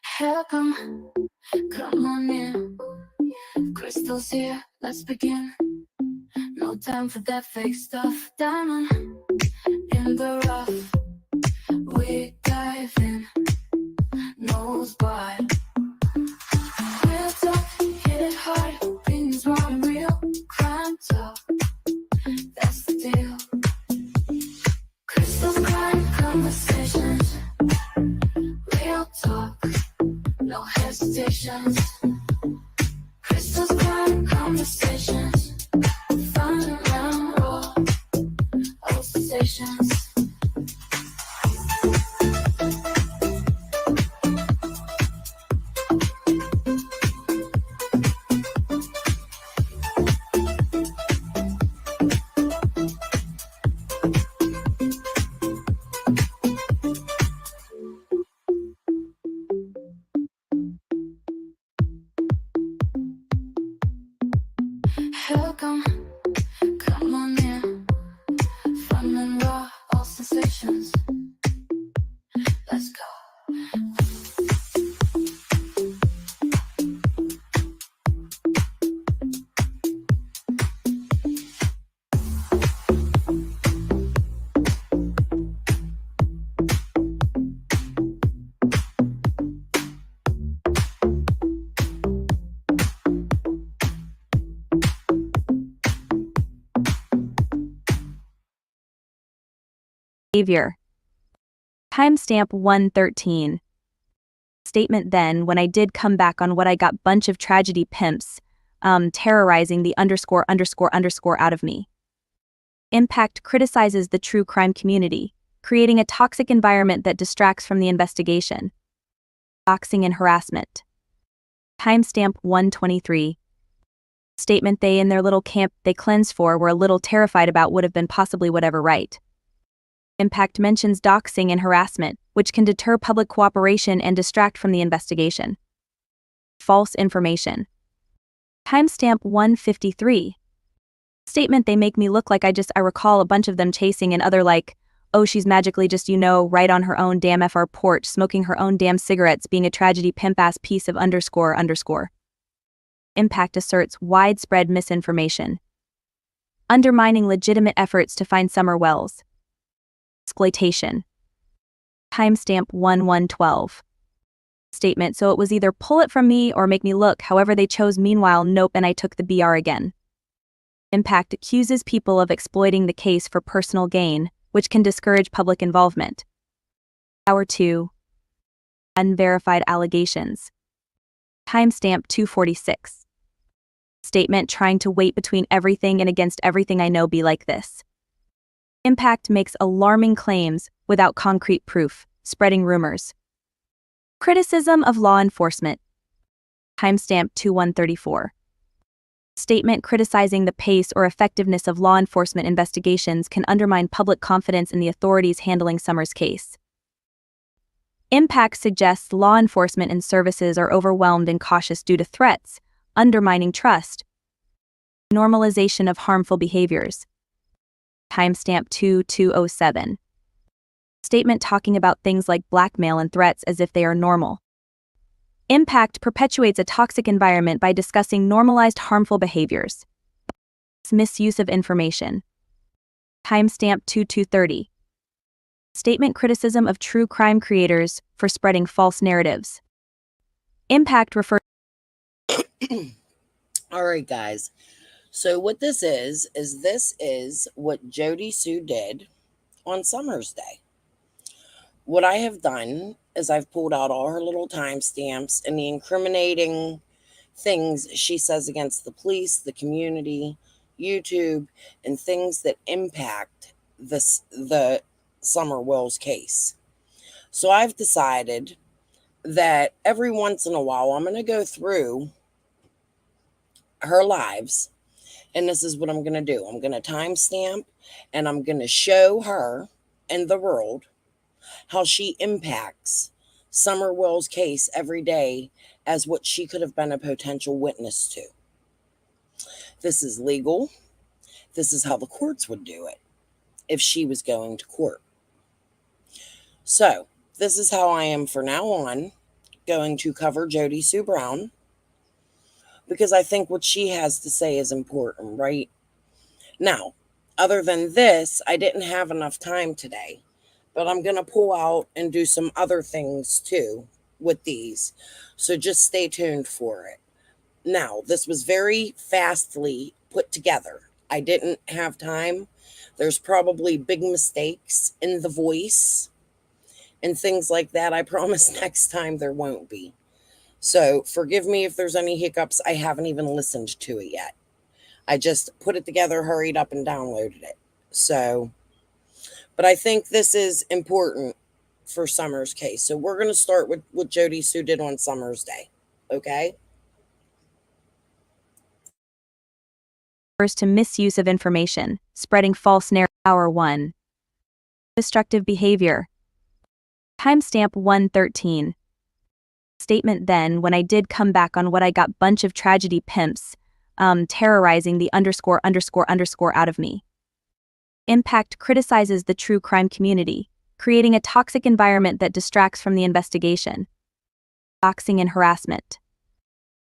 Hell, come on in. Crystal's here, let's begin. No time for that fake stuff. Diamond in the rough, we dive in. Nose wide. Real talk, hit it hard. Opinions raw and real. Crime talk, that's the deal. Crystal's crime conversations. Real talk, no hesitations. Crystal's crime conversations. Fun around raw, old sensations. Hell, come on in. Fun and raw, all sensations. Let's go. Behavior. Timestamp 113. Statement then, when I did come back on what I got bunch of tragedy pimps, terrorizing the underscore out of me. Impact criticizes the true crime community, creating a toxic environment that distracts from the investigation. Doxing and harassment. Timestamp 123. Statement they in their little camp they cleansed for were a little terrified about would have been possibly whatever right. Impact mentions doxing and harassment, which can deter public cooperation and distract from the investigation. False information. Timestamp 153. Statement they make me look like I recall a bunch of them chasing and other like, oh she's magically just right on her own damn FR porch smoking her own damn cigarettes being a tragedy pimp ass piece of underscore. Impact asserts widespread misinformation. Undermining legitimate efforts to find Summer Wells. Exploitation. Timestamp 1112. Statement so it was either pull it from me or make me look, however they chose meanwhile nope and I took the BR again. Impact accuses people of exploiting the case for personal gain, which can discourage public involvement. Hour 2. Unverified allegations. Timestamp 246. Statement trying to wait between everything and against everything I know be like this. Impact makes alarming claims without concrete proof, spreading rumors. Criticism of law enforcement. Timestamp 2134. Statement criticizing the pace or effectiveness of law enforcement investigations can undermine public confidence in the authorities handling Summer's case. Impact suggests law enforcement and services are overwhelmed and cautious due to threats, undermining trust. Normalization of harmful behaviors. Timestamp 2207. Statement talking about things like blackmail and threats as if they are normal. Impact perpetuates a toxic environment by discussing normalized harmful behaviors. Misuse of information. Timestamp 2230. Statement criticism of true crime creators for spreading false narratives. Impact refers. All right, guys. So what this is what Jody Sue did on Summer's Day. What I have done is I've pulled out all her little timestamps and the incriminating things she says against the police, the community, YouTube, and things that impact the Summer Wells case. So I've decided that every once in a while I'm going to go through her lives. And this is what I'm going to do. I'm going to timestamp and I'm going to show her and the world how she impacts Summer Wells' case every day as what she could have been a potential witness to. This is legal. This is how the courts would do it if she was going to court. So this is how I am for now on going to cover Jody Sue Brown because I think what she has to say is important, right? Now, other than this, I didn't have enough time today, but I'm going to pull out and do some other things too with these. So just stay tuned for it. Now, this was very fastly put together. I didn't have time. There's probably big mistakes in the voice and things like that. I promise next time there won't be. So forgive me if there's any hiccups. I haven't even listened to it yet. I just put it together, hurried up, and downloaded it. So, but I think this is important for Summer's case. So we're going to start with what Jody Sue did on Summer's Day. Okay? Refers to misuse of information, spreading false narrative. Hour 1. Destructive behavior. Timestamp 113. Statement then when I did come back on what I got bunch of tragedy pimps, terrorizing the underscore out of me. Impact criticizes the true crime community, creating a toxic environment that distracts from the investigation. Doxing and harassment.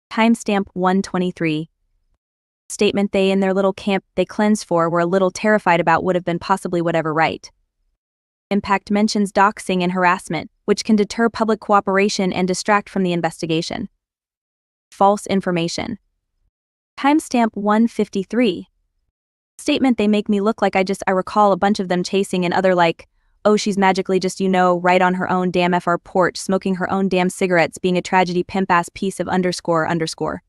Timestamp 123. Statement they in their little camp they cleansed for were a little terrified about would have been possibly whatever right. Impact mentions doxing and harassment, which can deter public cooperation and distract from the investigation. False information. Timestamp 153. Statement they make me look like I recall a bunch of them chasing and other like, oh she's magically just right on her own damn FR porch smoking her own damn cigarettes being a tragedy pimp ass piece of underscore.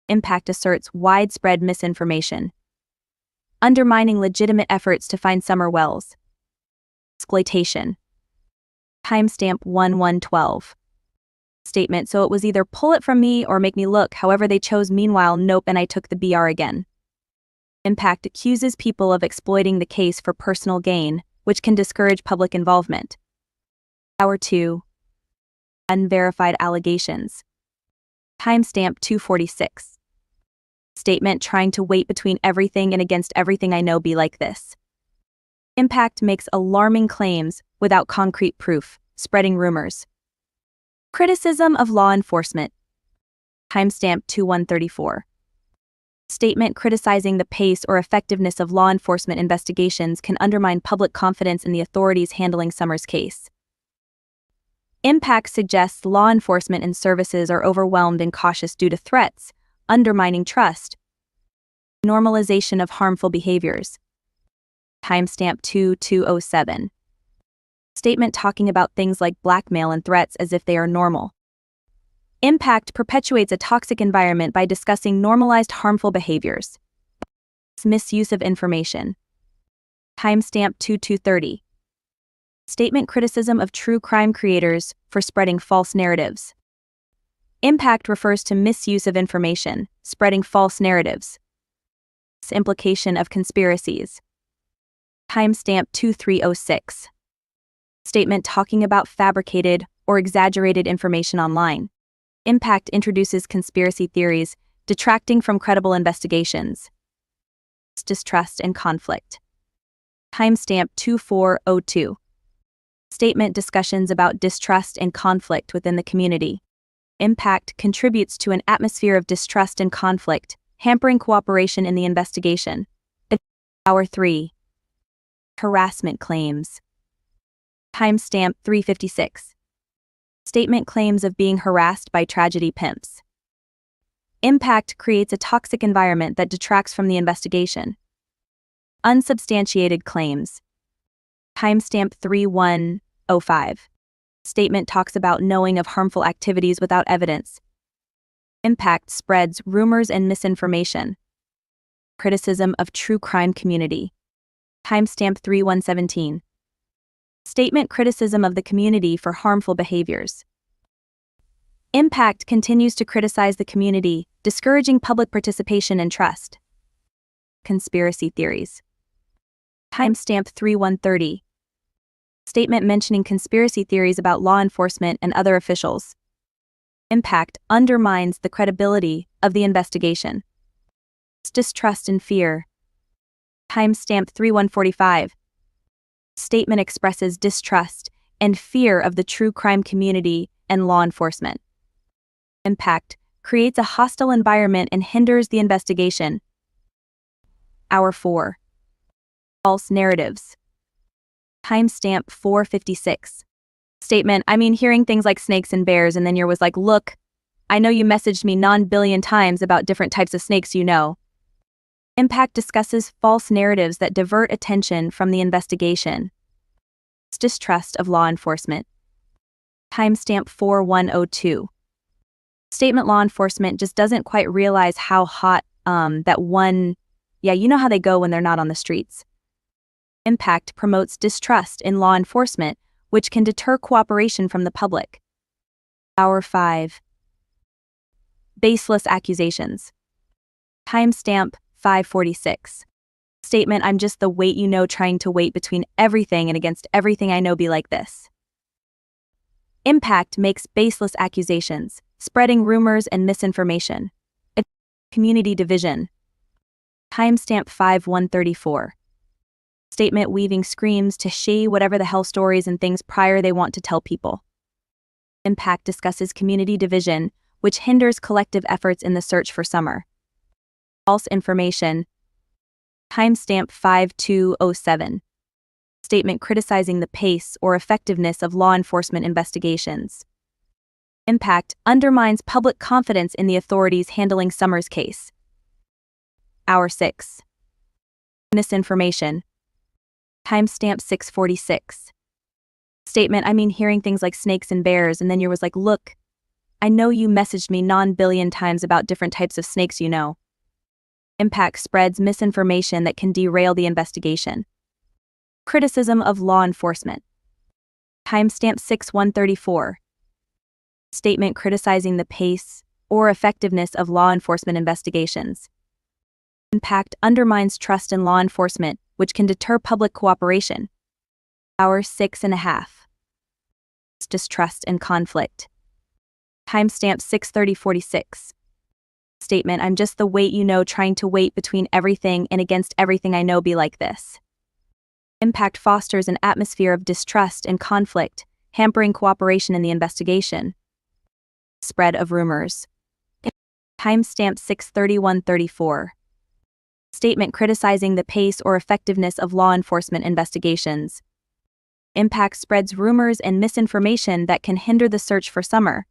Impact asserts widespread misinformation. Undermining legitimate efforts to find Summer Wells. Exploitation. Timestamp 1112. Statement so it was either pull it from me or make me look however they chose meanwhile nope and I took the BR again. Impact accuses people of exploiting the case for personal gain, which can discourage public involvement. Hour 2. Unverified allegations. Timestamp 246. Statement trying to wait between everything and against everything I know be like this. Impact makes alarming claims without concrete proof, spreading rumors. Criticism of law enforcement. Timestamp 2134. Statement criticizing the pace or effectiveness of law enforcement investigations can undermine public confidence in the authorities handling Summer's case. Impact suggests law enforcement and services are overwhelmed and cautious due to threats, undermining trust. Normalization of harmful behaviors. Timestamp 2207. Statement talking about things like blackmail and threats as if they are normal. Impact perpetuates a toxic environment by discussing normalized harmful behaviors. Misuse of information. Timestamp 2230. Statement criticism of true crime creators for spreading false narratives. Impact refers to misuse of information, spreading false narratives. Implication of conspiracies. Timestamp 2306. Statement talking about fabricated or exaggerated information online. Impact introduces conspiracy theories, detracting from credible investigations. Distrust and conflict. Timestamp 2402. Statement discussions about distrust and conflict within the community. Impact contributes to an atmosphere of distrust and conflict, hampering cooperation in the investigation. Hour 3. Harassment claims. Timestamp 356. Statement claims of being harassed by tragedy pimps. Impact creates a toxic environment that detracts from the investigation. Unsubstantiated claims. Timestamp 3105. Statement talks about knowing of harmful activities without evidence. Impact spreads rumors and misinformation. Criticism of true crime community. Timestamp 3117. Statement criticism of the community for harmful behaviors. Impact continues to criticize the community, discouraging public participation and trust. Conspiracy theories. Timestamp 3130. Statement mentioning conspiracy theories about law enforcement and other officials. Impact undermines the credibility of the investigation. Distrust and fear. Timestamp 3145. Statement expresses distrust and fear of the true crime community and law enforcement. Impact creates a hostile environment and hinders the investigation. Hour 4. False narratives. Timestamp 4:56. Statement, I mean hearing things like snakes and bears and then you was like, look, I know you messaged me non-billion times about different types of snakes you know. Impact discusses false narratives that divert attention from the investigation. Distrust of law enforcement. Timestamp 4102. Statement, law enforcement just doesn't quite realize how hot that one, yeah, you know how they go when they're not on the streets. Impact promotes distrust in law enforcement, which can deter cooperation from the public. Hour 5. Baseless accusations. Timestamp 5:46. Statement, I'm just the weight you know trying to wait between everything and against everything I know be like this. Impact makes baseless accusations, spreading rumors and misinformation. Community division. Timestamp 5:134. Statement, weaving screams to shade whatever the hell stories and things prior they want to tell people. Impact discusses community division, which hinders collective efforts in the search for Summer. False information. Timestamp 5207. Statement criticizing the pace or effectiveness of law enforcement investigations. Impact undermines public confidence in the authorities handling Summer's case. Hour 6. Misinformation. Timestamp 6:46. Statement, I mean hearing things like snakes and bears and then you was like, look, I know you messaged me non-billion times about different types of snakes you know. Impact spreads misinformation that can derail the investigation. Criticism of law enforcement. Timestamp 6:134. Statement criticizing the pace or effectiveness of law enforcement investigations. Impact undermines trust in law enforcement, which can deter public cooperation. Hour 6.5. Distrust and conflict. Timestamp 6:30:46. Statement, I'm just the weight you know trying to wait between everything and against everything I know be like this. Impact fosters an atmosphere of distrust and conflict, hampering cooperation in the investigation. Spread of rumors. Timestamp 6:31:34. Statement criticizing the pace or effectiveness of law enforcement investigations. Impact spreads rumors and misinformation that can hinder the search for Summer.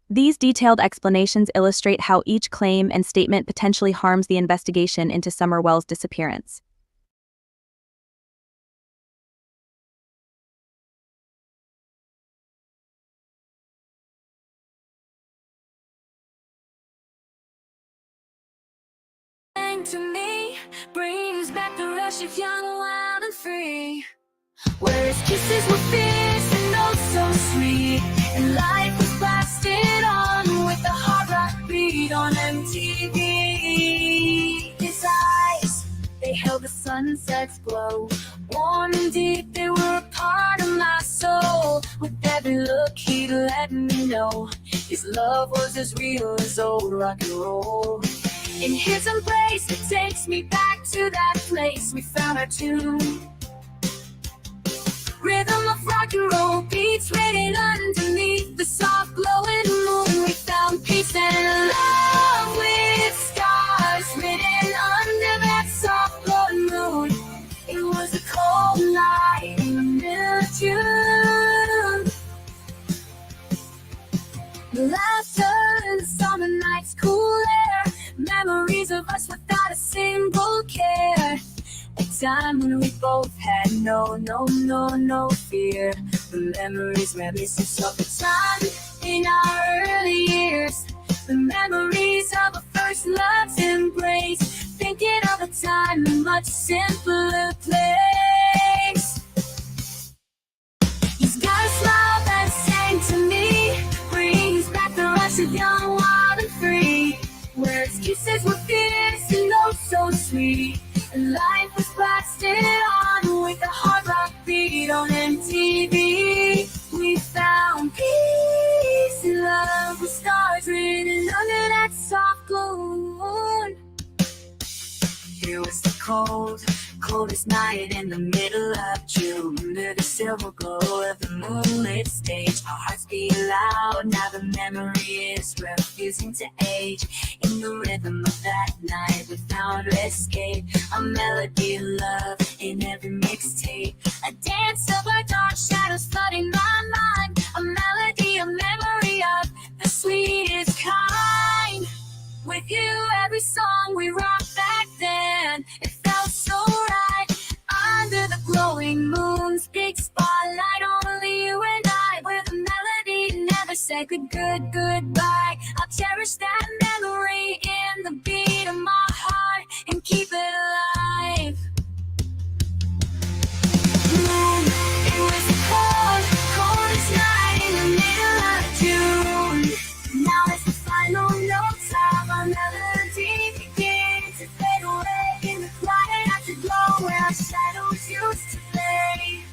These detailed explanations illustrate how each claim and statement potentially harms the investigation into Summer Wells' disappearance. To me, brings back the rush of young, wild and free, where his kisses were fierce and oh so sweet, and life was blasted on with a hard rock beat on MTV. His eyes, they held the sunset's glow, warm and deep, they were a part of my soul. With every look he'd let me know his love was as real as old rock and roll. In his embrace, it takes me back to that place we found our tune. Rhythm of rock and roll beats waiting underneath the soft glowing moon. We found peace and love with stars written under that soft glowing moon. It was a cold night in the middle of June. The laughter in the summer night's cool air, memories of us without a single care. A time when we both had no fear. The memories reminiscence of the time in our early years. The memories of a first love's embrace. Thinking of a time in a much simpler place. He's got a smile that sang to me, brings back the rush of young, wild and free, where his kisses were fierce and oh so sweet, and life was blasted on with a hard rock beat on MTV. We found peace and love with stars written under that soft glow. Here was the cold coldest night in the middle of June. Under the silver glow of the moonlit stage, our hearts beat loud. Now the memory is refusing to age. In the rhythm of that night, we found escape. A melody of love in every mixtape. A dance of our dark shadows flooding my mind. A melody, a memory of the sweetest kind. With you, every song we rocked back then, it felt so right. Under the glowing moon's big spotlight, only you and I, where the melody never said goodbye. I'll cherish that memory in the beat of my heart and keep it alive. Moon, it was the coldest night in the middle of June. Now it's the final notes of our melody begin to fade away in the quiet afterglow where our shadows used to play.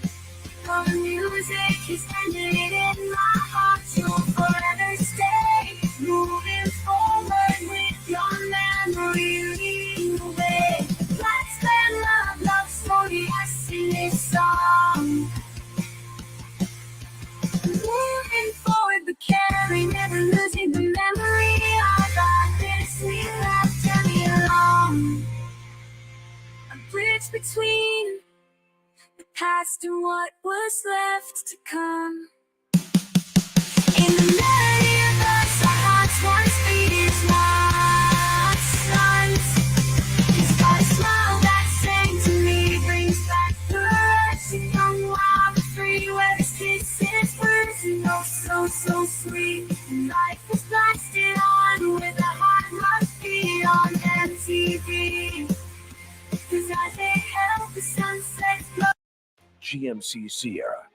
All the music is ended in my heart, you'll forever stay. Moving forward with your memory leading the way. Let's spend love story, I sing this song. Moving forward but caring, never losing the memory of our bittersweet love. Journey along, a bridge between the past and what was left to come. In the melody of us, our hearts once beat is not suns. He's got a smile that sang to me, brings back the rush of young, wild, and free, where his kisses words and so sweet. And life was blasted on with a heart must be on MTV. 'Cause as they held the sunset glow. GMC Sierra.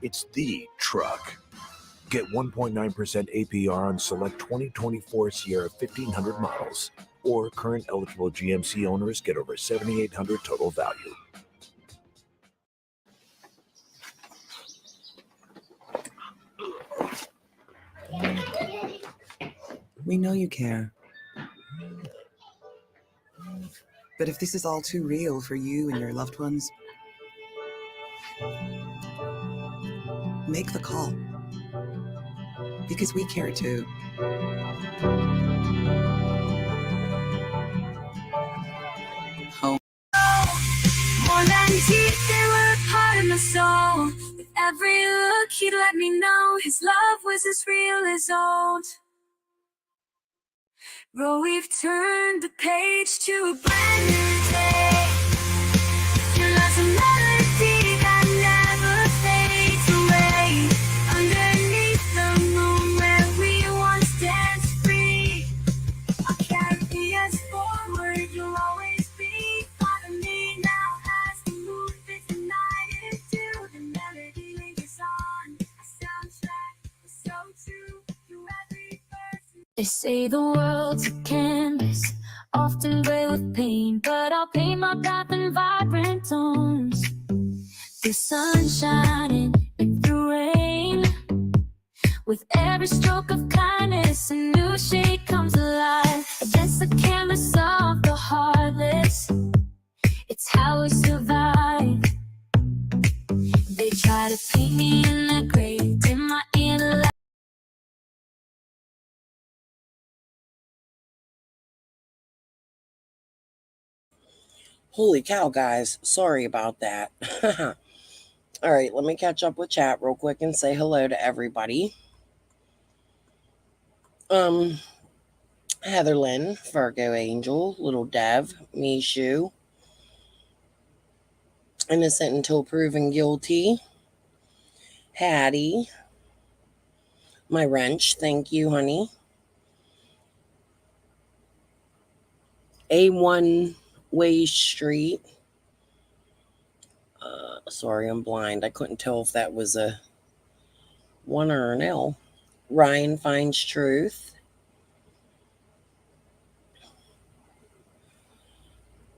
It's the truck. Get 1.9% APR on select 2024 Sierra 1500 models, or current eligible GMC owners get over $7,800 total value. We know you care. But if this is all too real for you and your loved ones, make the call. Because we care too. Home. More than teeth, they were a part of my soul. With every look, he'd let me know his love was as real as old. Bro, we've turned the page to a brand new day. Your love's a melody that never fades away. Underneath the moon where we once danced free, I'll carry us forward, you'll always be part of me. Now as the moon fits the night into, the melody lingers on. A soundtrack is so true to every person. They say the world's a canvas, often gray with pain, but I'll paint my path in vibrant tones. The sun shining and through rain, with every stroke of kindness, a new shade comes alive. Against the canvas of the heartless, it's how we survive. They try to paint me in the grave, dim my intellect. Holy cow, guys. Sorry about that. All right, let me catch up with chat real quick and say hello to everybody. Heather Lynn, Virgo Angel, Little Dev, Mishu, Innocent Until Proven Guilty, Hattie, my wrench, thank you, honey. A1 Way Street. Sorry, I'm blind. I couldn't tell if that was a 1 or an L. Ryan Finds Truth.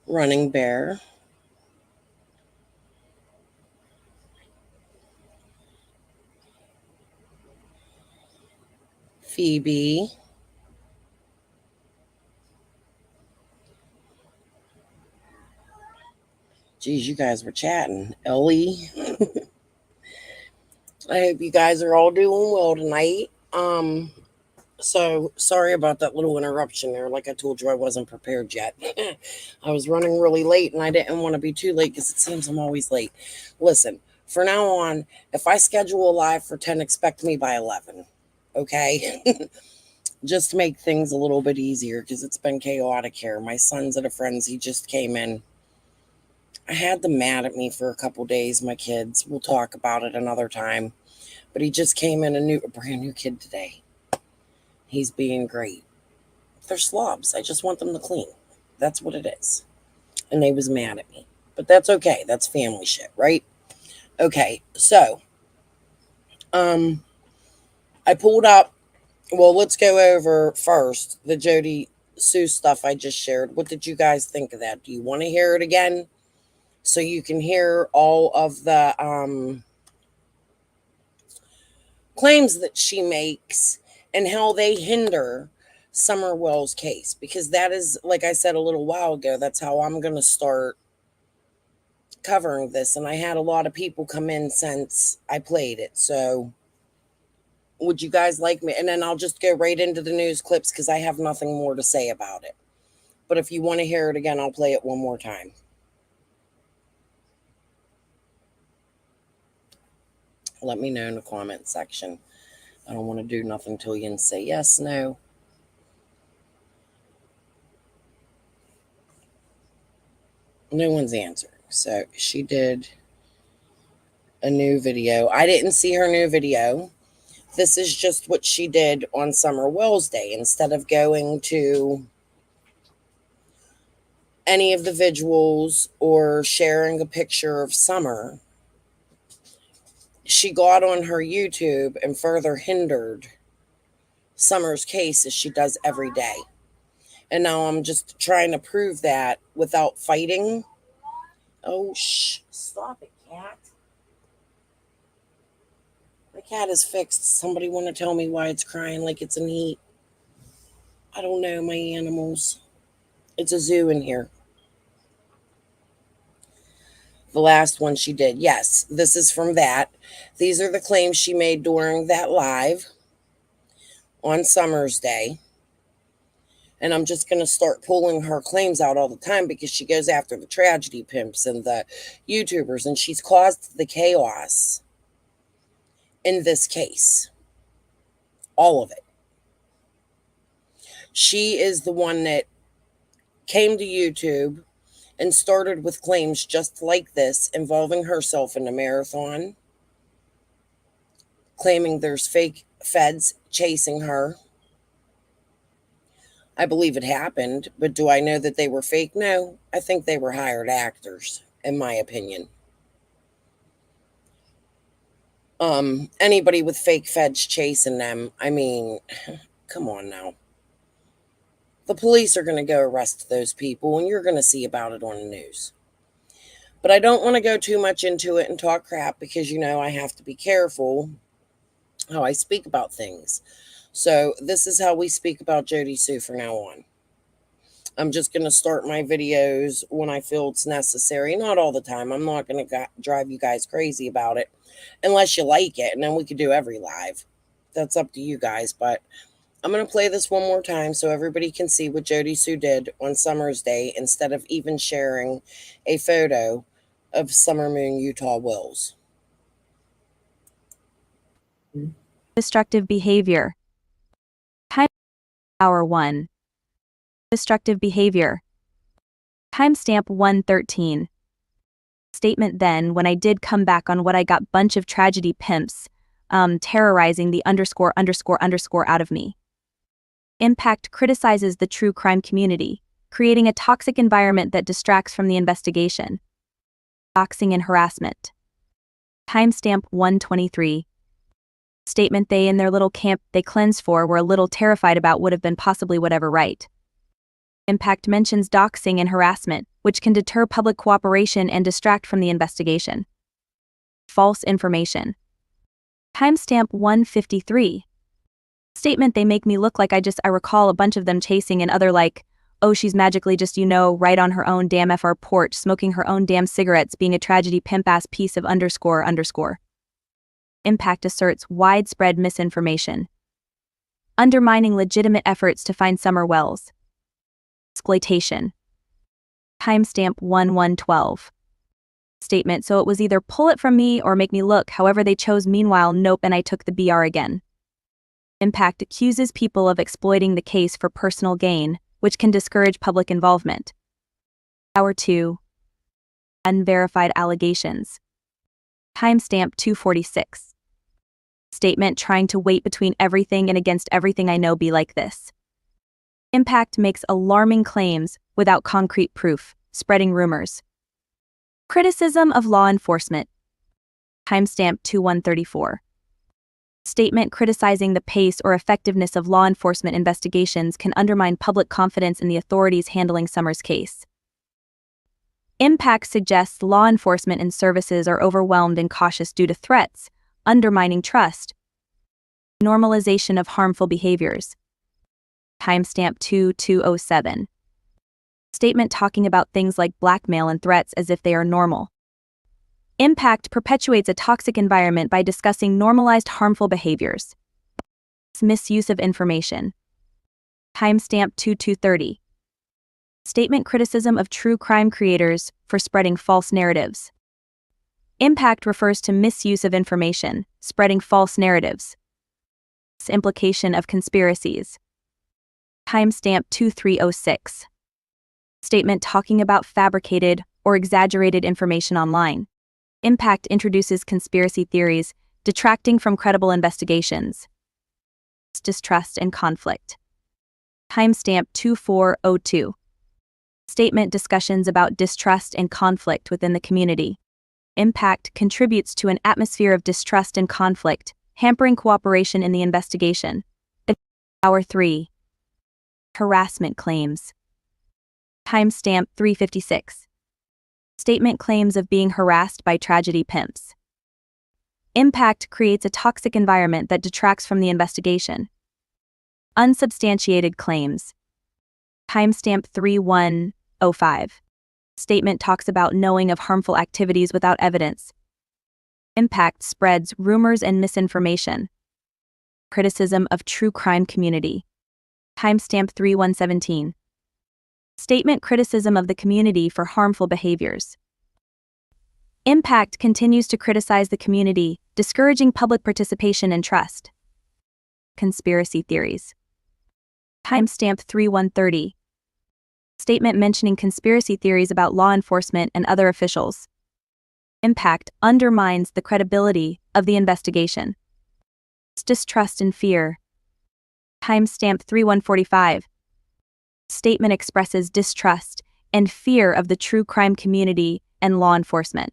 Running Bear. Phoebe. Geez, you guys were chatting. Ellie. I hope you guys are all doing well tonight. So sorry about that little interruption there. Like I told you, I wasn't prepared yet. I was running really late and I didn't want to be too late because it seems I'm always late. Listen, from now on, if I schedule a live for 10, expect me by 11. Okay? Just to make things a little bit easier because it's been chaotic here. My son's at a friend's. He just came in. I had them mad at me for a couple days, my kids. We'll talk about it another time. But he just came in a brand new kid today. He's being great. They're slobs. I just want them to clean. That's what it is. And they was mad at me. But that's okay. That's family shit, right? Okay, so I pulled up. Well, let's go over first the Jody Sue stuff I just shared. What did you guys think of that? Do you want to hear it again? So you can hear all of the claims that she makes and how they hinder Summer Wells' case. Because that is, like I said a little while ago, that's how I'm going to start covering this. And I had a lot of people come in since I played it. So would you guys like me? And then I'll just go right into the news clips because I have nothing more to say about it. But if you want to hear it again, I'll play it one more time. Let me know in the comment section. I don't want to do nothing till you say yes, no. No one's answering. So she did a new video. I didn't see her new video. This is just what she did on Summer Wells Day. Instead of going to any of the visuals or sharing a picture of Summer, she got on her YouTube and further hindered Summer's case as she does every day. And now I'm just trying to prove that without fighting. Oh, shh. Stop it, cat. My cat is fixed. Somebody want to tell me why it's crying like it's in heat? I don't know, my animals. It's a zoo in here. The last one she did. Yes, this is from that. These are the claims she made during that live on Summer's Day. And I'm just going to start pulling her claims out all the time because she goes after the tragedy pimps and the YouTubers, and she's caused the chaos in this case. All of it. She is the one that came to YouTube and started with claims just like this involving herself in a marathon, claiming there's fake feds chasing her. I believe it happened, but do I know that they were fake? No, I think they were hired actors, in my opinion. Anybody with fake feds chasing them, I mean, come on now. The police are going to go arrest those people, and you're going to see about it on the news. But I don't want to go too much into it and talk crap because, I have to be careful how I speak about things. So this is how we speak about Jody Sue from now on. I'm just going to start my videos when I feel it's necessary. Not all the time. I'm not going to drive you guys crazy about it unless you like it. And then we could do every live. That's up to you guys. But I'm going to play this one more time so everybody can see what Jody Sue did on Summer's Day instead of even sharing a photo of Summer Moon Utah Wells. Destructive behavior. Time hour 1. Destructive behavior. Timestamp 113. Statement then when I did come back on what I got bunch of tragedy pimps terrorizing the underscore out of me. Impact criticizes the true crime community, creating a toxic environment that distracts from the investigation. Doxing and harassment. Timestamp 123. Statement they in their little camp they cleansed for were a little terrified about would have been possibly whatever right. Impact mentions doxing and harassment, which can deter public cooperation and distract from the investigation. False information. Timestamp 153. Statement they make me look like I recall a bunch of them chasing and other like, oh, she's magically just, right on her own damn FR porch, smoking her own damn cigarettes, being a tragedy pimp-ass piece of underscore. Impact asserts widespread misinformation, undermining legitimate efforts to find Summer Wells. Exploitation. Timestamp 1112. Statement, so it was either pull it from me or make me look, however they chose. Meanwhile, nope, and I took the BR again. Impact accuses people of exploiting the case for personal gain, which can discourage public involvement. Hour 2. Unverified allegations. Timestamp 246. Statement, trying to wait between everything and against everything I know be like this. Impact makes alarming claims without concrete proof, spreading rumors. Criticism of law enforcement. Timestamp 2134. Statement criticizing the pace or effectiveness of law enforcement investigations can undermine public confidence in the authorities handling Summer's case. Impact suggests law enforcement and services are overwhelmed and cautious due to threats, undermining trust. Normalization of harmful behaviors. Timestamp 2207. Statement talking about things like blackmail and threats as if they are normal. Impact perpetuates a toxic environment by discussing normalized harmful behaviors. Misuse of information. Timestamp 2230. Statement criticism of true crime creators for spreading false narratives. Impact refers to misuse of information, spreading false narratives. Implication of conspiracies. Timestamp 2306. Statement talking about fabricated or exaggerated information online. Impact introduces conspiracy theories, detracting from credible investigations. Distrust and conflict. Timestamp 2402. Statement discussions about distrust and conflict within the community. Impact contributes to an atmosphere of distrust and conflict, hampering cooperation in the investigation. Hour 3. Harassment claims. Timestamp 356. Statement claims of being harassed by tragedy pimps. Impact creates a toxic environment that detracts from the investigation. Unsubstantiated claims. Timestamp 3105. Statement talks about knowing of harmful activities without evidence. Impact spreads rumors and misinformation. Criticism of true crime community. Timestamp 3117. Statement criticism of the community for harmful behaviors. Impact continues to criticize the community, discouraging public participation and trust. Conspiracy theories. Timestamp 3130. Statement mentioning conspiracy theories about law enforcement and other officials. Impact undermines the credibility of the investigation. Distrust and fear. Timestamp 3145. Statement expresses distrust and fear of the true crime community and law enforcement.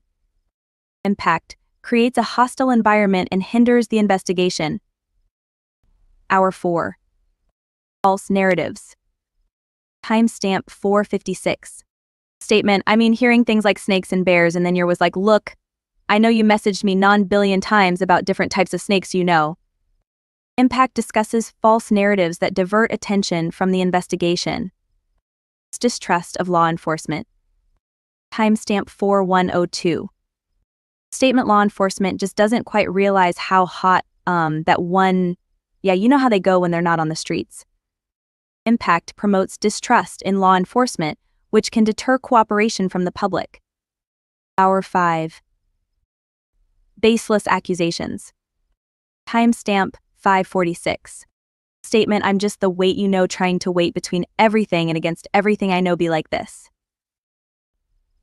Impact creates a hostile environment and hinders the investigation. Hour 4. False narratives. Timestamp 456. Statement, hearing things like snakes and bears, and then yours was like, look, I know you messaged me non-billion times about different types of snakes you know. Impact discusses false narratives that divert attention from the investigation. Distrust of law enforcement. Timestamp 4102. Statement law enforcement just doesn't quite realize how hot that one, you know how they go when they're not on the streets. Impact promotes distrust in law enforcement, which can deter cooperation from the public. Hour 5. Baseless accusations. Timestamp 546. Statement, I'm just the wait trying to wait between everything and against everything I know be like this.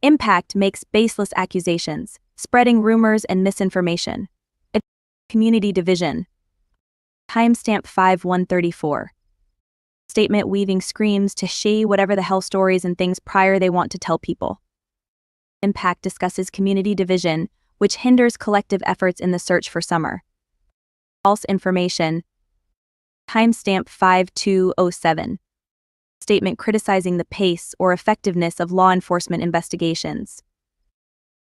Impact makes baseless accusations, spreading rumors and misinformation. Community division. Timestamp 5134. Statement weaving screams to shade whatever the hell stories and things prior they want to tell people. Impact discusses community division, which hinders collective efforts in the search for Summer. False information. Timestamp 5207. Statement criticizing the pace or effectiveness of law enforcement investigations.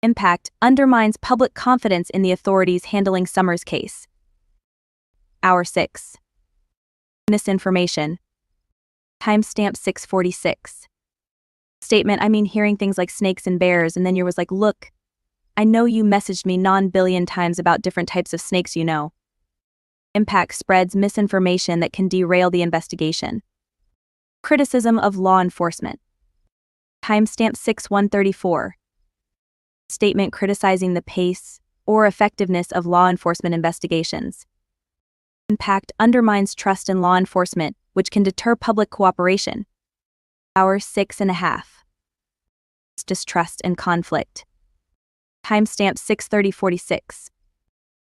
Impact undermines public confidence in the authorities handling Summer's case. Hour 6. Misinformation. Timestamp 646. Statement, I mean hearing things like snakes and bears, and then you was like, look, I know you messaged me non-billion times about different types of snakes you know. Impact spreads misinformation that can derail the investigation. Criticism of law enforcement. Timestamp 6134. Statement criticizing the pace or effectiveness of law enforcement investigations. Impact undermines trust in law enforcement, which can deter public cooperation. Hour 6.5. Distrust and conflict. Timestamp 6:30:46.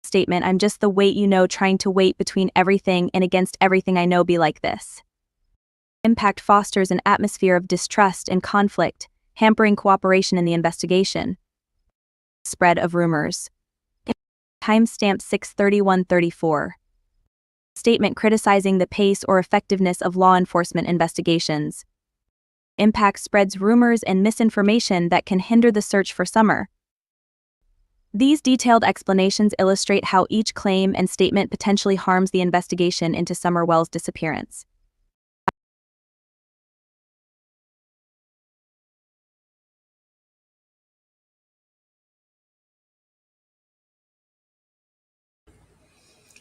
Statement, I'm just the weight you know, trying to wait between everything and against everything I know be like this. Impact fosters an atmosphere of distrust and conflict, hampering cooperation in the investigation. Spread of rumors. Timestamp 6:31:34. Statement criticizing the pace or effectiveness of law enforcement investigations. Impact spreads rumors and misinformation that can hinder the search for Summer. These detailed explanations illustrate how each claim and statement potentially harms the investigation into Summer Wells' disappearance.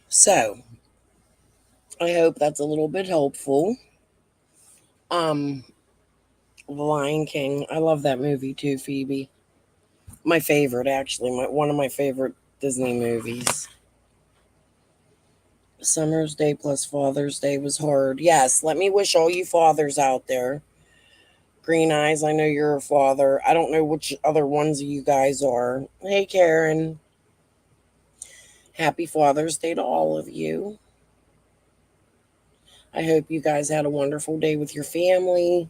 So, I hope that's a little bit helpful. The Lion King. I love that movie too, Phoebe. My favorite, actually. One of my favorite Disney movies. Summer's Day plus Father's Day was hard. Yes, let me wish all you fathers out there. Green Eyes, I know you're a father. I don't know which other ones of you guys are. Hey, Karen. Happy Father's Day to all of you. I hope you guys had a wonderful day with your family.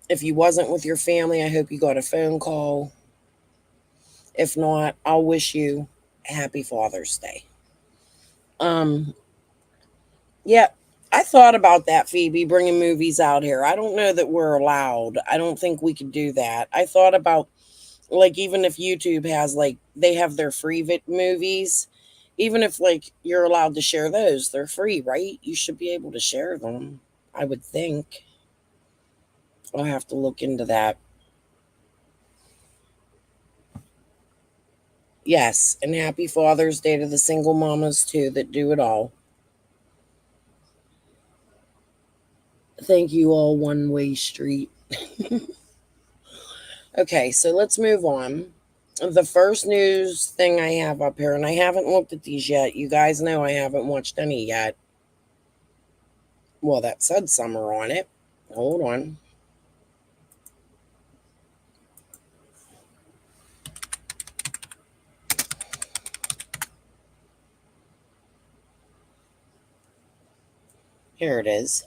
If you wasn't with your family, I hope you got a phone call. If not, I'll wish you a happy Father's Day. Yeah, I thought about that, Phoebe, bringing movies out here. I don't know that we're allowed. I don't think we could do that. I thought about, like, even if YouTube has, like, they have their free movies, even if, like, you're allowed to share those, they're free, right? You should be able to share them, I would think. I'll have to look into that. Yes, and happy Father's Day to the single mamas, too, that do it all. Thank you all, One Way Street. Okay, so let's move on. The first news thing I have up here, and I haven't looked at these yet. You guys know I haven't watched any yet. Well, that said Summer on it. Hold on. Here it is.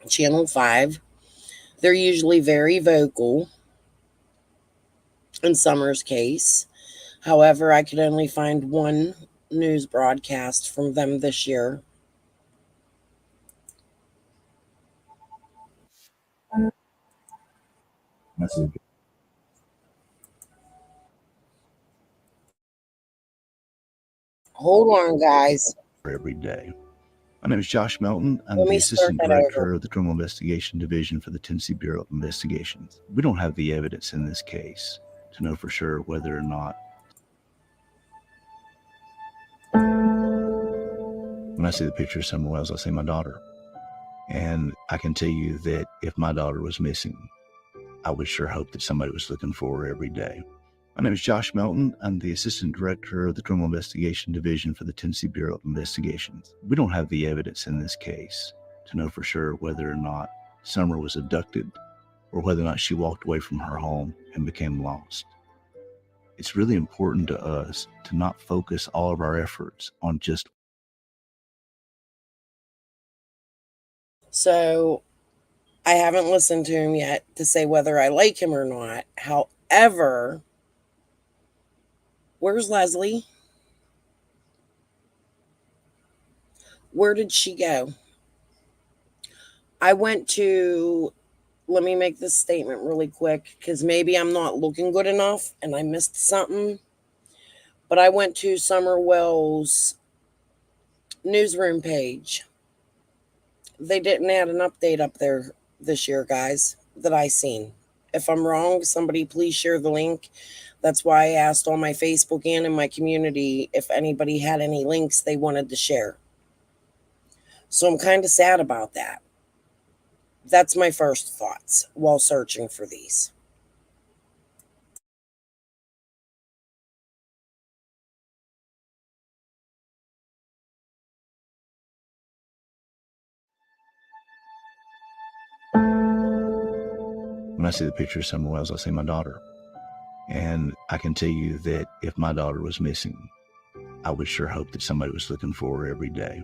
Channel 5. They're usually very vocal in Summer's case. However, I could only find one news broadcast from them this year. Hold on, guys. Every day. My name is Josh Melton. I'm Let the me start Assistant that Director over. of the Criminal Investigation Division for the Tennessee Bureau of Investigations. We don't have the evidence in this case to know for sure whether or not. When I see the picture of Summer Wells, I see my daughter. And I can tell you that if my daughter was missing, I would sure hope that somebody was looking for her every day. My name is Josh Melton. I'm the Assistant Director of the Criminal Investigation Division for the Tennessee Bureau of Investigations. We don't have the evidence in this case to know for sure whether or not Summer was abducted or whether or not she walked away from her home and became lost. It's really important to us to not focus all of our efforts on just. So, I haven't listened to him yet to say whether I like him or not. However, where's Leslie? Where did she go? I went to, let me make this statement really quick because maybe I'm not looking good enough and I missed something. But I went to Summer Wells' newsroom page. They didn't add an update up there this year, guys, that I seen. If I'm wrong, somebody please share the link. That's why I asked on my Facebook and in my community if anybody had any links they wanted to share. So I'm kind of sad about that. That's my first thoughts while searching for these. When I see the picture of Summer Wells, I see my daughter. And I can tell you that if my daughter was missing, I would sure hope that somebody was looking for her every day.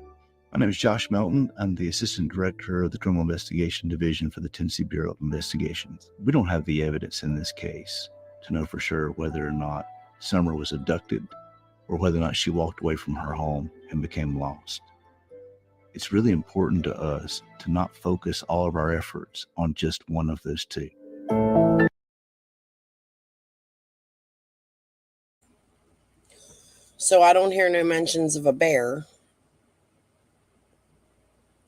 My name is Josh Melton. I'm the Assistant Director of the Criminal Investigation Division for the Tennessee Bureau of Investigations. We don't have the evidence in this case to know for sure whether or not Summer was abducted or whether or not she walked away from her home and became lost. It's really important to us to not focus all of our efforts on just one of those two. So I don't hear no mentions of a bear.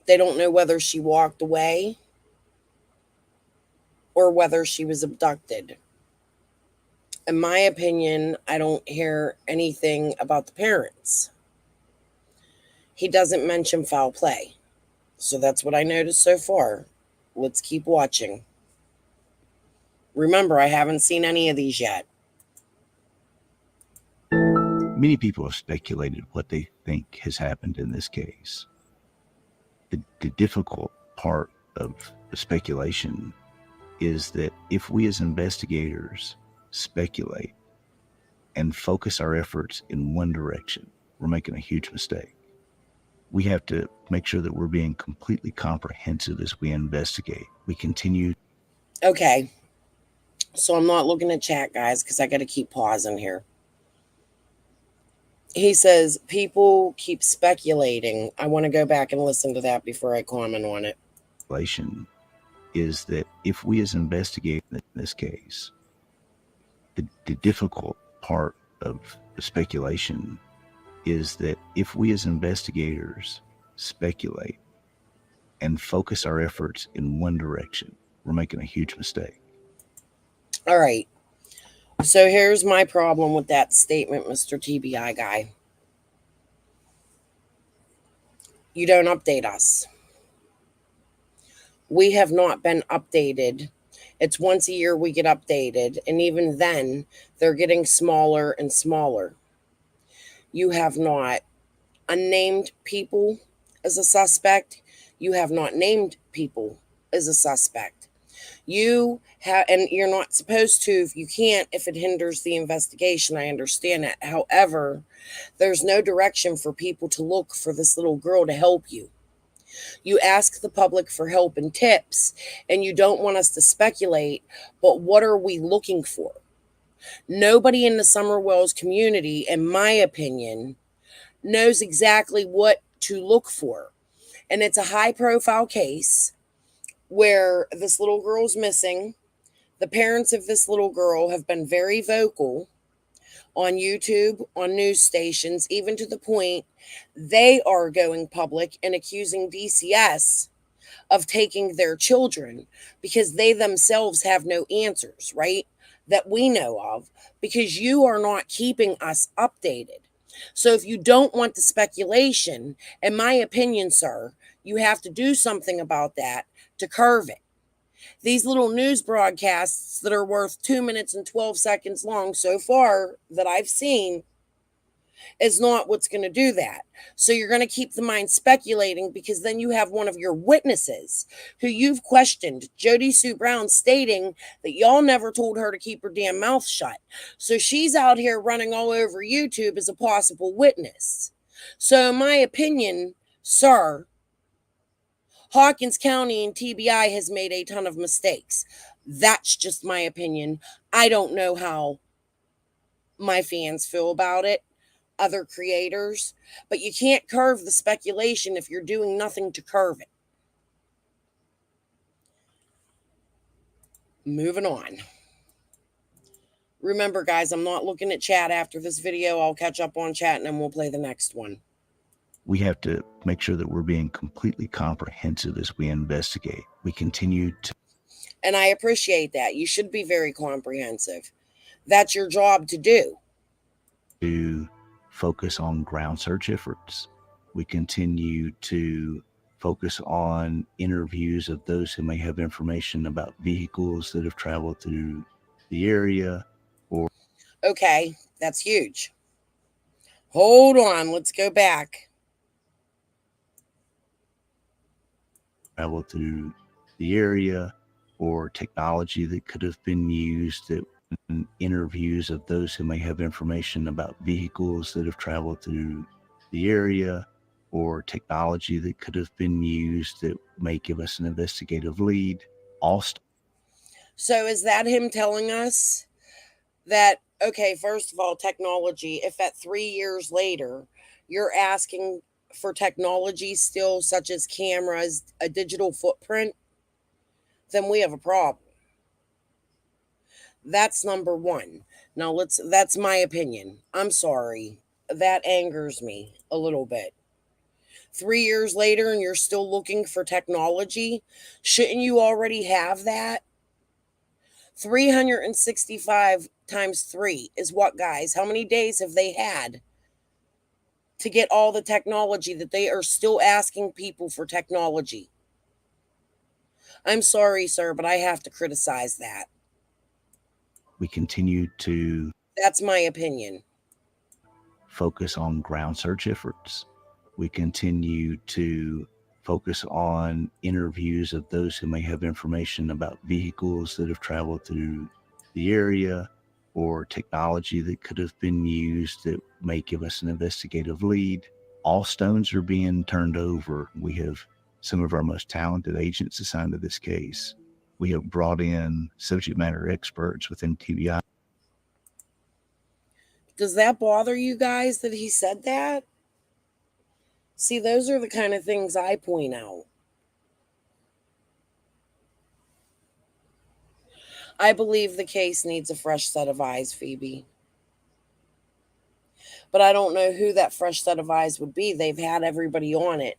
They don't know whether she walked away or whether she was abducted. In my opinion, I don't hear anything about the parents. He doesn't mention foul play. So that's what I noticed so far. Let's keep watching. Remember, I haven't seen any of these yet. Many people have speculated what they think has happened in this case. The difficult part of the speculation is that if we as investigators speculate and focus our efforts in one direction, we're making a huge mistake. We have to make sure that we're being completely comprehensive as we investigate. We continue. Okay. So I'm not looking at chat, guys, because I got to keep pausing here. He says, people keep speculating. I want to go back and listen to that before I comment on it. Is that if we as investigators in this case, the difficult part of the speculation is that if we as investigators speculate and focus our efforts in one direction, we're making a huge mistake. All right. So here's my problem with that statement, Mr. TBI guy. You don't update us. We have not been updated. It's once a year we get updated, and even then, they're getting smaller and smaller. You have not unnamed people as a suspect. You have not named people as a suspect. You have, and you're not supposed to if you can't, if it hinders the investigation. I understand that. However, there's no direction for people to look for this little girl to help you. You ask the public for help and tips, and you don't want us to speculate, but what are we looking for? Nobody in the Summer Wells community, in my opinion, knows exactly what to look for. And it's a high profile case where this little girl's missing. The parents of this little girl have been very vocal on YouTube, on news stations, even to the point they are going public and accusing DCS of taking their children because they themselves have no answers, right? That we know of, because you are not keeping us updated. So if you don't want the speculation, in my opinion, sir, you have to do something about that to curve it. These little news broadcasts that are worth 2 minutes and 12 seconds long so far that I've seen is not what's going to do that. So you're going to keep the mind speculating, because then you have one of your witnesses who you've questioned, Jody Sue Brown, stating that y'all never told her to keep her damn mouth shut. So she's out here running all over YouTube as a possible witness. So in my opinion, sir, Hawkins County and TBI has made a ton of mistakes. That's just my opinion. I don't know how my fans feel about it, other creators, but you can't curve the speculation if you're doing nothing to curve it. Moving on. Remember, guys, I'm not looking at chat after this video. I'll catch up on chat and then we'll play the next one. We have to make sure that we're being completely comprehensive as we investigate. We continue to And I appreciate that. You should be very comprehensive. That's your job to do. focus on ground search efforts. We continue to focus on interviews of those who may have information about vehicles that have traveled through the area or Okay, that's huge. Hold on, let's go back. traveled through the area or technology that could have been used that interviews of those who may have information about vehicles that have traveled through the area or technology that could have been used that may give us an investigative lead. All So is that him telling us that, okay, first of all, technology, if at 3 years later you're asking for technology still, such as cameras, a digital footprint, then we have a problem. That's number one. Now that's my opinion. I'm sorry. That angers me a little bit. 3 years later and you're still looking for technology? Shouldn't you already have that? 365 times 3 is what, guys? How many days have they had to get all the technology that they are still asking people for technology? I'm sorry, sir, but I have to criticize that. we continue to That's my opinion. focus on ground search efforts. We continue to focus on interviews of those who may have information about vehicles that have traveled through the area or technology that could have been used that may give us an investigative lead. All stones are being turned over. We have some of our most talented agents assigned to this case. We have brought in subject matter experts within TBI. Does that bother you guys that he said that? See, those are the kind of things I point out. I believe the case needs a fresh set of eyes, Phoebe. But I don't know who that fresh set of eyes would be. They've had everybody on it.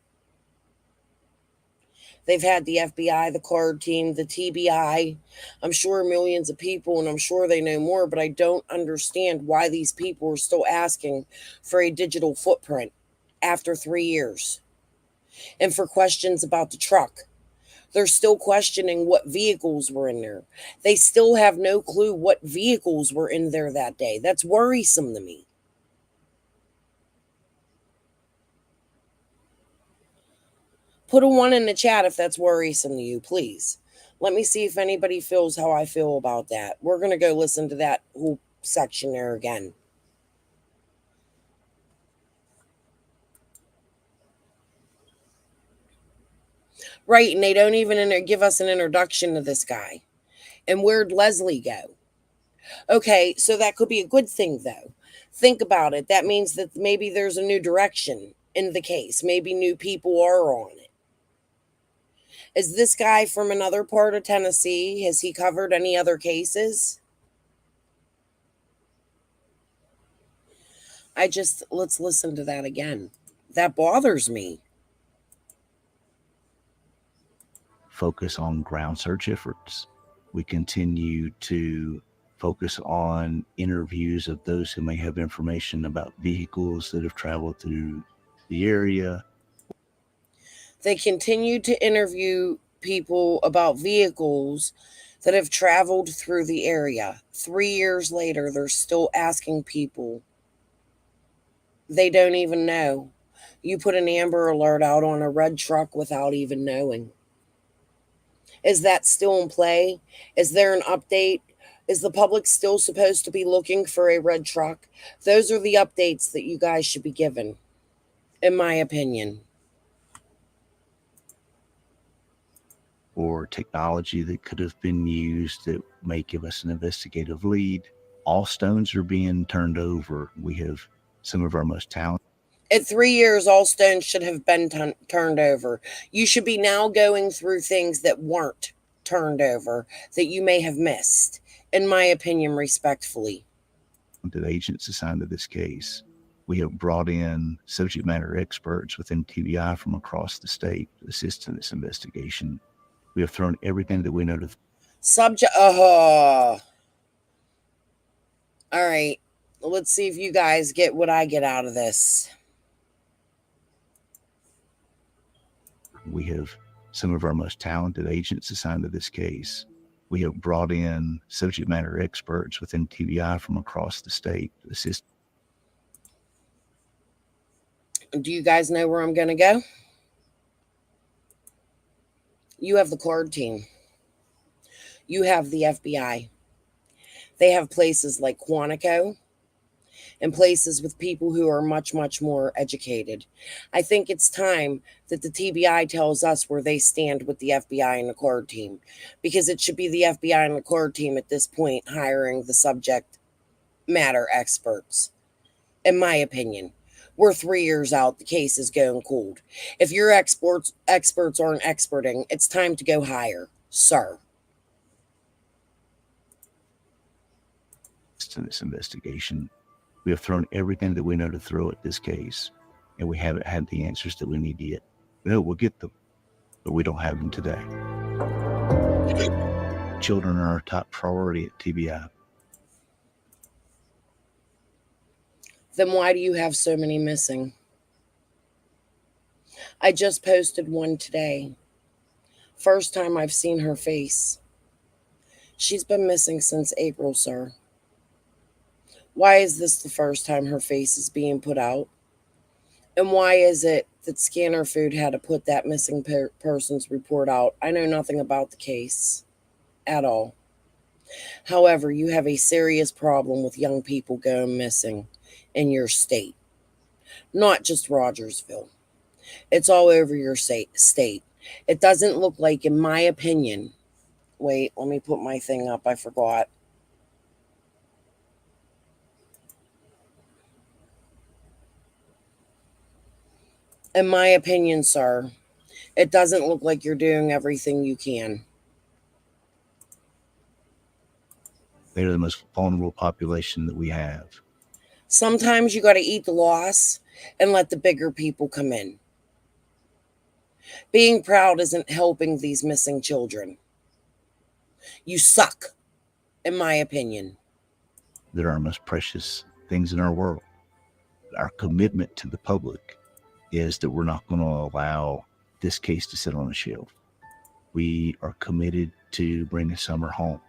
They've had the FBI, the card team, the TBI. I'm sure millions of people, and I'm sure they know more, but I don't understand why these people are still asking for a digital footprint after 3 years. And for questions about the truck. They're still questioning what vehicles were in there. They still have no clue what vehicles were in there that day. That's worrisome to me. Put a 1 in the chat if that's worrisome to you, please. Let me see if anybody feels how I feel about that. We're going to go listen to that whole section there again. Right, and they don't even give us an introduction to this guy. And where'd Leslie go? Okay, so that could be a good thing, though. Think about it. That means that maybe there's a new direction in the case. Maybe new people are on it. Is this guy from another part of Tennessee? Has he covered any other cases? Let's listen to that again. That bothers me. Focus on ground search efforts. We continue to focus on interviews of those who may have information about vehicles that have traveled through the area. They continue to interview people about vehicles that have traveled through the area. 3 years later, they're still asking people. They don't even know. You put an Amber Alert out on a red truck without even knowing. Is that still in play? Is there an update? Is the public still supposed to be looking for a red truck? Those are the updates that you guys should be given, in my opinion. Or technology that could have been used that may give us an investigative lead. All stones are being turned over. We have some of our most talented. At 3 years, all stones should have been turned over. You should be now going through things that weren't turned over that you may have missed, in my opinion, respectfully. Agents assigned to this case. We have brought in subject matter experts within TBI from across the state to assist in this investigation. We have thrown everything that we know to Subject. All right. Let's see if you guys get what I get out of this. We have some of our most talented agents assigned to this case. We have brought in subject matter experts within TBI from across the state to assist. Do you guys know where I'm going to go? You have the card team. You have the FBI. They have places like Quantico and places with people who are much, much more educated. I think it's time that the TBI tells us where they stand with the FBI and the card team, because it should be the FBI and the card team at this point hiring the subject matter experts. In my opinion, we're 3 years out. The case is going cold. If your experts aren't experting, it's time to go higher, sir. In this investigation, we have thrown everything that we know to throw at this case, and we haven't had the answers that we need yet. No, we'll get them, but we don't have them today. Children are our top priority at TBI. Then why do you have so many missing? I just posted one today. First time I've seen her face. She's been missing since April, sir. Why is this the first time her face is being put out? And why is it that Scanner Food had to put that missing person's report out? I know nothing about the case at all. However, you have a serious problem with young people going missing in your state. Not just Rogersville. It's all over your state. It doesn't look like, in my opinion... Wait, let me put my thing up. I forgot. In my opinion, sir, it doesn't look like you're doing everything you can. They're the most vulnerable population that we have. Sometimes you got to eat the loss and let the bigger people come in. Being proud isn't helping these missing children. You suck, in my opinion. They're our most precious things in our world. Our commitment to the public is that we're not going to allow this case to sit on a shelf. We are committed to bringing Summer home,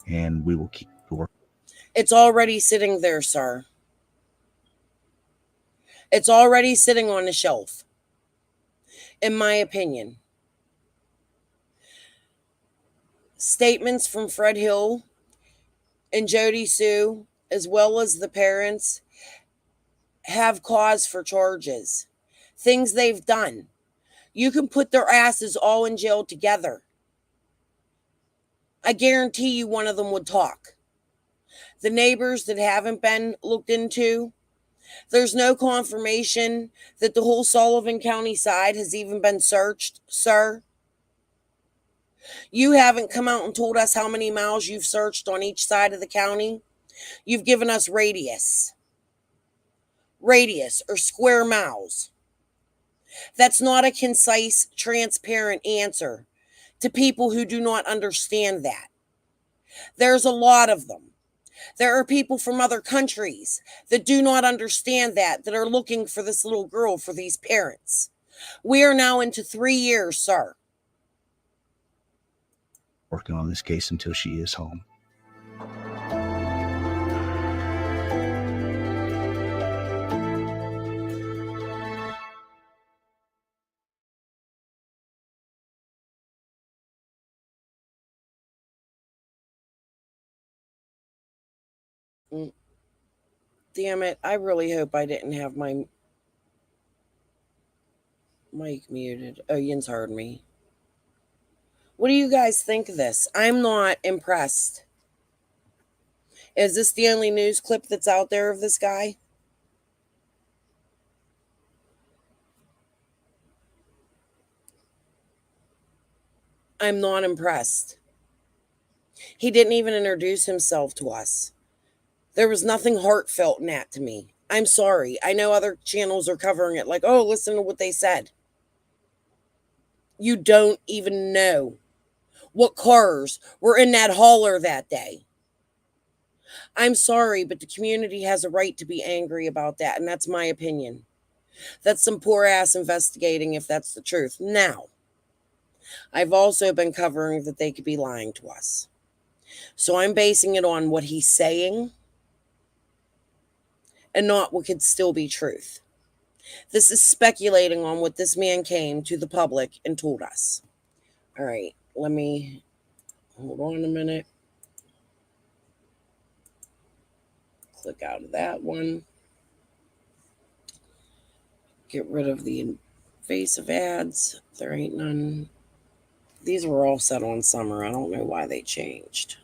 and we will keep the work. It's already sitting there, sir. It's already sitting on the shelf, in my opinion. Statements from Fred Hill and Jody Sue, as well as the parents, have cause for charges. Things they've done. You can put their asses all in jail together. I guarantee you one of them would talk. The neighbors that haven't been looked into, there's no confirmation that the whole Sullivan County side has even been searched, sir. You haven't come out and told us how many miles you've searched on each side of the county. You've given us radius or square miles. That's not a concise, transparent answer to people who do not understand that. There's a lot of them. There are people from other countries that do not understand that are looking for this little girl, for these parents. We are now into 3 years, sir. Working on this case until she is home. Damn it. I really hope I didn't have my mic muted. Oh, Yin's heard me. What do you guys think of this? I'm not impressed. Is this the only news clip that's out there of this guy? I'm not impressed. He didn't even introduce himself to us. There was nothing heartfelt in that to me. I'm sorry. I know other channels are covering it like, oh, listen to what they said. You don't even know what cars were in that hauler that day. I'm sorry, but the community has a right to be angry about that, and that's my opinion. That's some poor ass investigating if that's the truth. Now, I've also been covering that they could be lying to us. So I'm basing it on what he's saying and not what could still be truth. This is speculating on what this man came to the public and told us. All right, let me hold on a minute. Click out of that one. Get rid of the invasive ads. There ain't none. These were all set on summer. I don't know why they changed.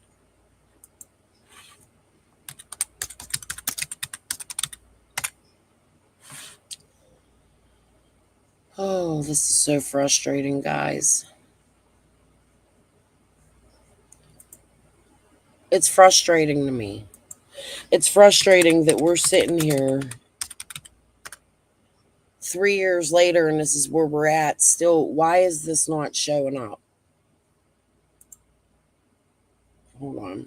Oh, this is so frustrating, guys. It's frustrating to me. It's frustrating that we're sitting here 3 years later and this is where we're at. Still, why is this not showing up? Hold on.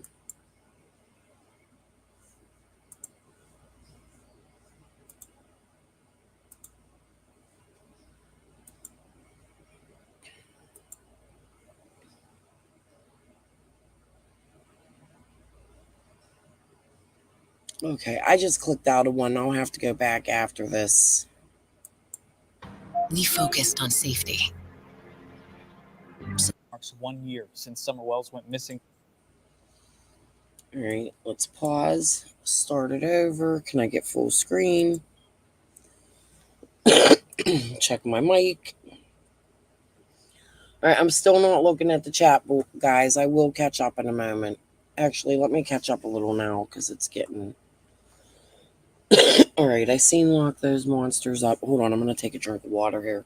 Okay, I just clicked out of one. I'll have to go back after this. We focused on safety. Marks 1 year since Summer Wells went missing. All right, let's pause. Start it over. Can I get full screen? Check my mic. All right, I'm still not looking at the chat, guys. I will catch up in a moment. Actually, let me catch up a little now because it's getting... All right, I seen lock those monsters up. Hold on, I'm going to take a drink of water here.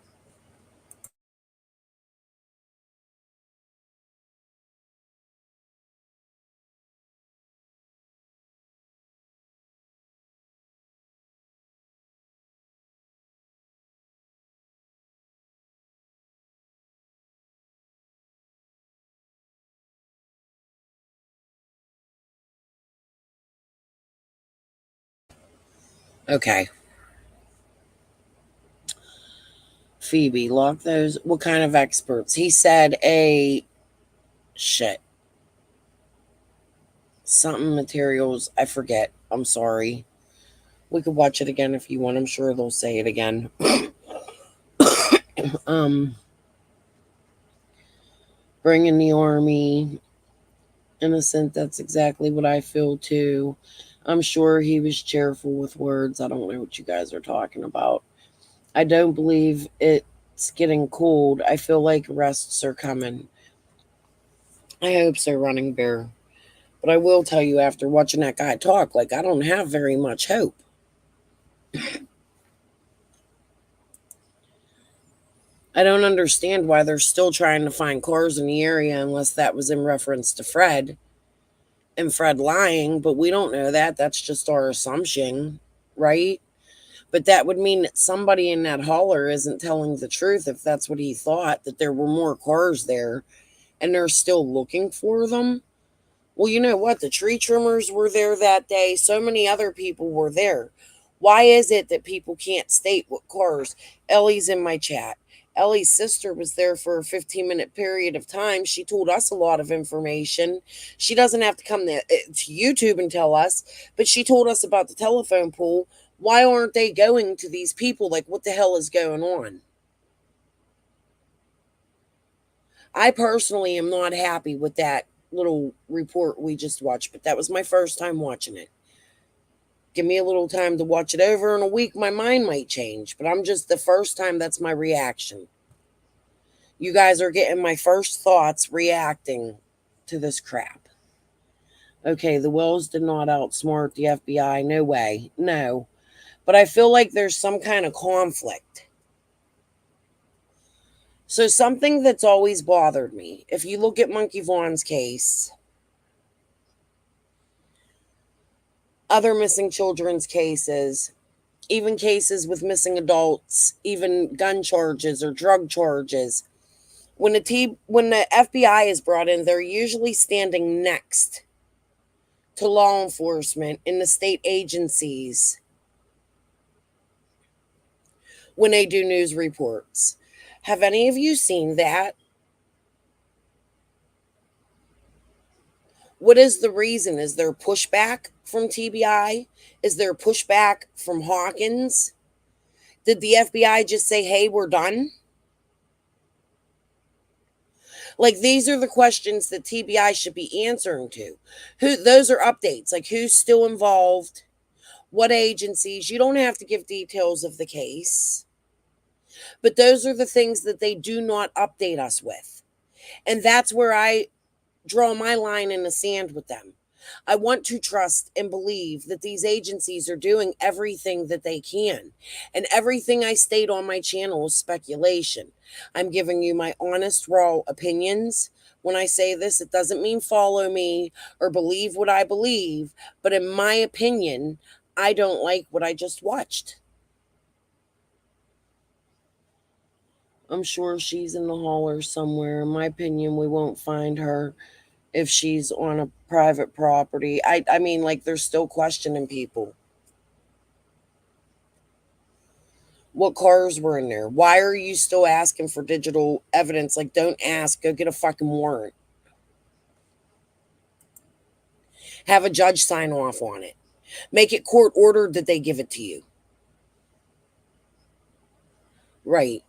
Okay. Phoebe, lock those. What kind of experts? He said shit. Something materials. I forget. I'm sorry. We could watch it again if you want. I'm sure they'll say it again. Bring in the army. Innocent, that's exactly what I feel too. I'm sure he was cheerful with words. I don't know what you guys are talking about. I don't believe it's getting cold. I feel like arrests are coming. I hope so, Running Bear. But I will tell you, after watching that guy talk, like, I don't have very much hope. I don't understand why they're still trying to find cars in the area unless that was in reference to Fred and Fred lying, but we don't know that. That's just our assumption, right? But that would mean that somebody in that hauler isn't telling the truth if that's what he thought, that there were more cars there and they're still looking for them. Well, you know what? The tree trimmers were there that day. So many other people were there. Why is it that people can't state what cars? Ellie's in my chat. Ellie's sister was there for a 15-minute period of time. She told us a lot of information. She doesn't have to come to YouTube and tell us, but she told us about the telephone pool. Why aren't they going to these people? Like, what the hell is going on? I personally am not happy with that little report we just watched, but that was my first time watching it. Give me a little time to watch it over in a week, my mind might change, but I'm just the first time that's my reaction. You guys are getting my first thoughts reacting to this crap. Okay, the Wells did not outsmart the FBI. No way. No. But I feel like there's some kind of conflict. So something that's always bothered me, if you look at Monkey Vaughn's case, other missing children's cases, even cases with missing adults, even gun charges or drug charges. When the FBI is brought in, they're usually standing next to law enforcement in the state agencies when they do news reports. Have any of you seen that? What is the reason? Is there pushback from TBI? Is there pushback from Hawkins? Did the FBI just say, hey, we're done? Like, these are the questions that TBI should be answering to. Those are updates. Like, who's still involved? What agencies? You don't have to give details of the case. But those are the things that they do not update us with. And that's where I draw my line in the sand with them. I want to trust and believe that these agencies are doing everything that they can. And everything I state on my channel is speculation. I'm giving you my honest, raw opinions. When I say this, it doesn't mean follow me or believe what I believe. But in my opinion, I don't like what I just watched. I'm sure she's in the holler somewhere. In my opinion, we won't find her if she's on a private property. I mean, like, they're still questioning people. What cars were in there? Why are you still asking for digital evidence? Like, don't ask. Go get a fucking warrant. Have a judge sign off on it. Make it court ordered that they give it to you. Right.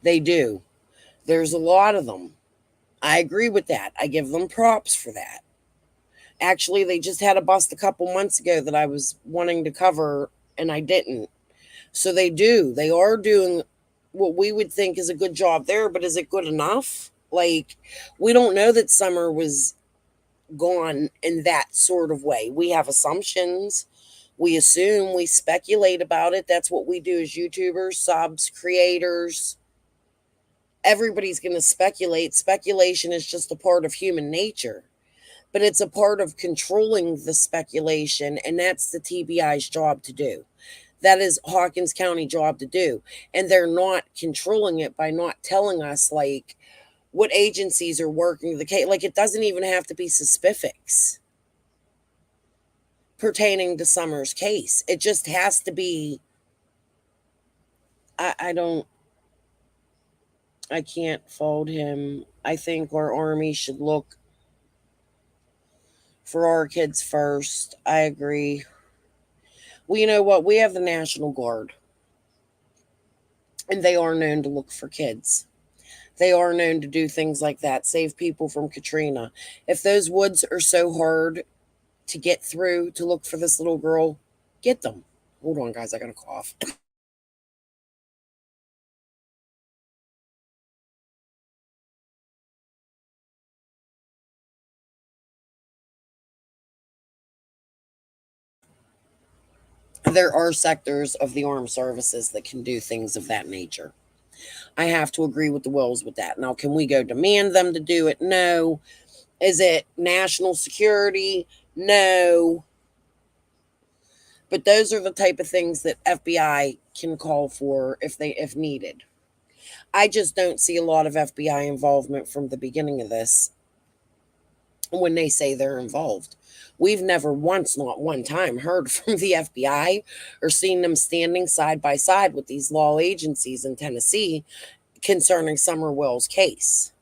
They do. There's a lot of them. I agree with that. I give them props for that. Actually, they just had a bust a couple months ago that I was wanting to cover and I didn't. So they do. They are doing what we would think is a good job there, but is it good enough? Like, we don't know that Summer was gone in that sort of way. We have assumptions. We assume, we speculate about it. That's what we do as YouTubers, subs, creators. Everybody's going to speculate. Speculation is just a part of human nature. But it's a part of controlling the speculation, and that's the TBI's job to do. That is Hawkins County job to do. And they're not controlling it by not telling us, like, what agencies are working the case. Like, it doesn't even have to be specifics pertaining to Summer's case. It just has to be, I can't fault him. I think our army should look for our kids first. I agree. Well, you know what? We have the National Guard, and they are known to look for kids. They are known to do things like that, save people from Katrina. If those woods are so hard to get through to look for this little girl, get them. Hold on, guys. I got a cough. There are sectors of the armed services that can do things of that nature. I have to agree with the Wills with that. Now, can we go demand them to do it? No. Is it national security? No. But those are the type of things that FBI can call for if needed. I just don't see a lot of FBI involvement from the beginning of this when they say they're involved. We've never once, not one time, heard from the FBI or seen them standing side by side with these law agencies in Tennessee concerning Summer Wells' case.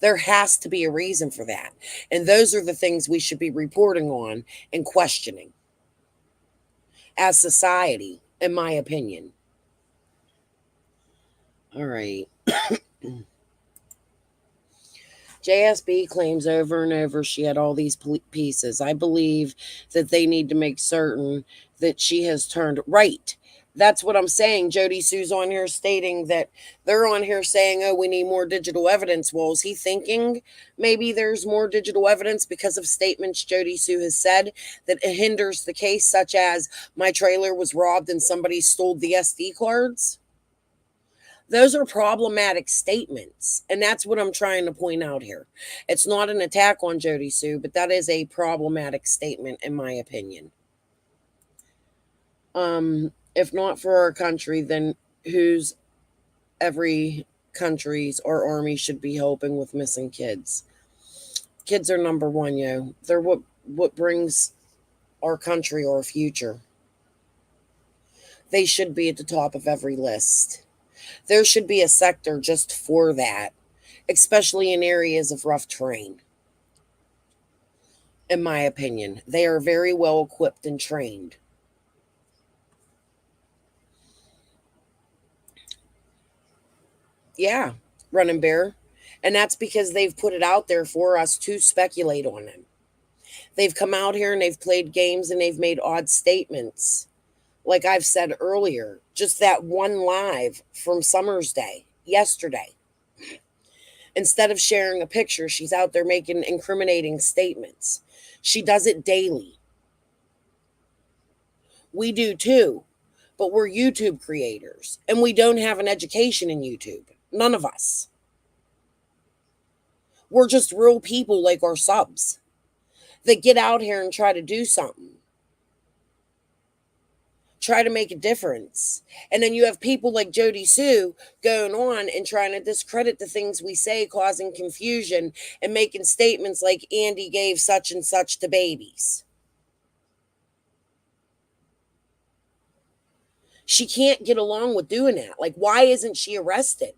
There has to be a reason for that. And those are the things we should be reporting on and questioning as society, in my opinion. All right. JSB claims over and over she had all these pieces. I believe that they need to make certain that she has turned right. That's what I'm saying. Jody Sue's on here stating that they're on here saying, oh, we need more digital evidence. Well, is he thinking maybe there's more digital evidence because of statements Jody Sue has said that it hinders the case, such as my trailer was robbed and somebody stole the SD cards? Those are problematic statements. And that's what I'm trying to point out here. It's not an attack on Jody Sue, but that is a problematic statement, in my opinion. If not for our country, then whose every country's or army should be helping with missing kids? Kids are number one, yo. They're what brings our country our future. They should be at the top of every list. There should be a sector just for that, especially in areas of rough terrain. In my opinion, they are very well equipped and trained. Yeah, Running Bear. And that's because they've put it out there for us to speculate on them. They've come out here and they've played games and they've made odd statements. Like I've said earlier, just that one live from Summer's Day, yesterday. Instead of sharing a picture, she's out there making incriminating statements. She does it daily. We do too, but we're YouTube creators and we don't have an education in YouTube. None of us. We're just real people like our subs that get out here and try to do something. Try to make a difference. And then you have people like Jody Sue going on and trying to discredit the things we say, causing confusion and making statements like Andy gave such and such to babies. She can't get along with doing that. Like, why isn't she arrested?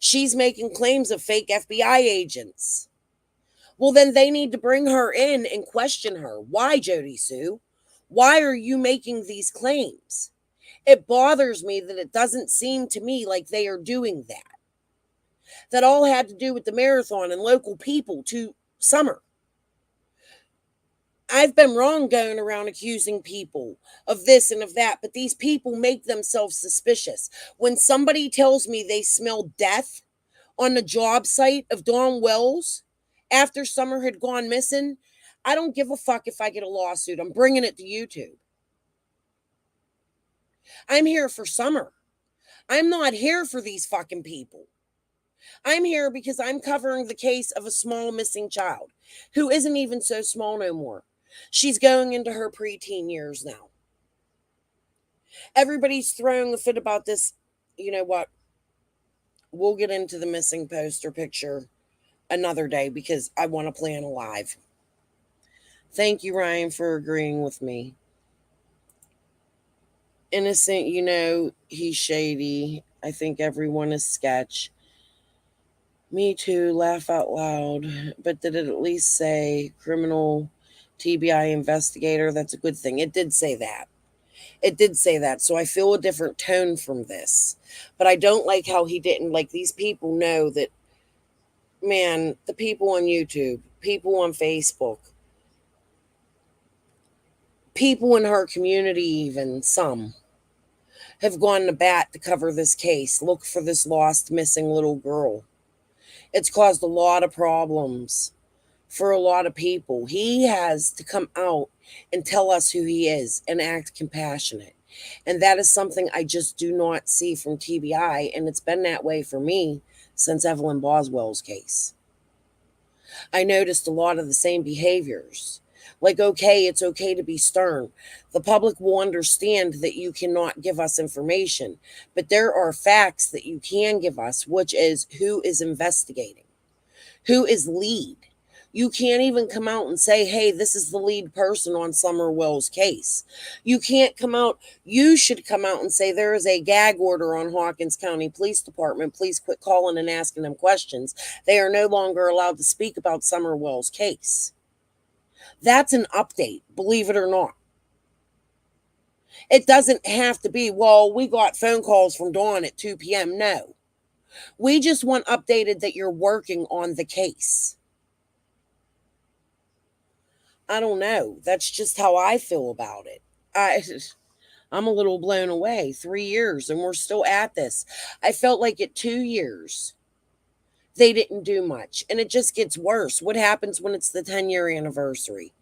She's making claims of fake FBI agents. Well, then they need to bring her in and question her. Why, Jody Sue? Why are you making these claims? It bothers me that it doesn't seem to me like they are doing that. That all had to do with the marathon and local people to Summer. I've been wrong going around accusing people of this and of that, but these people make themselves suspicious. When somebody tells me they smell death on the job site of Dawn Wells after Summer had gone missing, I don't give a fuck if I get a lawsuit. I'm bringing it to YouTube. I'm here for Summer. I'm not here for these fucking people. I'm here because I'm covering the case of a small missing child who isn't even so small no more. She's going into her preteen years now. Everybody's throwing a fit about this. You know what? We'll get into the missing poster picture another day because I want to plan a live. Thank you, Ryan, for agreeing with me. Innocent, he's shady. I think everyone is sketch. Me too, laugh out loud. But did it at least say criminal TBI investigator? That's a good thing. It did say that. It did say that. So I feel a different tone from this. But I don't like how he didn't. Like, these people know that, man, the people on YouTube, people on Facebook, people in her community, even some, have gone to bat to cover this case, look for this lost, missing little girl. It's caused a lot of problems for a lot of people. He has to come out and tell us who he is and act compassionate. And that is something I just do not see from TBI. And it's been that way for me since Evelyn Boswell's case. I noticed a lot of the same behaviors. Like, okay, it's okay to be stern. The public will understand that you cannot give us information, but there are facts that you can give us, which is who is investigating, who is lead. You can't even come out and say, hey, this is the lead person on Summer Wells' case. You can't come out. You should come out and say there is a gag order on Hawkins County Police Department. Please quit calling and asking them questions. They are no longer allowed to speak about Summer Wells' case. That's an update, believe it or not. It doesn't have to be, well, we got phone calls from Dawn at 2 p.m. No. We just want updated that you're working on the case. I don't know. That's just how I feel about it. I'm a little blown away. 3 years and we're still at this. I felt like at 2 years, they didn't do much. And it just gets worse. What happens when it's the 10-year anniversary,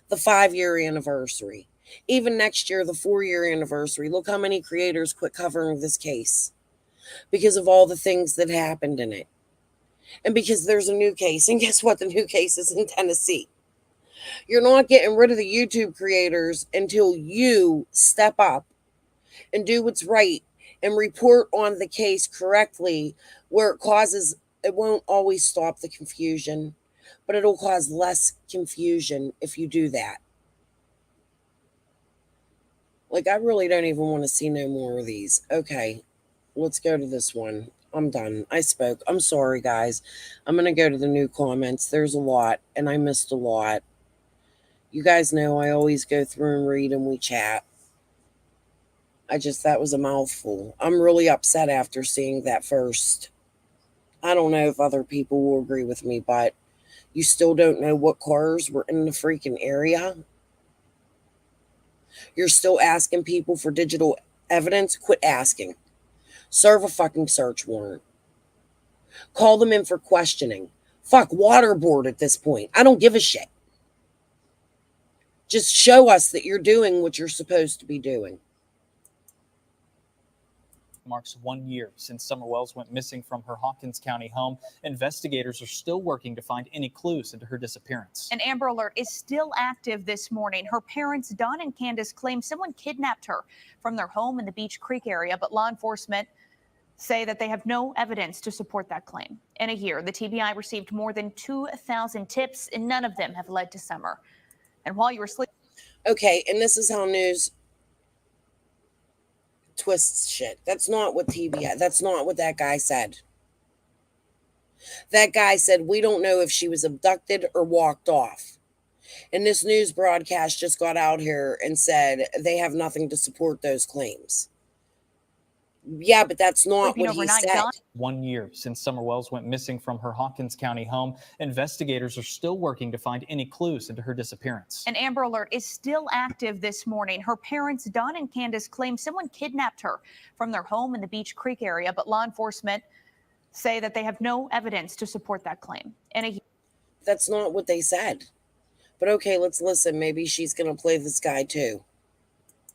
the 5-year anniversary, even next year, the 4-year anniversary? Look how many creators quit covering this case. because of all the things that happened in it. And because there's a new case. And guess what? The new case is in Tennessee. You're not getting rid of the YouTube creators until you step up and do what's right and report on the case correctly, where it won't always stop the confusion, but it'll cause less confusion if you do that. Like, I really don't even want to see no more of these. Okay, let's go to this one. I'm done. I spoke. I'm sorry, guys. I'm going to go to the new comments. There's a lot, and I missed a lot. You guys know I always go through and read and we chat. That was a mouthful. I'm really upset after seeing that first. I don't know if other people will agree with me, but you still don't know what cars were in the freaking area. You're still asking people for digital evidence. Quit asking. Serve a fucking search warrant. Call them in for questioning. Fuck, waterboard at this point. I don't give a shit. Just show us that you're doing what you're supposed to be doing. Marks 1 year since Summer Wells went missing from her Hawkins County home. Investigators are still working to find any clues into her disappearance. An Amber Alert is still active this morning. Her parents, Don and Candace, claim someone kidnapped her from their home in the Beach Creek area, but law enforcement say that they have no evidence to support that claim. In a year, the TBI received more than 2,000 tips, and none of them have led to Summer. And while you were sleeping... Okay, and this is how news twists shit. That's not what that guy said. That guy said, we don't know if she was abducted or walked off. And this news broadcast just got out here and said they have nothing to support those claims. Yeah, but that's not what he said. 1 year since Summer Wells went missing from her Hawkins County home, investigators are still working to find any clues into her disappearance. An Amber Alert is still active this morning. Her parents, Don and Candace, claim someone kidnapped her from their home in the Beach Creek area, but law enforcement say that they have no evidence to support that claim. That's not what they said. But okay, let's listen. Maybe she's going to play this guy too.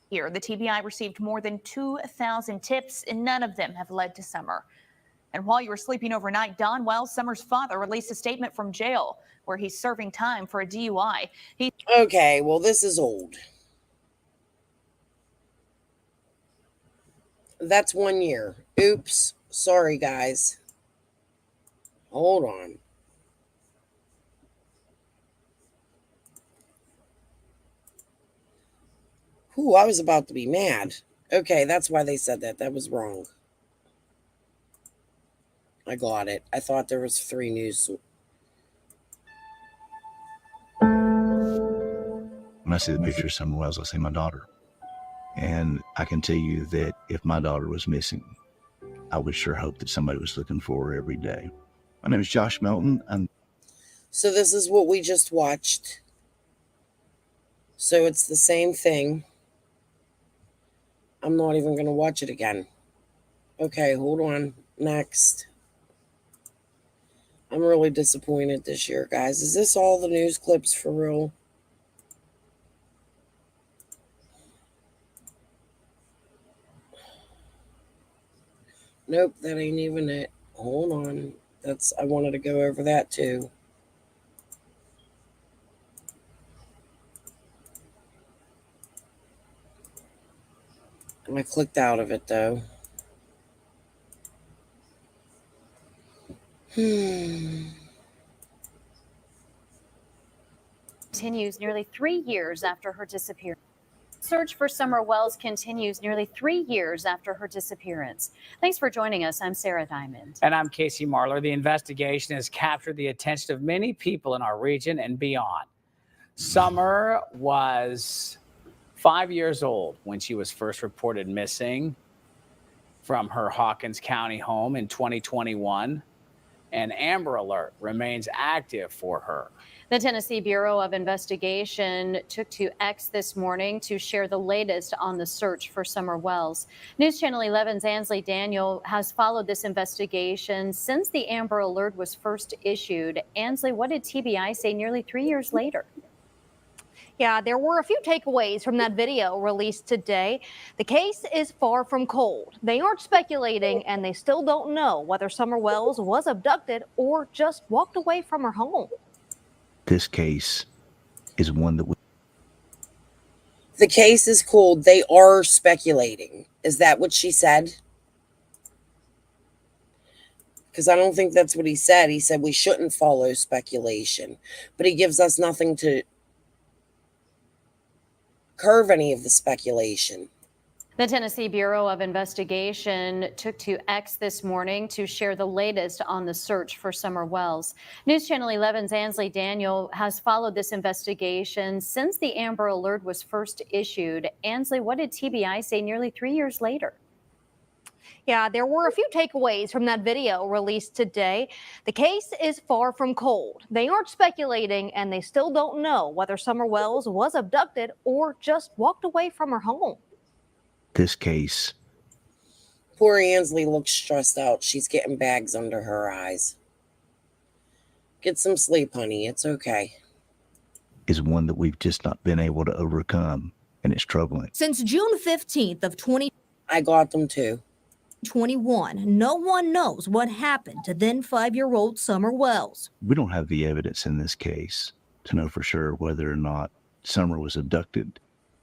Here, the TBI received more than 2,000 tips, and none of them have led to Summer. And while you were sleeping overnight, Don Wells, Summer's father, released a statement from jail where he's serving time for a DUI. Okay, well, this is old. That's 1 year. Oops. Sorry, guys. Hold on. Ooh, I was about to be mad. Okay, that's why they said that. That was wrong. I got it. I thought there was 3 news. When I see the picture of Summer Wells, I see my daughter. And I can tell you that if my daughter was missing, I would sure hope that somebody was looking for her every day. My name is Josh Melton. So this is what we just watched. So it's the same thing. I'm not even going to watch it again. Okay, hold on. Next. I'm really disappointed this year, guys. Is this all the news clips for real? Nope, that ain't even it. Hold on. I wanted to go over that too. I clicked out of it though. Continues nearly 3 years after her disappearance. Search for Summer Wells continues nearly 3 years after her disappearance. Thanks for joining us. I'm Sarah Diamond. And I'm Casey Marler. The investigation has captured the attention of many people in our region and beyond. Summer was 5 years old when she was first reported missing from her Hawkins County home in 2021. An Amber Alert remains active for her. The Tennessee Bureau of Investigation took to X this morning to share the latest on the search for Summer Wells. News Channel 11's Ansley Daniel has followed this investigation since the Amber Alert was first issued. Ansley, what did TBI say nearly 3 years later? Yeah, there were a few takeaways from that video released today. The case is far from cold. They aren't speculating, and they still don't know whether Summer Wells was abducted or just walked away from her home. This case is one that we The case is cold. They are speculating. Is that what she said? Because I don't think that's what he said. He said we shouldn't follow speculation, but he gives us nothing to curve any of the speculation. The Tennessee Bureau of Investigation took to X this morning to share the latest on the search for Summer Wells. News Channel 11's Ansley Daniel has followed this investigation since the Amber Alert was first issued. Ansley, what did TBI say nearly 3 years later? Yeah, there were a few takeaways from that video released today. The case is far from cold. They aren't speculating, and they still don't know whether Summer Wells was abducted or just walked away from her home. this case Poor Ansley looks stressed out. She's getting bags under her eyes. Get some sleep, honey. It's okay. is one that we've just not been able to overcome, and it's troubling. Since June 15th of 2021, I got them too. no one knows what happened to then 5-year-old Summer Wells. We don't have the evidence in this case to know for sure whether or not Summer was abducted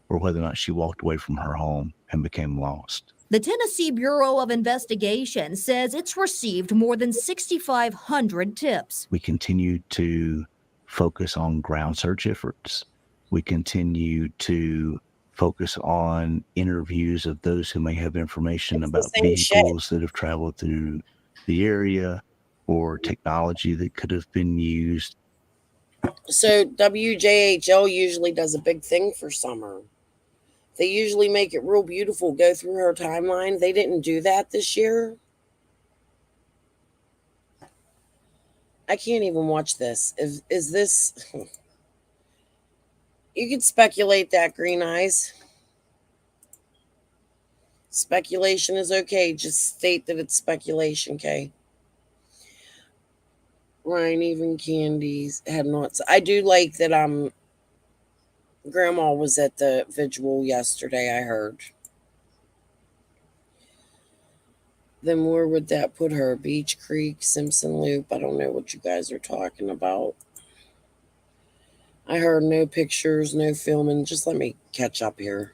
or whether or not she walked away from her home and became lost. The Tennessee Bureau of Investigation says it's received more than 6,500 tips. We continue to focus on ground search efforts. We continue to focus on interviews of those who may have information about vehicles that have traveled through the area or technology that could have been used. So WJHL usually does a big thing for Summer. They usually make it real beautiful, go through her timeline. They didn't do that this year. I can't even watch this. Is this... You could speculate that, Green Eyes. Speculation is okay. Just state that it's speculation, okay? Ryan, even Candies had not... I do like that Grandma was at the vigil yesterday, I heard. Then where would that put her? Beach Creek, Simpson Loop? I don't know what you guys are talking about. I heard no pictures, no filming. Just let me catch up here.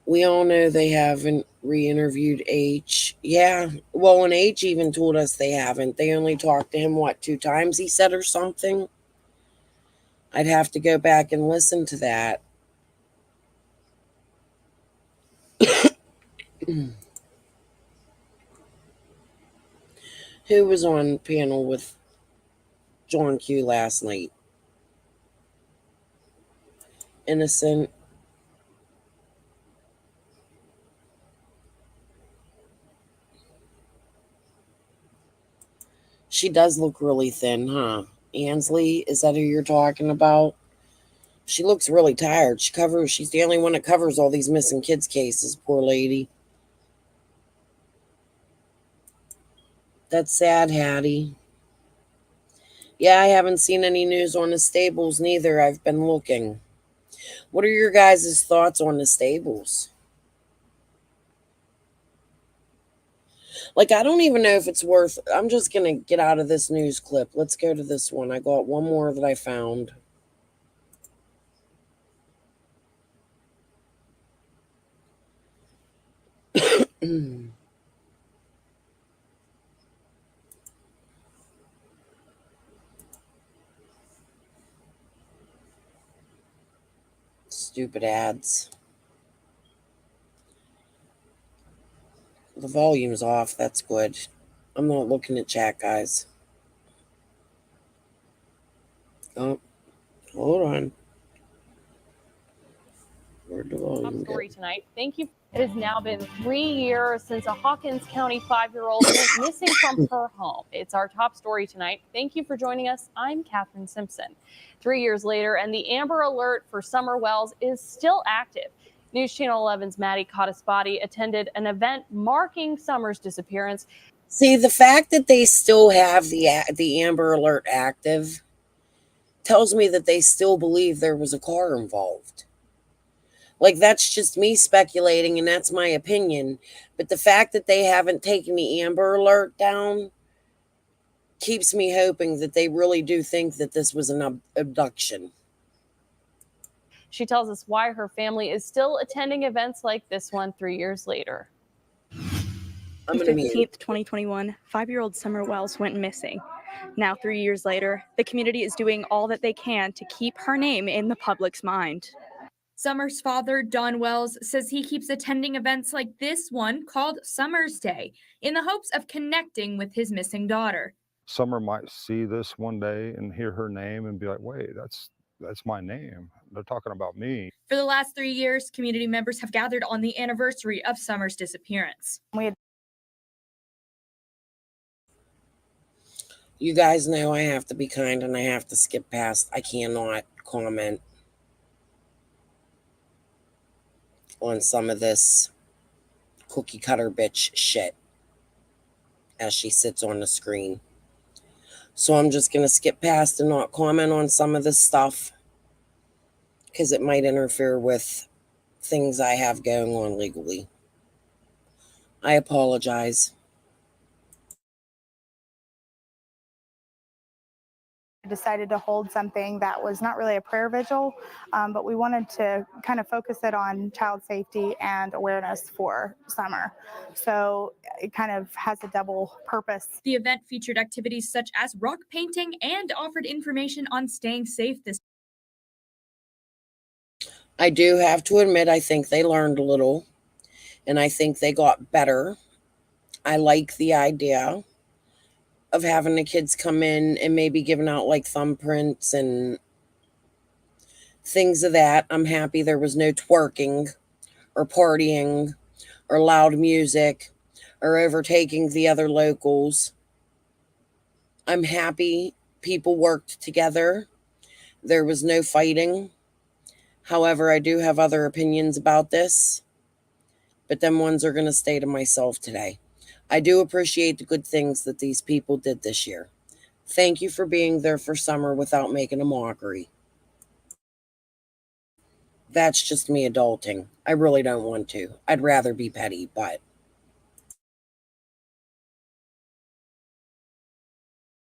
We all know they haven't re-interviewed H. Yeah, well, and H even told us they haven't. They only talked to him, what, 2 times he said or something? I'd have to go back and listen to that. Who was on panel with John Q last night? Innocent. She does look really thin, huh? Ansley, is that who you're talking about? She looks really tired. She's the only one that covers all these missing kids cases, poor lady. That's sad, Hattie. Yeah, I haven't seen any news on the stables neither. I've been looking. What are your guys' thoughts on the stables? Like, I don't even know if it's worth... I'm just going to get out of this news clip. Let's go to this one. I got one more that I found. Stupid ads. The volume's off. That's good. I'm not looking at chat, guys. Oh, hold on. Where'd the volume Top story go? tonight. Thank you. It has now been 3 years since a Hawkins County 5-year-old went missing from her home. It's our top story tonight. Thank you for joining us. I'm Catherine Simpson. 3 years later, and the Amber Alert for Summer Wells is still active. News Channel 11's Maddie Cottis-Body attended an event marking Summer's disappearance. See, the fact that they still have the Amber Alert active tells me that they still believe there was a car involved. Like, that's just me speculating, and that's my opinion. But the fact that they haven't taken the Amber Alert down keeps me hoping that they really do think that this was an abduction. She tells us why her family is still attending events like this one 3 years later. I'm On going to 15th, 2021, 5-year-old Summer Wells went missing. Now, 3 years later, the community is doing all that they can to keep her name in the public's mind. Summer's father, Don Wells, says he keeps attending events like this one called Summer's Day in the hopes of connecting with his missing daughter. Summer might see this one day and hear her name and be like, wait, that's my name. They're talking about me. For the last 3 years, community members have gathered on the anniversary of Summer's disappearance. You guys know I have to be kind and I have to skip past. I cannot comment on some of this cookie cutter bitch shit as she sits on the screen. So I'm just going to skip past and not comment on some of this stuff because it might interfere with things I have going on legally. I apologize. Decided to hold something that was not really a prayer vigil, but we wanted to kind of focus it on child safety and awareness for Summer. So it kind of has a double purpose. The event featured activities such as rock painting and offered information on staying safe this. I do have to admit, I think they learned a little and I think they got better. I like the idea of having the kids come in and maybe giving out like thumbprints and things of that. I'm happy there was no twerking or partying or loud music or overtaking the other locals. I'm happy people worked together. There was no fighting. However, I do have other opinions about this, but them ones are going to stay to myself today. I do appreciate the good things that these people did this year. Thank you for being there for Summer without making a mockery. That's just me adulting. I really don't want to. I'd rather be petty, but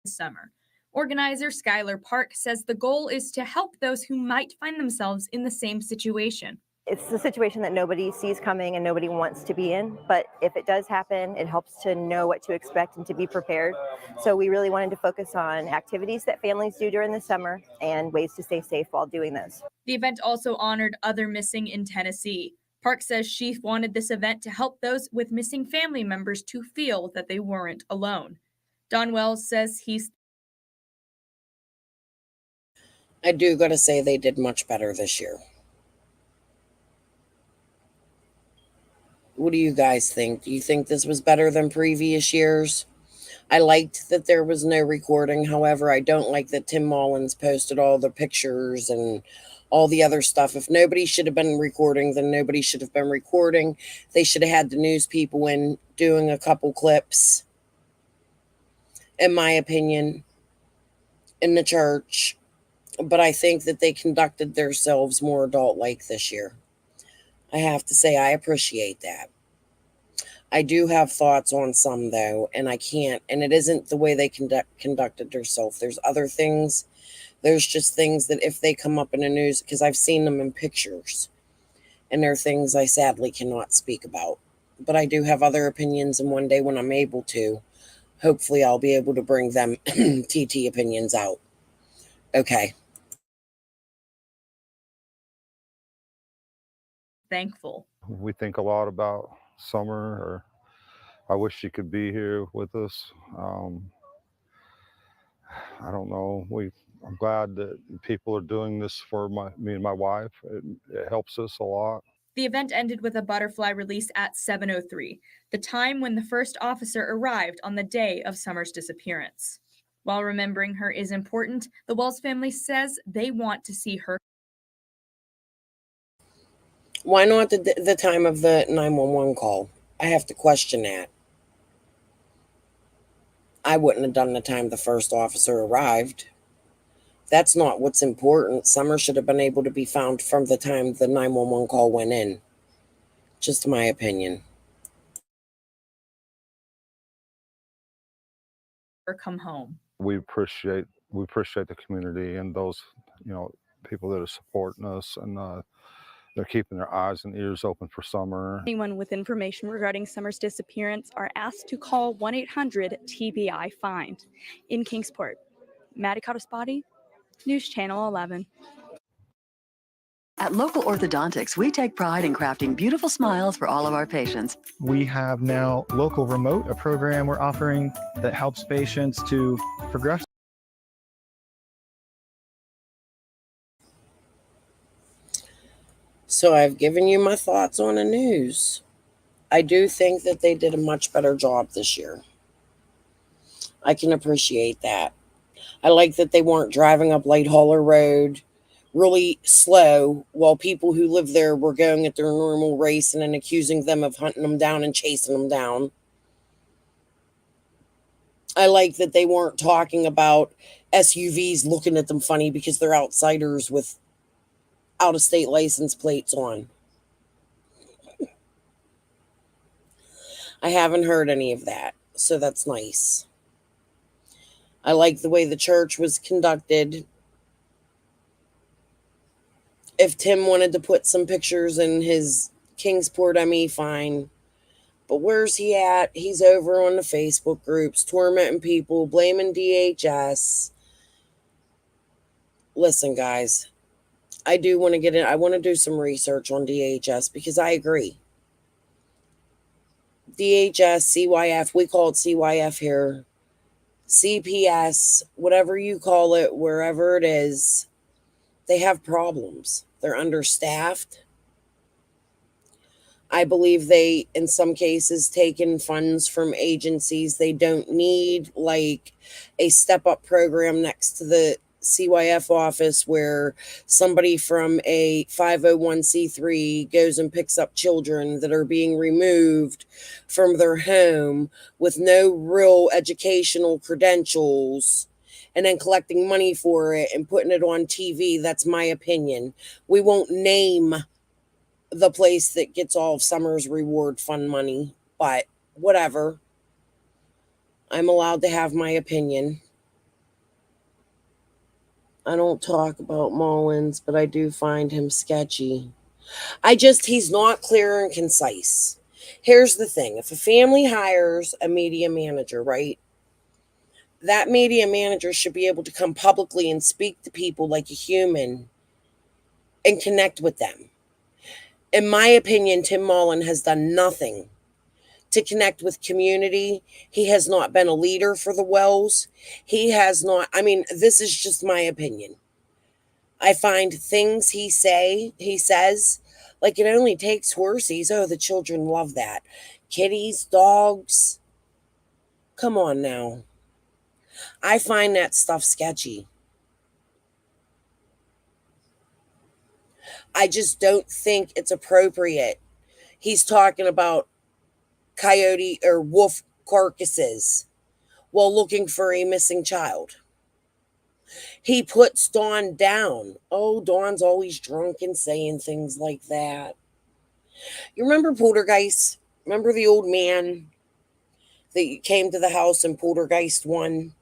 Summer. Organizer Skylar Park says the goal is to help those who might find themselves in the same situation. It's a situation that nobody sees coming and nobody wants to be in, but if it does happen, it helps to know what to expect and to be prepared. So we really wanted to focus on activities that families do during the summer and ways to stay safe while doing those. The event also honored other missing in Tennessee. Park says she wanted this event to help those with missing family members to feel that they weren't alone. Don Wells says I do got to say they did much better this year. What do you guys think? Do you think this was better than previous years? I liked that there was no recording. However, I don't like that Tim Mullins posted all the pictures and all the other stuff. If nobody should have been recording, then nobody should have been recording. They should have had the news people in doing a couple clips, in my opinion, in the church. But I think that they conducted themselves more adult-like this year. I have to say I appreciate that. I do have thoughts on some, though, and I can't. And it isn't the way they conducted themselves. There's other things. There's just things that if they come up in the news, because I've seen them in pictures, and they're things I sadly cannot speak about. But I do have other opinions, and one day when I'm able to, hopefully I'll be able to bring them TT opinions out. Okay. thankful. We think a lot about Summer, or I wish she could be here with us. I don't know. I'm glad that people are doing this for me and my wife. It helps us a lot. The event ended with a butterfly release at 7:03, the time when the first officer arrived on the day of Summer's disappearance. While remembering her is important, the Wells family says they want to see her. Why not the time of the 911 call? I have to question that. I wouldn't have done the time the first officer arrived. That's not what's important. Summer should have been able to be found from the time the 911 call went in. Just my opinion. Or come home. We appreciate the community and those, people that are supporting us, and they're keeping their eyes and ears open for Summer. Anyone with information regarding Summer's disappearance are asked to call 1-800-TBI-FIND. In Kingsport, Maddie Cottaspati, News Channel 11. At Local Orthodontics, we take pride in crafting beautiful smiles for all of our patients. We have now Local Remote, a program we're offering that helps patients to progress. So I've given you my thoughts on the news. I do think that they did a much better job this year. I can appreciate that. I like that they weren't driving up Light Hauler Road really slow while people who live there were going at their normal race and then accusing them of hunting them down and chasing them down. I like that they weren't talking about SUVs looking at them funny because they're outsiders with out-of-state license plates on. I haven't heard any of that, so that's nice. I like the way the church was conducted. If Tim wanted to put some pictures in his Kingsport ME, fine. But where's he at? He's over on the Facebook groups, tormenting people, blaming DHS. Listen, guys, I do want to get in. I want to do some research on DHS because I agree. DHS, CYF, we call it CYF here. CPS, whatever you call it, wherever it is, they have problems. They're understaffed. I believe they, in some cases, taken funds from agencies they don't need, like a step-up program next to the CYF office where somebody from a 501c3 goes and picks up children that are being removed from their home with no real educational credentials and then collecting money for it and putting it on TV. That's my opinion. We won't name the place that gets all of Summer's reward fund money, but whatever. I'm allowed to have my opinion. I don't talk about Mullins, but I do find him sketchy. He's not clear and concise. Here's the thing. If a family hires a media manager, right? That media manager should be able to come publicly and speak to people like a human and connect with them. In my opinion, Tim Mullen has done nothing to connect with community. He has not been a leader for the Wells. He has not, this is just my opinion. I find things he says, like it only takes horsies. Oh, the children love that. Kitties, dogs. Come on now. I find that stuff sketchy. I just don't think it's appropriate. He's talking about coyote or wolf carcasses while looking for a missing child. He puts Dawn down. Oh, Dawn's always drunk and saying things like that. You remember Poltergeist? Remember the old man that came to the house in Poltergeist 1?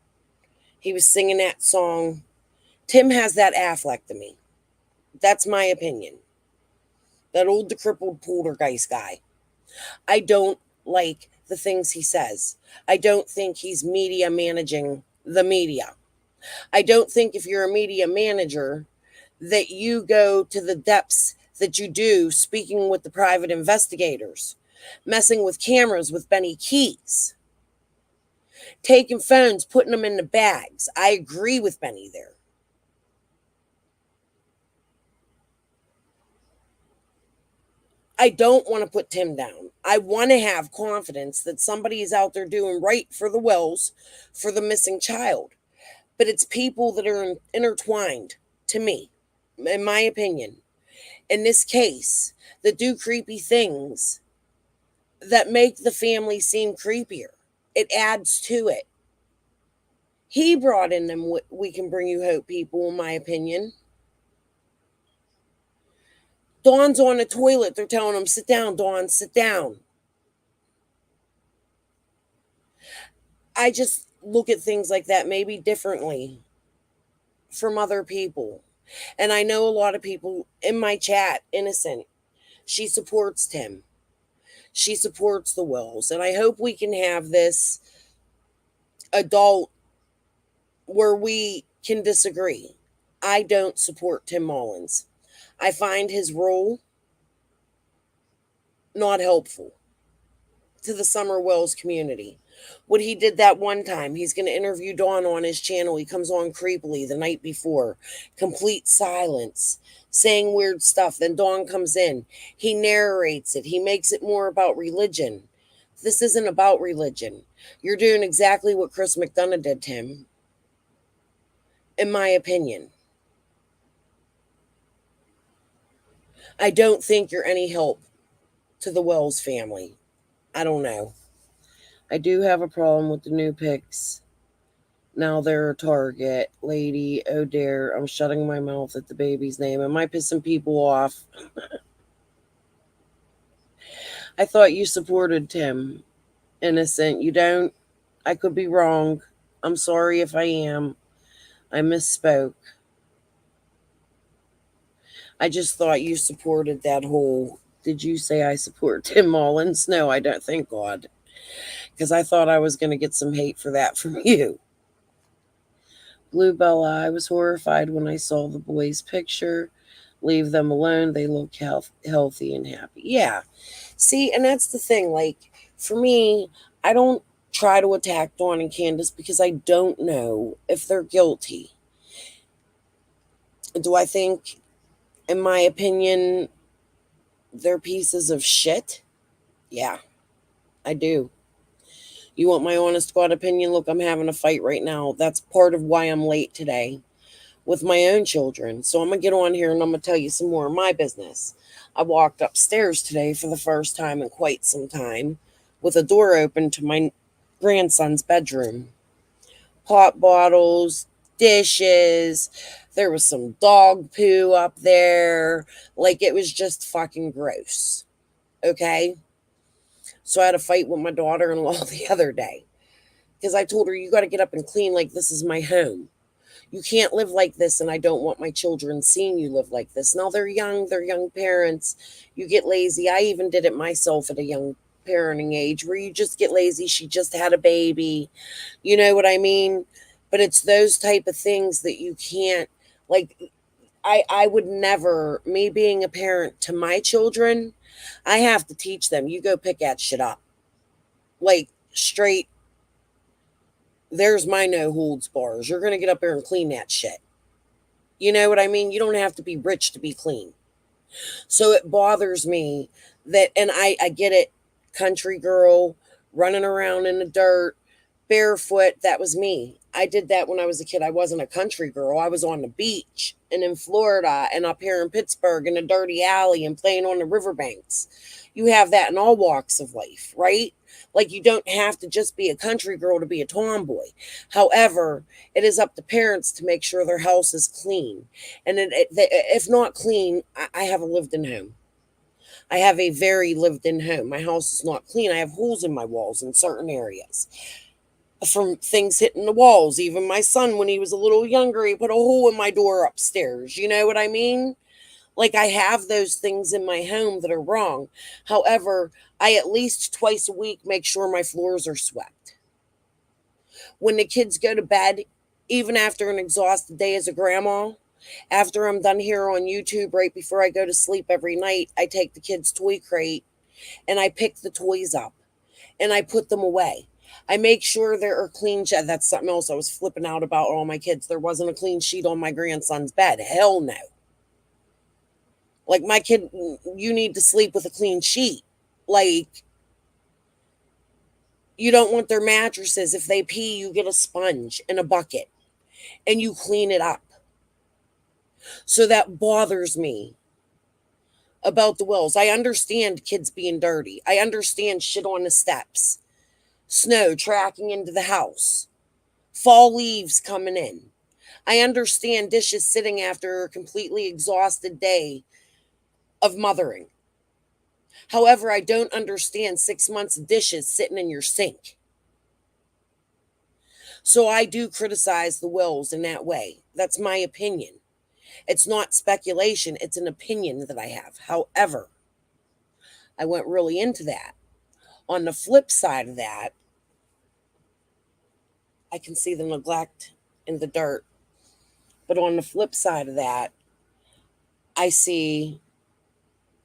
He was singing that song. Tim has that Affleck to me. That's my opinion. That old decrepit Poltergeist guy. I don't like the things he says. I don't think he's media managing the media. I don't think if you're a media manager that you go to the depths that you do, speaking with the private investigators, messing with cameras with Benny Keys, taking phones, putting them in the bags. I agree with Benny there. I don't want to put Tim down. I want to have confidence that somebody is out there doing right for the Wells, for the missing child. But it's people that are intertwined, to me, in my opinion, in this case, that do creepy things that make the family seem creepier. It adds to it. He brought in them We Can Bring You Hope people, in my opinion. Dawn's on the toilet. They're telling him, sit down, Dawn, sit down. I just look at things like that maybe differently from other people. And I know a lot of people in my chat, Innocent, she supports Tim. She supports the Wills. And I hope we can have this adult where we can disagree. I don't support Tim Mullins. I find his role not helpful to the Summer Wells community. What he did that one time, he's going to interview Dawn on his channel. He comes on creepily the night before, complete silence, saying weird stuff. Then Dawn comes in. He narrates it. He makes it more about religion. This isn't about religion. You're doing exactly what Chris McDonough did, Tim, in my opinion. I don't think you're any help to the Wells family. I don't know. I do have a problem with the new pics. Now they're a target. Lady, oh dear, I'm shutting my mouth at the baby's name. Am I pissing people off? I thought you supported Tim. Innocent, you don't? I could be wrong. I'm sorry if I am. I misspoke. I just thought you supported that whole... Did you say I support Tim Mullins? No, I don't. Thank God. Because I thought I was going to get some hate for that from you. Blue Bella, I was horrified when I saw the boys' picture. Leave them alone. They look healthy and happy. Yeah. See, and that's the thing. Like, for me, I don't try to attack Dawn and Candace because I don't know if they're guilty. Do I think, in my opinion, they're pieces of shit? Yeah, I do. You want my honest God opinion? Look, I'm having a fight right now. That's part of why I'm late today with my own children. So I'm going to get on here and I'm going to tell you some more of my business. I walked upstairs today for the first time in quite some time with a door open to my grandson's bedroom. Pop bottles, dishes. There was some dog poo up there. Like, it was just fucking gross. Okay? So I had a fight with my daughter-in-law the other day because I told her, you got to get up and clean like this is my home. You can't live like this, and I don't want my children seeing you live like this. Now, they're young parents. You get lazy. I even did it myself at a young parenting age where you just get lazy. She just had a baby. You know what I mean? But it's those type of things that you can't, like, I would never, me being a parent to my children, I have to teach them, you go pick that shit up. Like, straight, there's my no holds bars. You're going to get up there and clean that shit. You know what I mean? You don't have to be rich to be clean. So it bothers me that, and I get it, country girl, running around in the dirt, barefoot, that was me. I did that when I was a kid. I wasn't a country girl. I was on the beach and in Florida and up here in Pittsburgh in a dirty alley and playing on the riverbanks. You have that in all walks of life, right? Like, you don't have to just be a country girl to be a tomboy. However, it is up to parents to make sure their house is clean. And if not clean, I have a lived-in home. I have a very lived-in home. My house is not clean. I have holes in my walls in certain areas from things hitting the walls. Even my son, when he was a little younger, he put a hole in my door upstairs. You know what I mean? Like, I have those things in my home that are wrong. However, I at least twice a week make sure my floors are swept. When the kids go to bed, even after an exhausted day as a grandma, after I'm done here on YouTube, right before I go to sleep every night, I take the kids' toy crate and I pick the toys up and I put them away. I make sure there are clean sheets. That's something else I was flipping out about all my kids. There wasn't a clean sheet on my grandson's bed. Hell no. Like, my kid, you need to sleep with a clean sheet. Like, you don't want their mattresses. If they pee, you get a sponge and a bucket and you clean it up. So that bothers me about the Wills. I understand kids being dirty. I understand shit on the steps, snow tracking into the house, fall leaves coming in. I understand dishes sitting after a completely exhausted day of mothering. However, I don't understand 6 months of dishes sitting in your sink. So I do criticize the wills in that way. That's my opinion. It's not speculation, it's an opinion that I have. However, I went really into that. On the flip side of that, I can see the neglect in the dirt. But on the flip side of that, I see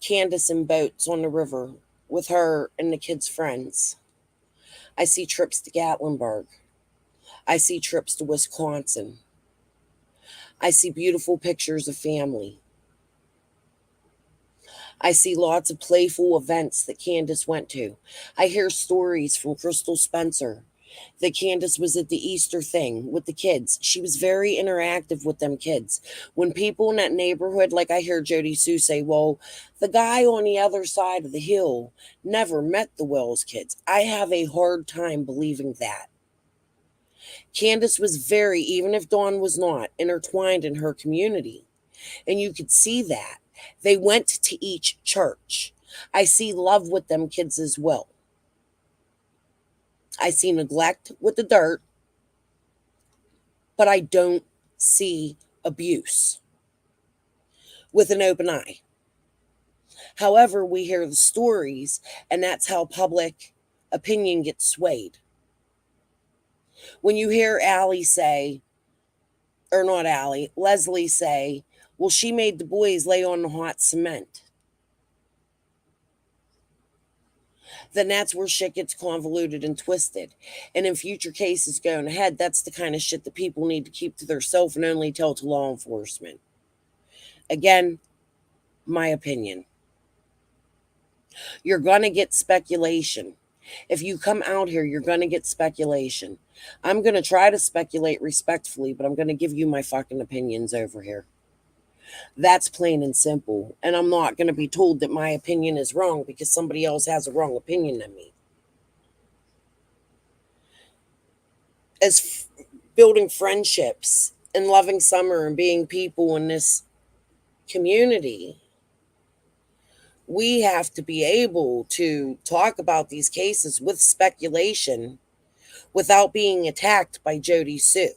Candace in boats on the river with her and the kids' friends. I see trips to Gatlinburg. I see trips to Wisconsin. I see beautiful pictures of family. I see lots of playful events that Candace went to. I hear stories from Crystal Spencer that Candace was at the Easter thing with the kids. She was very interactive with them kids. When people in that neighborhood, like I hear Jody Sue say, well, the guy on the other side of the hill never met the Wells kids. I have a hard time believing that. Candace was very, even if Dawn was not, intertwined in her community. And you could see that. They went to each church. I see love with them kids as well. I see neglect with the dirt, but I don't see abuse with an open eye. However, we hear the stories, and that's how public opinion gets swayed. When you hear Allie say, or not Allie, Leslie say, well, she made the boys lay on the hot cement, then that's where shit gets convoluted and twisted. And in future cases going ahead, that's the kind of shit that people need to keep to themselves and only tell to law enforcement. Again, my opinion. You're going to get speculation. If you come out here, you're going to get speculation. I'm going to try to speculate respectfully, but I'm going to give you my fucking opinions over here. That's plain and simple. And I'm not going to be told that my opinion is wrong because somebody else has a wrong opinion than me. As building friendships and loving summer and being people in this community, we have to be able to talk about these cases with speculation without being attacked by Jody Sue.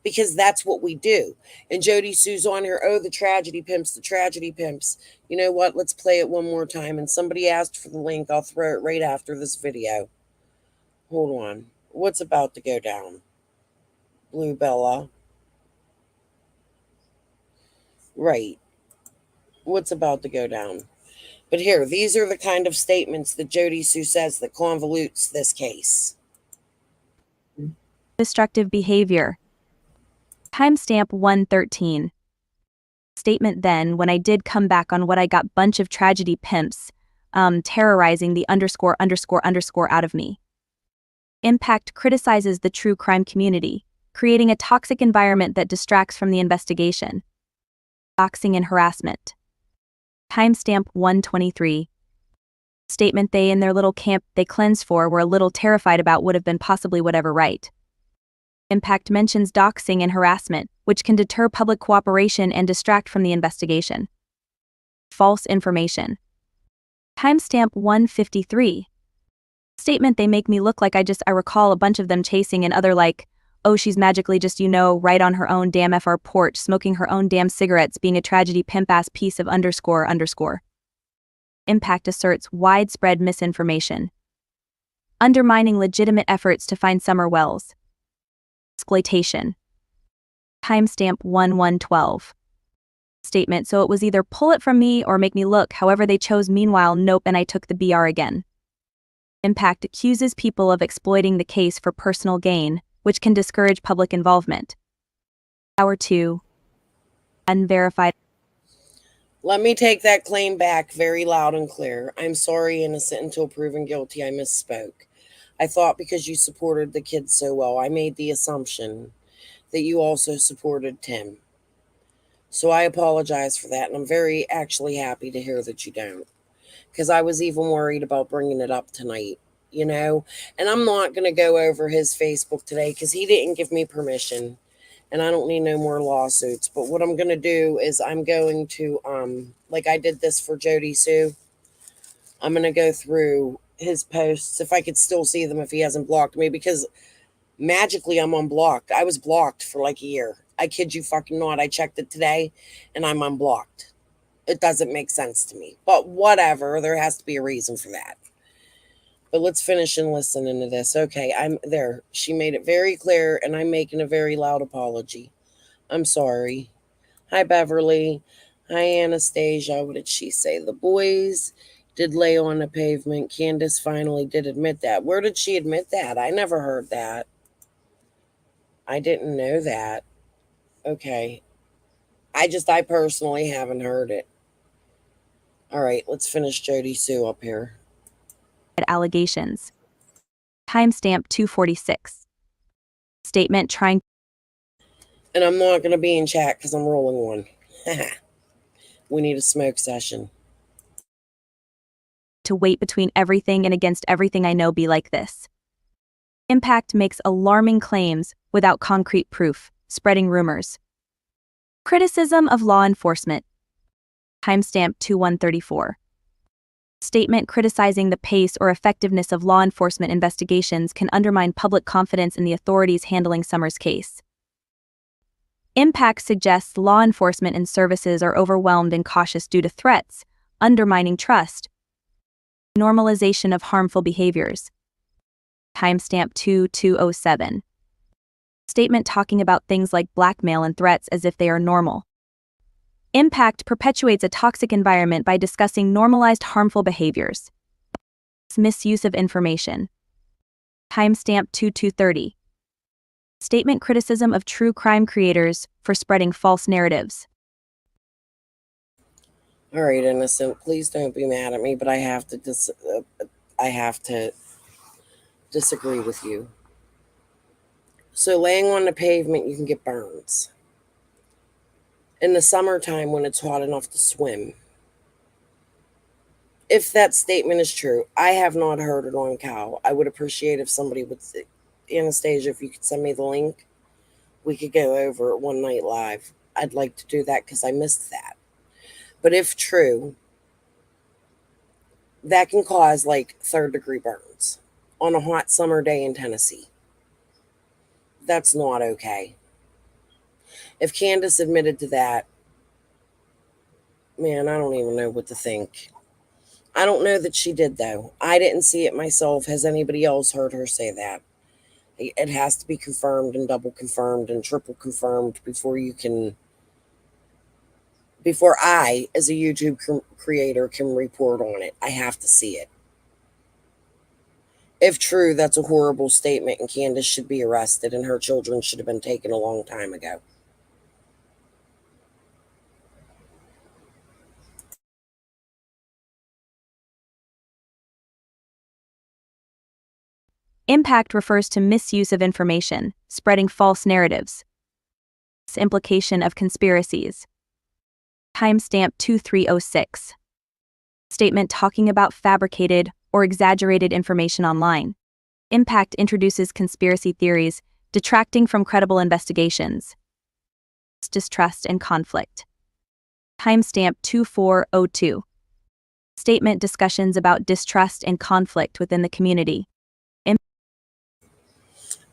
Because that's what we do. And Jody Sue's on here, oh, the tragedy pimps, the tragedy pimps. You know what? Let's play it one more time. And somebody asked for the link. I'll throw it right after this video. Hold on. What's about to go down? Blue Bella. Right. What's about to go down? But here, these are the kind of statements that Jody Sue says that convolutes this case. Destructive behavior. Timestamp 113. Statement then when I did come back on what I got bunch of tragedy pimps terrorizing the underscore out of me. Impact criticizes the true crime community, creating a toxic environment that distracts from the investigation. Doxing and harassment. Timestamp 123. Statement they in their little camp they cleansed for were a little terrified about would have been possibly whatever right. Impact mentions doxing and harassment, which can deter public cooperation and distract from the investigation. False information. Timestamp 153. Statement they make me look like I recall a bunch of them chasing and other like, oh she's magically just right on her own damn FR porch smoking her own damn cigarettes being a tragedy pimp ass piece of underscore. Impact asserts widespread misinformation. Undermining legitimate efforts to find Summer Wells. Exploitation. Timestamp 1112. Statement so it was either pull it from me or make me look however they chose meanwhile nope and I took the BR again. Impact accuses people of exploiting the case for personal gain, which can discourage public involvement. Hour 2. Unverified. Let me take that claim back very loud and clear. I'm sorry, innocent until proven guilty. I misspoke. I thought because you supported the kids so well, I made the assumption that you also supported Tim. So I apologize for that, and I'm very actually happy to hear that you don't. Because I was even worried about bringing it up tonight. you know? And I'm not going to go over his Facebook today because he didn't give me permission. And I don't need no more lawsuits. But what I'm going to do is I'm going to, like I did this for Jody Sue, I'm going to go through his posts if I could still see them if he hasn't blocked me, because magically I'm unblocked. I was blocked for like a year. I kid you fucking not. I checked it today and I'm unblocked. It doesn't make sense to me. But whatever. There has to be a reason for that. But let's finish and listen into this. Okay, I'm there. She made it very clear, and I'm making a very loud apology. I'm sorry. Hi, Beverly. Hi, Anastasia. What did she say? The boys did lay on the pavement. Candace finally did admit that. Where did she admit that? I never heard that. I didn't know that. Okay. I personally haven't heard it. All right, let's finish Jody Sue up here. Allegations. Timestamp 246. Statement trying. And I'm not going to be in chat because I'm rolling one. We need a smoke session. To wait between everything and against everything I know be like this. Impact makes alarming claims without concrete proof, spreading rumors. Criticism of law enforcement. Timestamp 2134. Statement criticizing the pace or effectiveness of law enforcement investigations can undermine public confidence in the authorities handling Summers' case. Impact suggests law enforcement and services are overwhelmed and cautious due to threats, undermining trust. Normalization of harmful behaviors. Timestamp 2207. Statement talking about things like blackmail and threats as if they are normal. Impact perpetuates a toxic environment by discussing normalized harmful behaviors. Misuse of information. Timestamp 2230. Statement criticism of true crime creators for spreading false narratives. All right, innocent. Please don't be mad at me, but I have to disagree with you. So laying on the pavement, you can get burns. In the summertime when it's hot enough to swim. If that statement is true, I have not heard it on Cal. I would appreciate if somebody would say, Anastasia, if you could send me the link, we could go over it one night live. I'd like to do that because I missed that. But if true, that can cause like 3rd-degree burns on a hot summer day in Tennessee. That's not okay. If Candace admitted to that, man, I don't even know what to think. I don't know that she did, though. I didn't see it myself. Has anybody else heard her say that? It has to be confirmed and double confirmed and triple confirmed before I, as a YouTube creator, can report on it. I have to see it. If true, that's a horrible statement, and Candace should be arrested, and her children should have been taken a long time ago. Impact refers to misuse of information, spreading false narratives. Implication of conspiracies. Timestamp 2306. Statement talking about fabricated or exaggerated information online. Impact introduces conspiracy theories, detracting from credible investigations. Distrust and conflict. Timestamp 2402. Statement discussions about distrust and conflict within the community.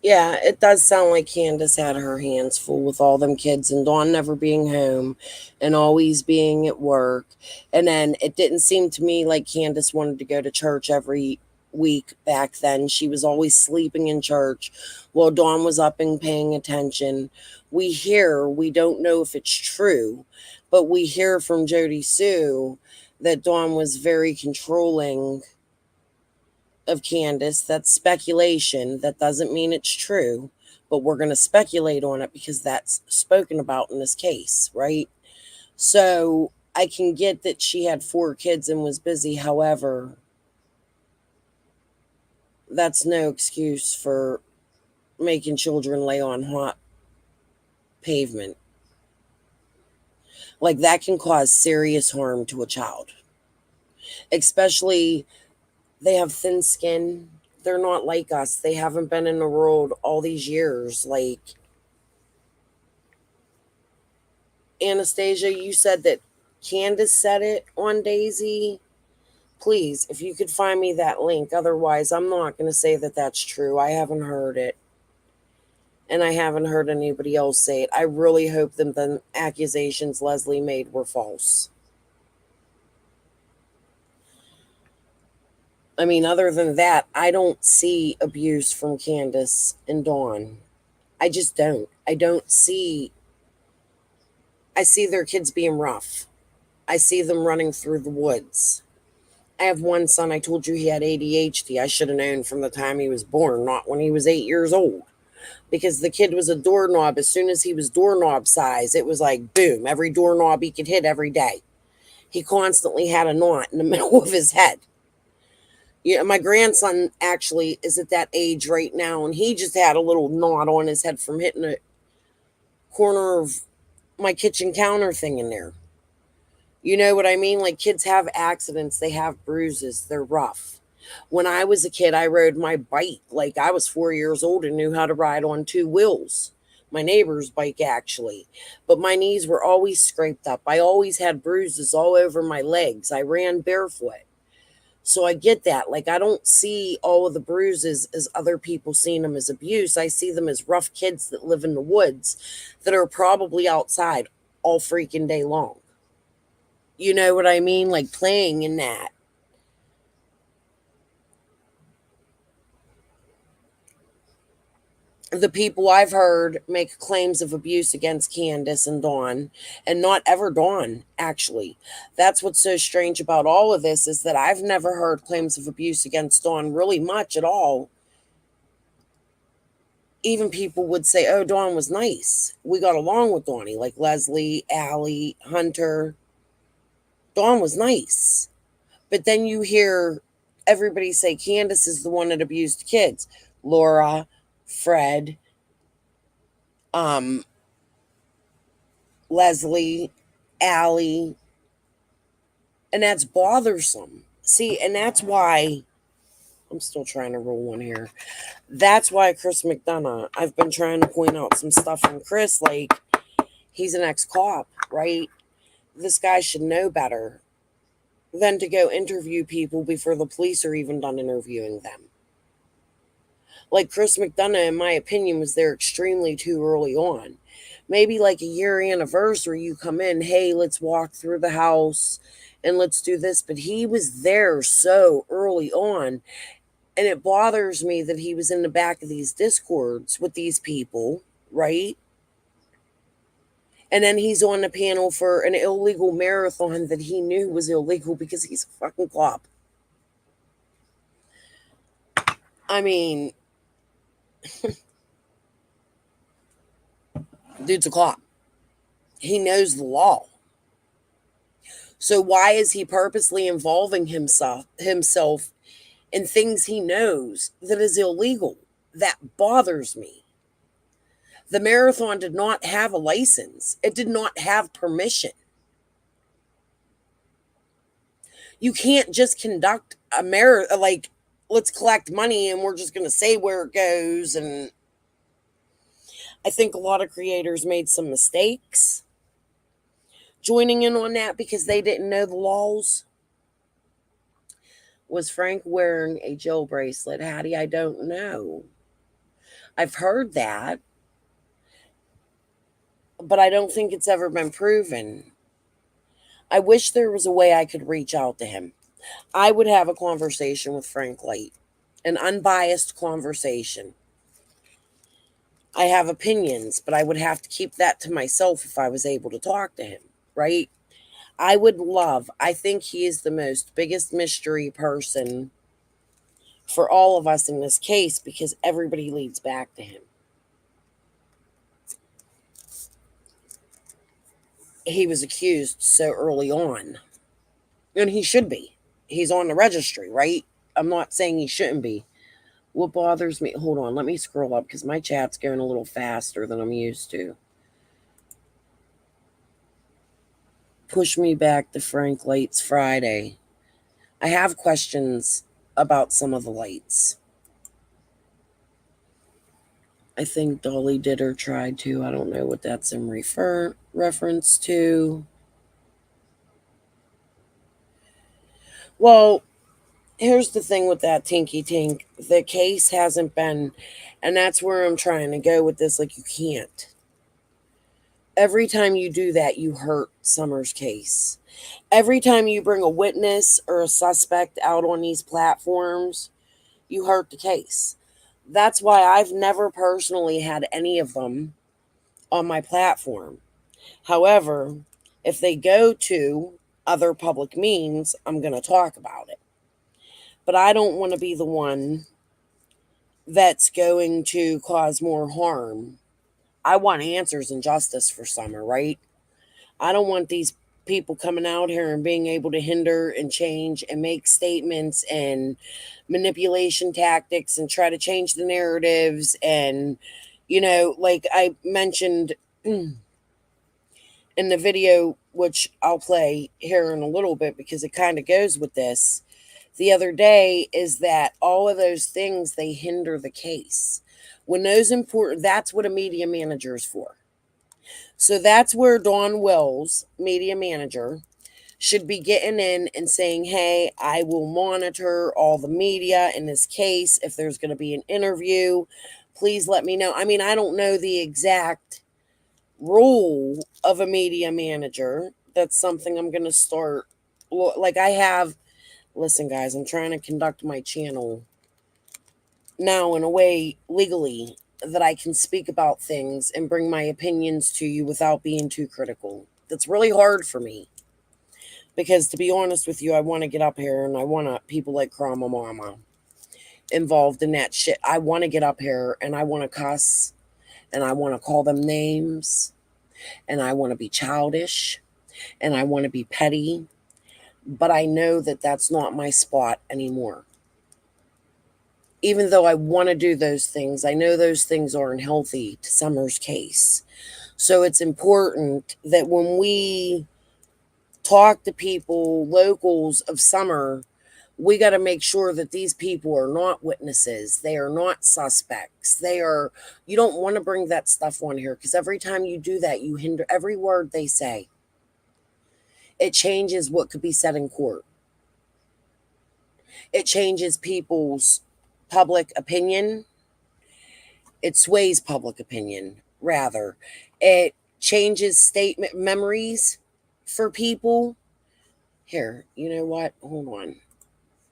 Yeah, it does sound like Candace had her hands full with all them kids and Dawn never being home and always being at work. And then it didn't seem to me like Candace wanted to go to church every week back then. She was always sleeping in church while Dawn was up and paying attention. We don't know if it's true, but we hear from Jody Sue that Dawn was very controlling of Candace. That's speculation. That doesn't mean it's true, but we're going to speculate on it because that's spoken about in this case, right? So I can get that she had 4 kids and was busy. However, that's no excuse for making children lay on hot pavement. Like, that can cause serious harm to a child, especially they have thin skin They're not like us. They haven't been in the world all these years. Like, Anastasia, you said that Candace said it on Daisy. Please, if you could find me that link. Otherwise, I'm not going to say that that's true. I haven't heard it. And I haven't heard anybody else say it. I really hope that the accusations Leslie made were false. I mean, other than that, I don't see abuse from Candace and Dawn. I just don't. I see their kids being rough. I see them running through the woods. I have one son. I told you he had ADHD. I should have known from the time he was born, not when he was 8 years old. Because the kid was a doorknob. As soon as he was doorknob size, it was like, boom, every doorknob he could hit every day. He constantly had a knot in the middle of his head. Yeah, my grandson actually is at that age right now, and he just had a little knot on his head from hitting a corner of my kitchen counter thing in there. You know what I mean? Like, kids have accidents, they have bruises, they're rough. When I was a kid, I rode my bike like I was 4 years old and knew how to ride on 2 wheels. My neighbor's bike, actually. But my knees were always scraped up. I always had bruises all over my legs. I ran barefoot. So I get that. Like, I don't see all of the bruises as other people seeing them as abuse. I see them as rough kids that live in the woods that are probably outside all freaking day long. You know what I mean? Like, playing in that. The people I've heard make claims of abuse against Candace and Dawn, and not ever Dawn, actually. That's what's so strange about all of this, is that I've never heard claims of abuse against Dawn really much at all. Even people would say, oh, Dawn was nice. We got along with Dawnie, like Leslie, Allie, Hunter. Dawn was nice. But then you hear everybody say Candace is the one that abused kids. Laura, Fred, Leslie, Allie, and that's bothersome. See, and that's why I'm still trying to roll one here. That's why Chris McDonough, I've been trying to point out some stuff from Chris, like, he's an ex-cop, right? This guy should know better than to go interview people before the police are even done interviewing them. Like, Chris McDonough, in my opinion, was there extremely too early on. Maybe like a year anniversary, you come in, hey, let's walk through the house and let's do this. But he was there so early on. And it bothers me that he was in the back of these discords with these people, right? And then he's on the panel for an illegal marathon that he knew was illegal because he's a fucking cop. I mean, dude's a cop. He knows the law. So why is he purposely involving himself in things he knows that is illegal? That bothers me. The marathon did not have a license. It did not have permission. You can't just conduct a marathon, like, let's collect money and we're just going to say where it goes. And I think a lot of creators made some mistakes joining in on that because they didn't know the laws. Was Frank wearing a Jill bracelet, Hattie? I don't know. I've heard that, but I don't think it's ever been proven. I wish there was a way I could reach out to him. I would have a conversation with Frank Light, an unbiased conversation. I have opinions, but I would have to keep that to myself if I was able to talk to him, right? I think he is the biggest mystery person for all of us in this case because everybody leads back to him. He was accused so early on, and he should be. He's on the registry, right? I'm not saying he shouldn't be. What bothers me, hold on, let me scroll up because my chat's going a little faster than I'm used to. Push me back to Frank Light's Friday. I have questions about some of the lights. I think Dolly did or tried to. I don't know what that's in reference to. Well, here's the thing with that, Tinky Tink. The case hasn't been, and that's where I'm trying to go with this. Like, you can't. Every time you do that, you hurt Summer's case. Every time you bring a witness or a suspect out on these platforms, you hurt the case. That's why I've never personally had any of them on my platform. However, if they go to other public means, I'm going to talk about it. But I don't want to be the one that's going to cause more harm. I want answers and justice for Summer, right? I don't want these people coming out here and being able to hinder and change and make statements and manipulation tactics and try to change the narratives. And, like I mentioned in the video, which I'll play here in a little bit because it kind of goes with this the other day, is that all of those things, they hinder the case. When those important, that's what a media manager is for. So that's where Dawn Wells, media manager, should be getting in and saying, hey, I will monitor all the media in this case. If there's going to be an interview, please let me know. I mean, I don't know the exact role of a media manager. That's something I'm going to start. Like, I have, listen, guys, I'm trying to conduct my channel now in a way legally that I can speak about things and bring my opinions to you without being too critical. That's really hard for me because, to be honest with you, I want to get up here and I want people like Krama Mama involved in that shit. I want to get up here and I want to cuss and I want to call them names and I want to be childish and I want to be petty, but I know that that's not my spot anymore. Even though I want to do those things, I know those things aren't healthy to Summer's case. So it's important that when we talk to people, locals of Summer, we got to make sure that these people are not witnesses. They are not suspects. You don't want to bring that stuff on here because every time you do that, you hinder every word they say. It changes what could be said in court. It changes people's public opinion. It sways public opinion, rather. It changes statement memories for people. Here, you know what? Hold on.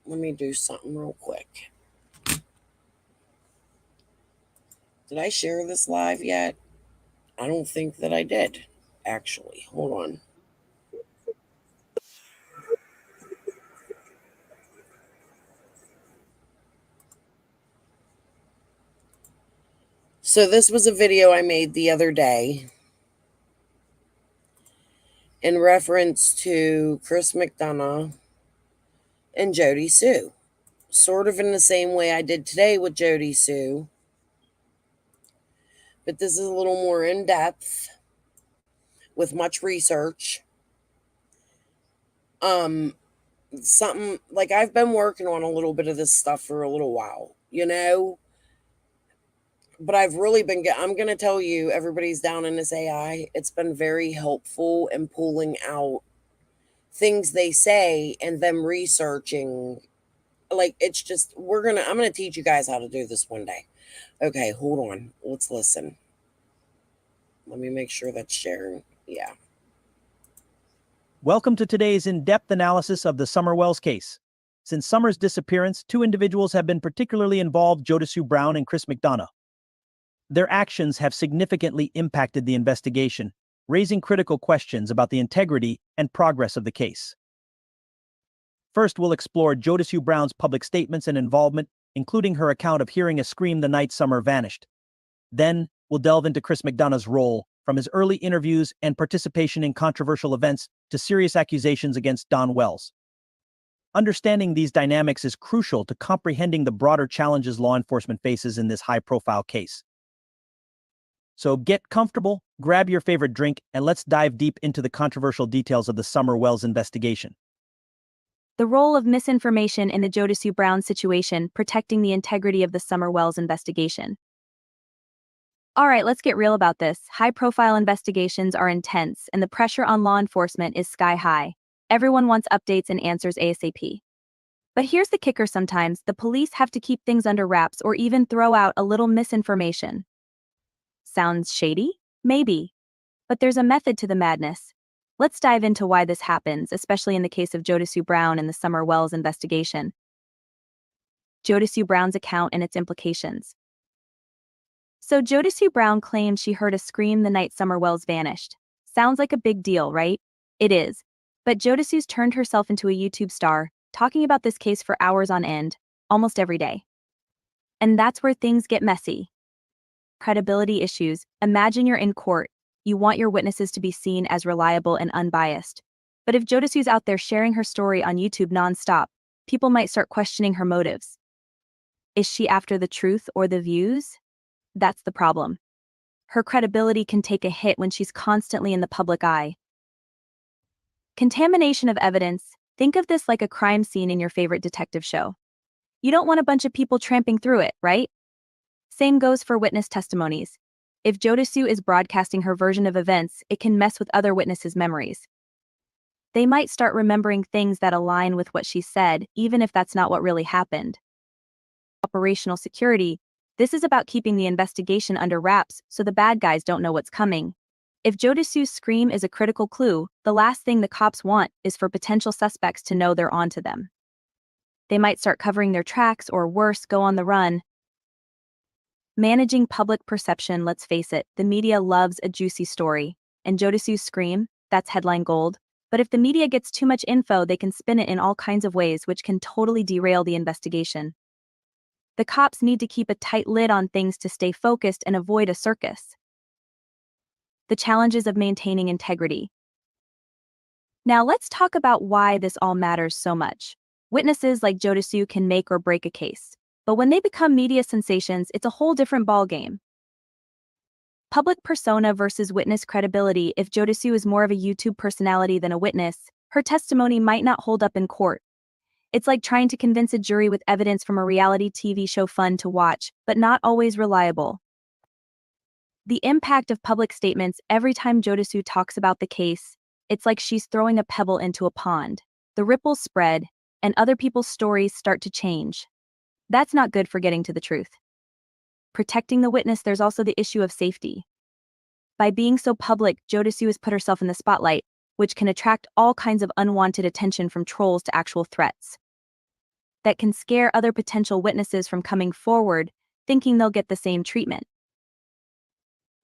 Let me do something real quick. Did I share this live yet? I don't think that I did, actually. Hold on. So this was a video I made the other day in reference to Chris McDonough and Jody Sue. Sort of in the same way I did today with Jody Sue. But this is a little more in depth with much research. Something like I've been working on a little bit of this stuff for a little while, but I've really I'm going to tell you, everybody's down in this AI. It's been very helpful in pulling out things they say and them researching. Like, it's just, I'm going to teach you guys how to do this one day. Okay, hold on. Let's listen. Let me make sure that's sharing. Yeah. Welcome to today's in-depth analysis of the Summer Wells case. Since Summer's disappearance, two individuals have been particularly involved, Jodasue Brown and Chris McDonough. Their actions have significantly impacted the investigation, raising critical questions about the integrity and progress of the case. First, we'll explore Jodasue Brown's public statements and involvement, including her account of hearing a scream the night Summer vanished. Then, we'll delve into Chris McDonough's role, from his early interviews and participation in controversial events to serious accusations against Dawn Wells. Understanding these dynamics is crucial to comprehending the broader challenges law enforcement faces in this high-profile case. So get comfortable, grab your favorite drink, and let's dive deep into the controversial details of the Summer Wells investigation. The role of misinformation in the Jodasue Brown situation, protecting the integrity of the Summer Wells investigation. All right, let's get real about this. High-profile investigations are intense, and the pressure on law enforcement is sky high. Everyone wants updates and answers ASAP. But here's the kicker: sometimes the police have to keep things under wraps or even throw out a little misinformation. Sounds shady? Maybe. But there's a method to the madness. Let's dive into why this happens, especially in the case of Jodasue Brown and the Summer Wells investigation. Jodasue Brown's account and its implications. So Jodasue Brown claimed she heard a scream the night Summer Wells vanished. Sounds like a big deal, right? It is. But Jodasue's turned herself into a YouTube star, talking about this case for hours on end, almost every day. And that's where things get messy. Credibility issues. Imagine you're in court. You want your witnesses to be seen as reliable and unbiased. But if Jodasue's out there sharing her story on YouTube nonstop, people might start questioning her motives. Is she after the truth or the views? That's the problem. Her credibility can take a hit when she's constantly in the public eye. Contamination of evidence. Think of this like a crime scene in your favorite detective show. You don't want a bunch of people tramping through it, right? Same goes for witness testimonies. If Jodasue is broadcasting her version of events, it can mess with other witnesses' memories. They might start remembering things that align with what she said, even if that's not what really happened. Operational security. This is about keeping the investigation under wraps so the bad guys don't know what's coming. If Jodasue's scream is a critical clue, the last thing the cops want is for potential suspects to know they're onto them. They might start covering their tracks or worse, go on the run. Managing public perception. Let's face it, the media loves a juicy story. And Jodasue's scream, that's headline gold. But if the media gets too much info, they can spin it in all kinds of ways, which can totally derail the investigation. The cops need to keep a tight lid on things to stay focused and avoid a circus. The challenges of maintaining integrity. Now let's talk about why this all matters so much. Witnesses like Jodasue can make or break a case. But when they become media sensations, it's a whole different ballgame. Public persona versus witness credibility. If Jodasue is more of a YouTube personality than a witness, her testimony might not hold up in court. It's like trying to convince a jury with evidence from a reality TV show, fun to watch, but not always reliable. The impact of public statements. Every time Jodasue talks about the case, it's like she's throwing a pebble into a pond. The ripples spread, and other people's stories start to change. That's not good for getting to the truth. Protecting the witness. There's also the issue of safety. By being so public, Jodasue has put herself in the spotlight, which can attract all kinds of unwanted attention, from trolls to actual threats. That can scare other potential witnesses from coming forward, thinking they'll get the same treatment.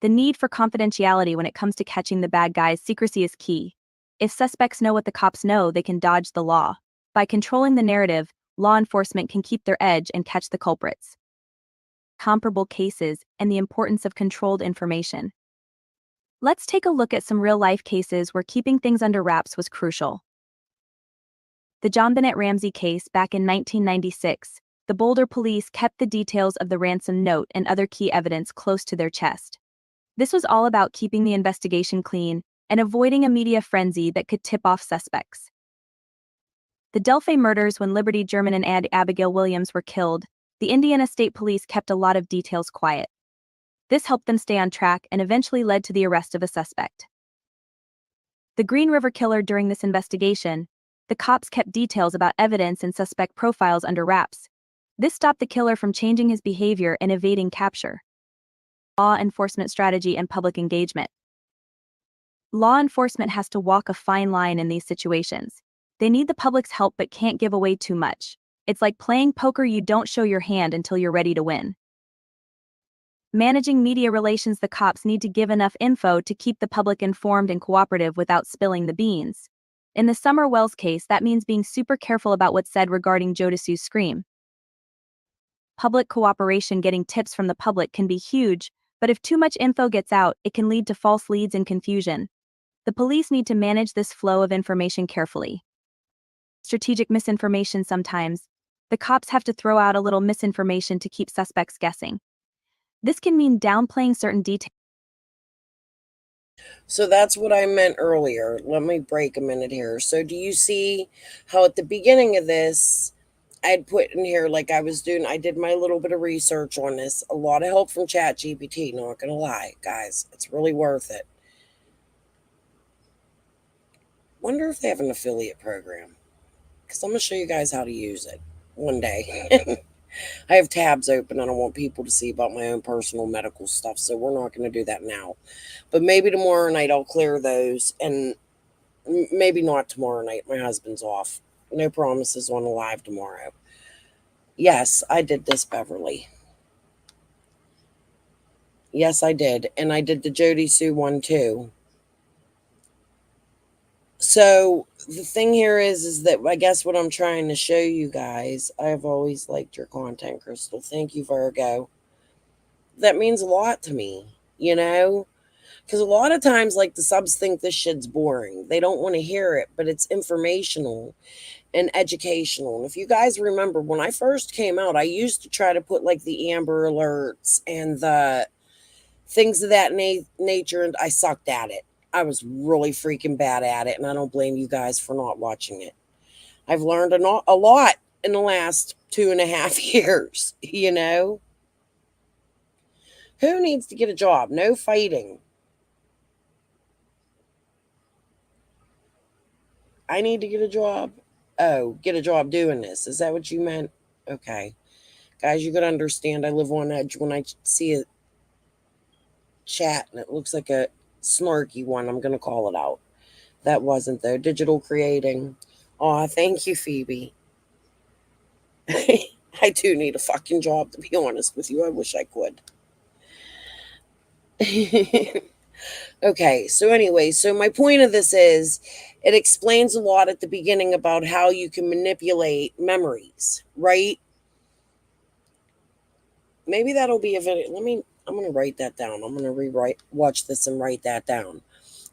The need for confidentiality. When it comes to catching the bad guys, secrecy is key. If suspects know what the cops know, they can dodge the law. By controlling the narrative, law enforcement can keep their edge and catch the culprits. Comparable cases and the importance of controlled information. Let's take a look at some real-life cases where keeping things under wraps was crucial. The JonBenét Ramsey case. Back in 1996, the Boulder police kept the details of the ransom note and other key evidence close to their chest. This was all about keeping the investigation clean and avoiding a media frenzy that could tip off suspects. The Delphi murders. When Liberty German and Abigail Williams were killed, the Indiana State Police kept a lot of details quiet. This helped them stay on track and eventually led to the arrest of a suspect. The Green River killer. During this investigation, the cops kept details about evidence and suspect profiles under wraps. This stopped the killer from changing his behavior and evading capture. Law enforcement strategy and public engagement. Law enforcement has to walk a fine line in these situations. They need the public's help but can't give away too much. It's like playing poker. You don't show your hand until you're ready to win. Managing media relations. The cops need to give enough info to keep the public informed and cooperative without spilling the beans. In the Summer Wells case, that means being super careful about what's said regarding Jodasue's scream. Public cooperation. Getting tips from the public can be huge, but if too much info gets out, it can lead to false leads and confusion. The police need to manage this flow of information carefully. Strategic misinformation. Sometimes, the cops have to throw out a little misinformation to keep suspects guessing. This can mean downplaying certain details. So that's what I meant earlier. Let me break a minute here. So do you see how at the beginning of this, I had put in here, like I did my little bit of research on this. A lot of help from ChatGPT, not gonna lie, guys. It's really worth it. Wonder if they have an affiliate program. Because I'm gonna show you guys how to use it one day. I have tabs open. I don't want people to see about my own personal medical stuff, so we're not going to do that now. But maybe tomorrow night I'll clear those, and maybe not tomorrow night. My husband's off. No promises on a live tomorrow. Yes, I did this, Beverly. Yes, I did. And I did the Jody Sue one too. So the thing here is that I guess what I'm trying to show you guys, I've always liked your content, Crystal. Thank you, Virgo. That means a lot to me, you know? Because a lot of times, like, the subs think this shit's boring. They don't want to hear it, but it's informational and educational. And if you guys remember, when I first came out, I used to try to put, like, the Amber Alerts and the things of that nature, and I sucked at it. I was really freaking bad at it, and I don't blame you guys for not watching it. I've learned a lot in the last 2.5 years, you know? Who needs to get a job? No fighting. I need to get a job. Oh, get a job doing this. Is that what you meant? Okay. Guys, you got to understand I live on edge when I see a chat and it looks like a snarky one. I'm going to call it out. That wasn't, though. Digital creating. Aw, thank you, Phoebe. I do need a fucking job, to be honest with you. I wish I could. Okay, so anyway, so my point of this is it explains a lot at the beginning about how you can manipulate memories, right? Maybe that'll be a video. I'm going to write that down. I'm going to watch this and write that down.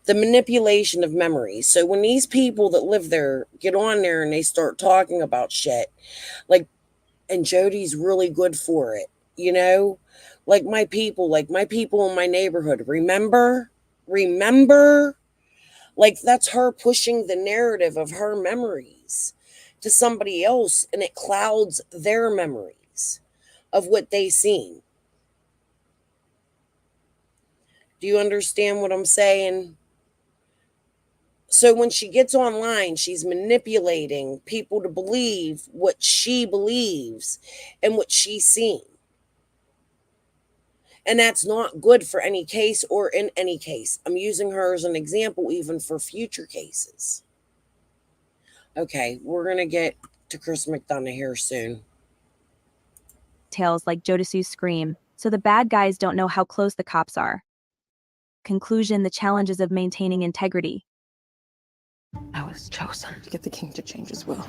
The manipulation of memories. So when these people that live there get on there and they start talking about shit, like, and Jody's really good for it, you know? Like my people in my neighborhood, remember? Like, that's her pushing the narrative of her memories to somebody else, and it clouds their memories of what they seen. Do you understand what I'm saying? So when she gets online, she's manipulating people to believe what she believes and what she's seen. And that's not good for any case or in any case. I'm using her as an example even for future cases. Okay, we're going to get to Chris McDonough here soon. Tales like Jodisu's scream, so the bad guys don't know how close the cops are. Conclusion: the challenges of maintaining integrity. I was chosen to get the king to change his will.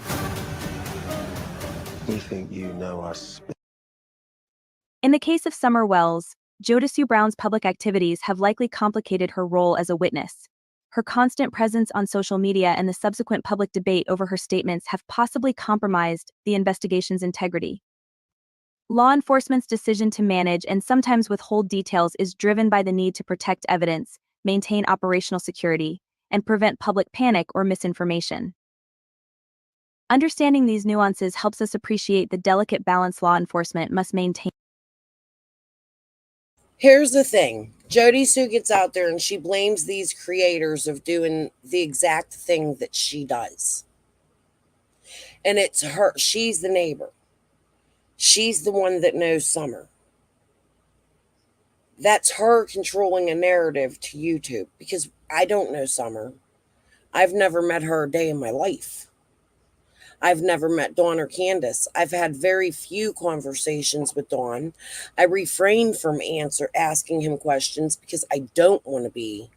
You think you know us? In the case of Summer Wells, Jodisu Brown's public activities have likely complicated her role as a witness. Her constant presence on social media and the subsequent public debate over her statements have possibly compromised the investigation's integrity. Law enforcement's decision to manage and sometimes withhold details is driven by the need to protect evidence, maintain operational security, and prevent public panic or misinformation. Understanding these nuances helps us appreciate the delicate balance law enforcement must maintain. Here's the thing. Jody Sue gets out there and she blames these creators of doing the exact thing that she does. And it's her. She's the neighbor. She's the one that knows Summer. That's her controlling a narrative to YouTube, because I don't know Summer. I've never met her a day in my life. I've never met Dawn or Candace. I've had very few conversations with Dawn. I refrain from asking him questions because I don't want to be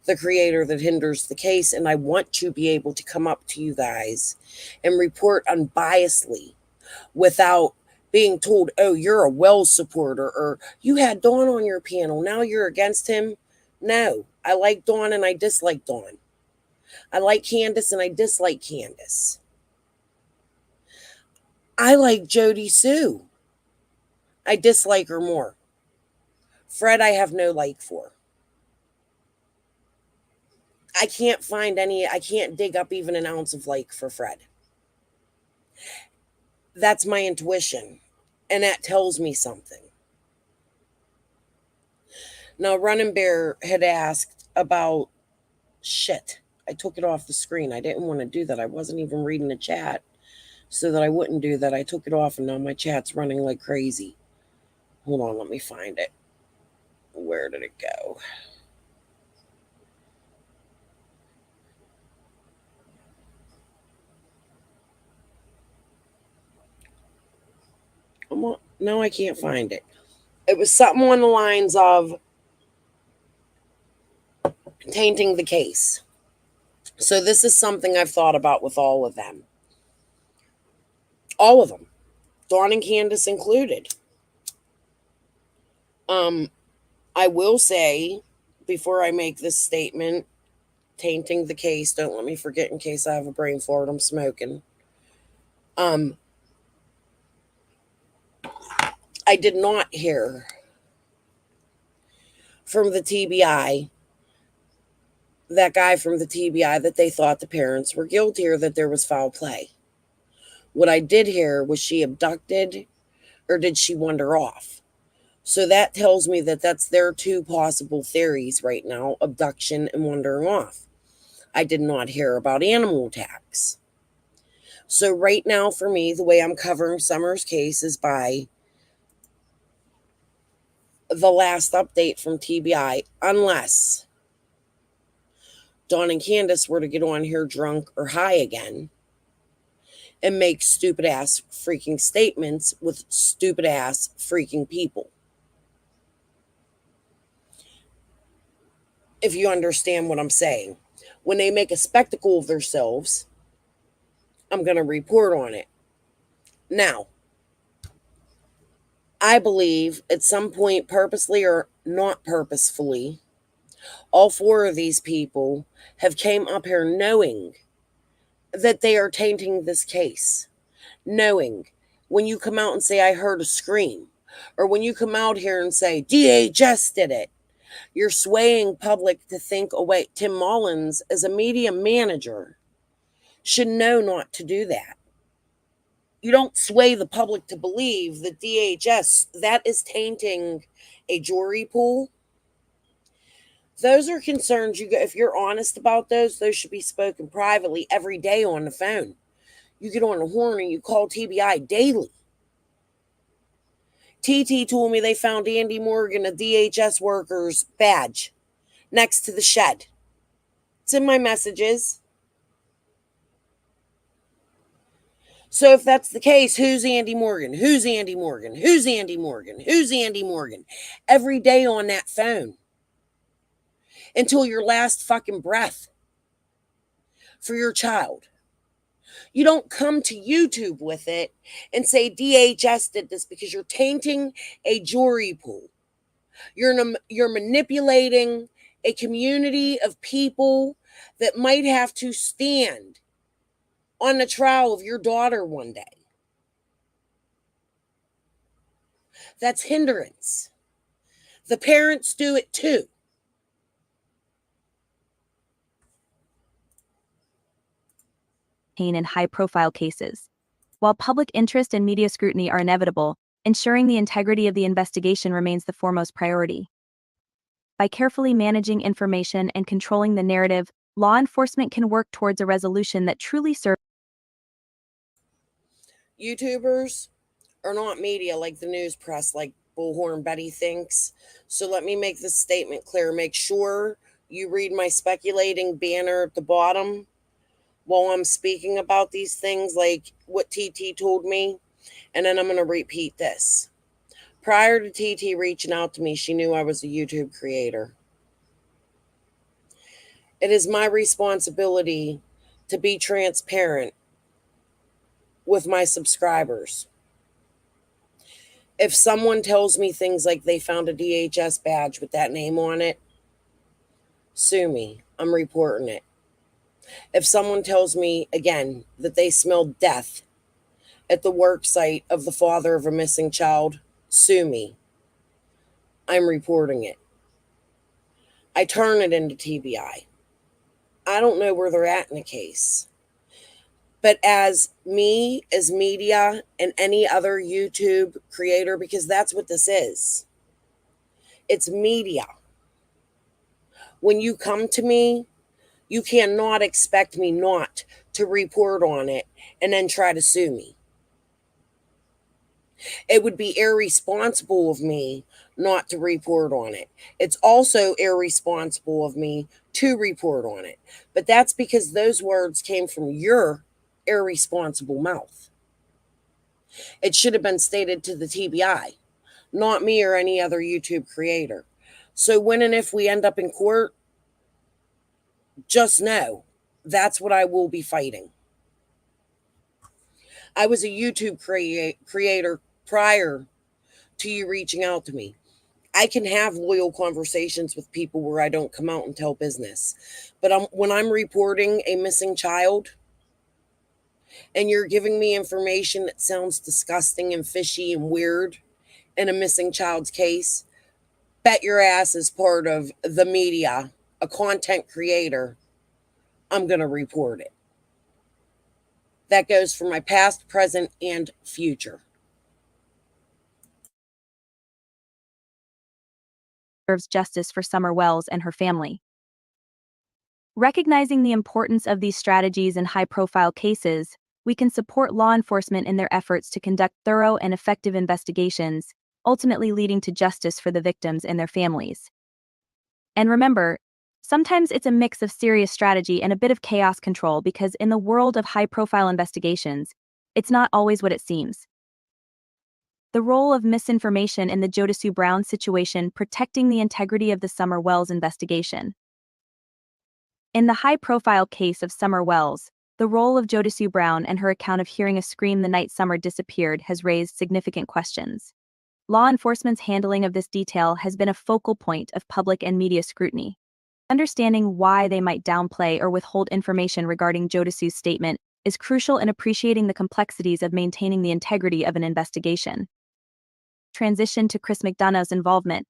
the creator that hinders the case, and I want to be able to come up to you guys and report unbiasedly without being told, oh, you're a Wells supporter, or you had Dawn on your panel, now you're against him. No, I like Dawn and I dislike Dawn. I like Candace and I dislike Candace. I like Jody Sue. I dislike her more. Fred, I have no like for. I can't dig up even an ounce of like for Fred. That's my intuition, and that tells me something. Now, Running Bear had asked about shit. I took it off the screen. I didn't want to do that. I wasn't even reading the chat so that I wouldn't do that. I took it off, and now my chat's running like crazy. Hold on, let me find it. Where did it go? No, I can't find it. It was something on the lines of tainting the case. So this is something I've thought about with all of them. All of them. Dawn and Candace included. I will say, before I make this statement, tainting the case, don't let me forget in case I have a brain fart, I'm smoking. I did not hear from the TBI, that guy from the TBI, that they thought the parents were guilty or that there was foul play. What I did hear was she abducted or did she wander off? So that tells me that that's their two possible theories right now, abduction and wandering off. I did not hear about animal attacks. So right now for me, the way I'm covering Summer's case is by the last update from TBI, unless Dawn and Candace were to get on here drunk or high again and make stupid ass freaking statements with stupid ass freaking people. If you understand what I'm saying. When they make a spectacle of themselves, I'm going to report on it. Now, I believe at some point, purposely or not purposefully, all four of these people have came up here knowing that they are tainting this case. Knowing when you come out and say, I heard a scream, or when you come out here and say, DHS did it, you're swaying public to think, oh, wait, Tim Mullins, as a media manager, should know not to do that. You don't sway the public to believe that DHS, that is tainting a jury pool. Those are concerns if you're honest about those should be spoken privately every day on the phone. You get on the horn and you call TBI daily. TT told me they found Andy Morgan, a DHS worker's badge, next to the shed. It's in my messages. So if that's the case, who's Andy Morgan? Who's Andy Morgan? Who's Andy Morgan? Who's Andy Morgan? Every day on that phone. Until your last fucking breath for your child. You don't come to YouTube with it and say DHS did this because you're tainting a jury pool. You're manipulating a community of people that might have to stand on the trial of your daughter one day. That's hindrance. The parents do it too. In high-profile cases. While public interest and media scrutiny are inevitable, ensuring the integrity of the investigation remains the foremost priority. By carefully managing information and controlling the narrative, law enforcement can work towards a resolution that truly serves. YouTubers are not media like the news press, like Bullhorn Betty thinks. So let me make this statement clear. Make sure you read my speculating banner at the bottom while I'm speaking about these things, like what TT told me. And then I'm going to repeat this. Prior to TT reaching out to me, she knew I was a YouTube creator. It is my responsibility to be transparent with my subscribers. If someone tells me things like they found a DHS badge with that name on it, sue me. I'm reporting it. If someone tells me, again, that they smelled death at the work site of the father of a missing child, sue me. I'm reporting it. I turn it into TBI. I don't know where they're at in the case. But as me, as media, and any other YouTube creator, because that's what this is, it's media. When you come to me, you cannot expect me not to report on it and then try to sue me. It would be irresponsible of me not to report on it. It's also irresponsible of me to report on it. But that's because those words came from your irresponsible mouth. It should have been stated to the TBI, not me or any other YouTube creator. So when and if we end up in court, just know that's what I will be fighting. I was a YouTube creator prior to you reaching out to me. I can have loyal conversations with people where I don't come out and tell business. But when I'm reporting a missing child and you're giving me information that sounds disgusting and fishy and weird in a missing child's case, bet your ass is part of the media, a content creator, I'm going to report it. That goes for my past, present, and future. Deserves justice for Summer Wells and her family. Recognizing the importance of these strategies in high-profile cases, we can support law enforcement in their efforts to conduct thorough and effective investigations, ultimately leading to justice for the victims and their families. And remember, sometimes it's a mix of serious strategy and a bit of chaos control because in the world of high-profile investigations, it's not always what it seems. The role of misinformation in the Jodasue Brown situation protecting the integrity of the Summer Wells investigation. In the high-profile case of Summer Wells, the role of Jodasue Brown and her account of hearing a scream the night Summer disappeared has raised significant questions. Law enforcement's handling of this detail has been a focal point of public and media scrutiny. Understanding why they might downplay or withhold information regarding Jodasue's statement is crucial in appreciating the complexities of maintaining the integrity of an investigation. Transition to Chris McDonough's involvement.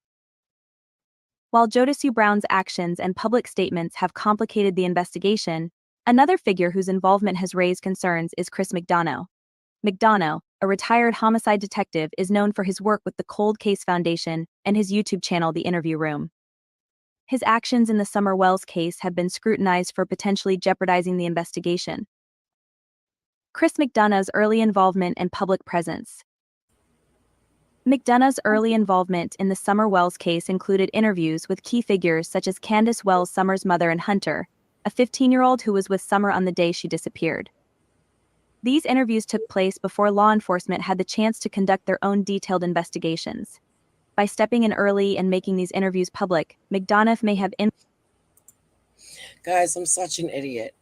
While Jodasue Brown's actions and public statements have complicated the investigation, another figure whose involvement has raised concerns is Chris McDonough. McDonough, a retired homicide detective, is known for his work with the Cold Case Foundation and his YouTube channel, The Interview Room. His actions in the Summer Wells case have been scrutinized for potentially jeopardizing the investigation. Chris McDonough's early involvement and public presence. McDonough's early involvement in the Summer Wells case included interviews with key figures such as Candace Wells, Summer's mother, and Hunter, a 15-year-old who was with Summer on the day she disappeared. These interviews took place before law enforcement had the chance to conduct their own detailed investigations. By stepping in early and making these interviews public, McDonough may have Guys, I'm such an idiot.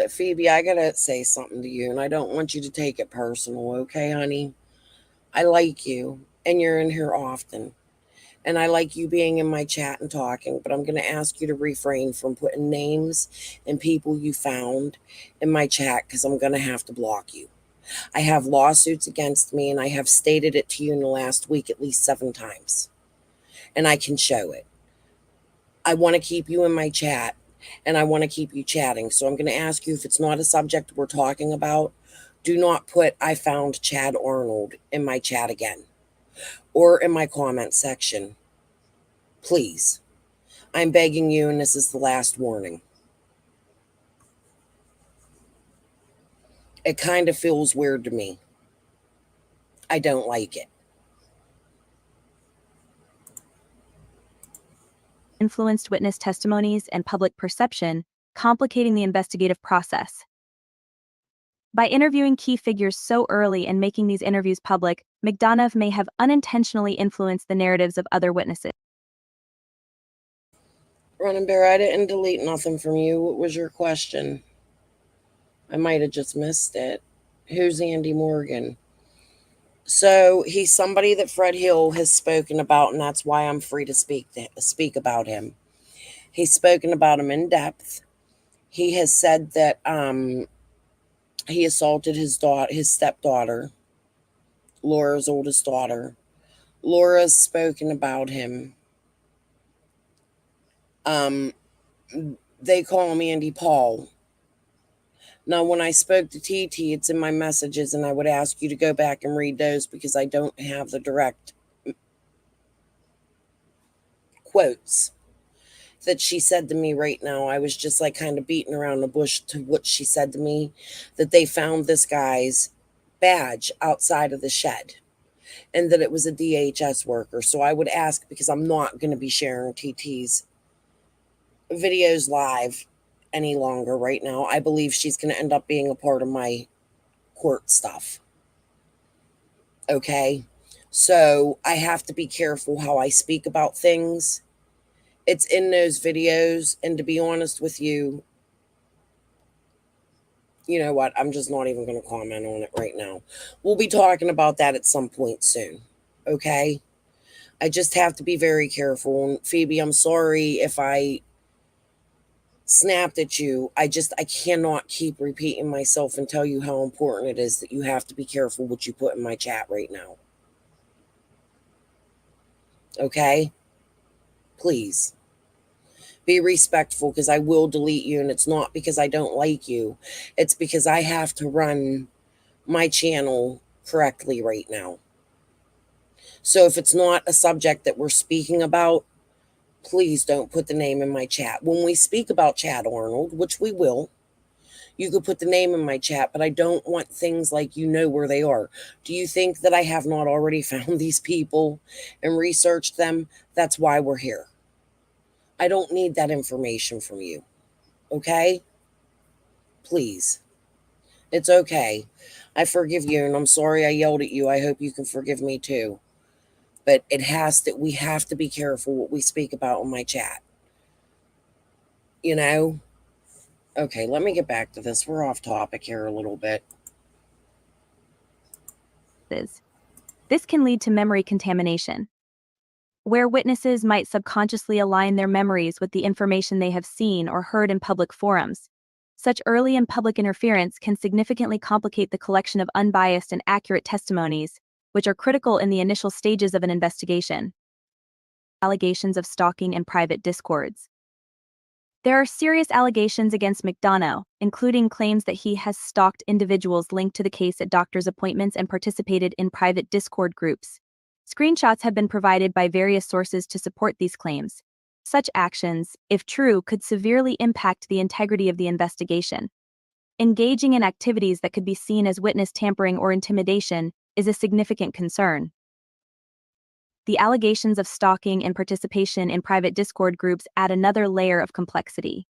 Phoebe, I gotta say something to you, and I don't want you to take it personal, okay, honey? I like you, and you're in here often. And I like you being in my chat and talking, but I'm going to ask you to refrain from putting names and people you found in my chat because I'm going to have to block you. I have lawsuits against me, and I have stated it to you in the last week at least 7 times. And I can show it. I want to keep you in my chat, and I want to keep you chatting. So I'm going to ask you, if it's not a subject we're talking about, do not put "I found Chad Arnold" in my chat again or in my comment section. Please. I'm begging you, and this is the last warning. It kind of feels weird to me. I don't like it. influenced witness testimonies and public perception, complicating the investigative process. By interviewing key figures so early and making these interviews public, McDonough may have unintentionally influenced the narratives of other witnesses. Running Bear, I didn't delete nothing from you. What was your question? I might have just missed it. Who's Andy Morgan? So he's somebody that Fred Hill has spoken about, and that's why I'm free to speak about him. He's spoken about him in depth. He has said that he assaulted his stepdaughter, Laura's oldest daughter. Laura's spoken about him. They call him Andy Paul. Now, when I spoke to TT, it's in my messages, and I would ask you to go back and read those because I don't have the direct quotes that she said to me right now. I was just like kind of beating around the bush to what she said to me, that they found this guy's badge outside of the shed and that it was a DHS worker. So I would ask, because I'm not going to be sharing TT's videos live any longer right now. I believe she's going to end up being a part of my court stuff. Okay. So I have to be careful how I speak about things. It's in those videos. And to be honest with you, you know what? I'm just not even going to comment on it right now. We'll be talking about that at some point soon. Okay. I just have to be very careful. And Phoebe, I'm sorry if I snapped at you. I cannot keep repeating myself and tell you how important it is that you have to be careful what you put in my chat right now. Okay? Please. Be respectful, because I will delete you, and it's not because I don't like you. It's because I have to run my channel correctly right now. So if it's not a subject that we're speaking about, please don't put the name in my chat. When we speak about Chad Arnold, which we will, you could put the name in my chat, but I don't want things like you know where they are. Do you think that I have not already found these people and researched them? That's why we're here. I don't need that information from you. Okay? Please. It's okay. I forgive you, and I'm sorry I yelled at you. I hope you can forgive me too. But we have to be careful what we speak about in my chat. You know? Okay, let me get back to this. We're off topic here a little bit. This can lead to memory contamination, where witnesses might subconsciously align their memories with the information they have seen or heard in public forums. Such early and public interference can significantly complicate the collection of unbiased and accurate testimonies, which are critical in the initial stages of an investigation. Allegations of stalking and private discords. There are serious allegations against McDonough, including claims that he has stalked individuals linked to the case at doctors' appointments and participated in private Discord groups. Screenshots have been provided by various sources to support these claims. Such actions, if true, could severely impact the integrity of the investigation. Engaging in activities that could be seen as witness tampering or intimidation is a significant concern. The allegations of stalking and participation in private Discord groups add another layer of complexity.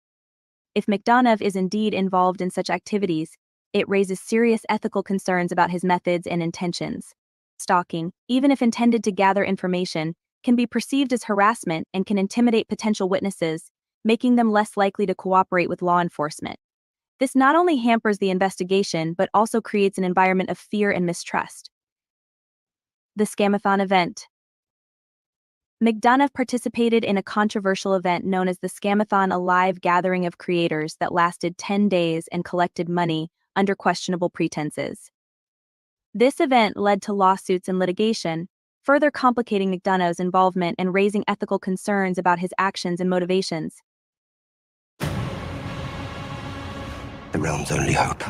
If McDonough is indeed involved in such activities, it raises serious ethical concerns about his methods and intentions. Stalking, even if intended to gather information, can be perceived as harassment and can intimidate potential witnesses, making them less likely to cooperate with law enforcement. This not only hampers the investigation but also creates an environment of fear and mistrust. The Scamathon event. McDonough participated in a controversial event known as the Scamathon, a live gathering of creators that lasted 10 days and collected money under questionable pretenses. This event led to lawsuits and litigation, further complicating McDonough's involvement and raising ethical concerns about his actions and motivations. The realm's only hope.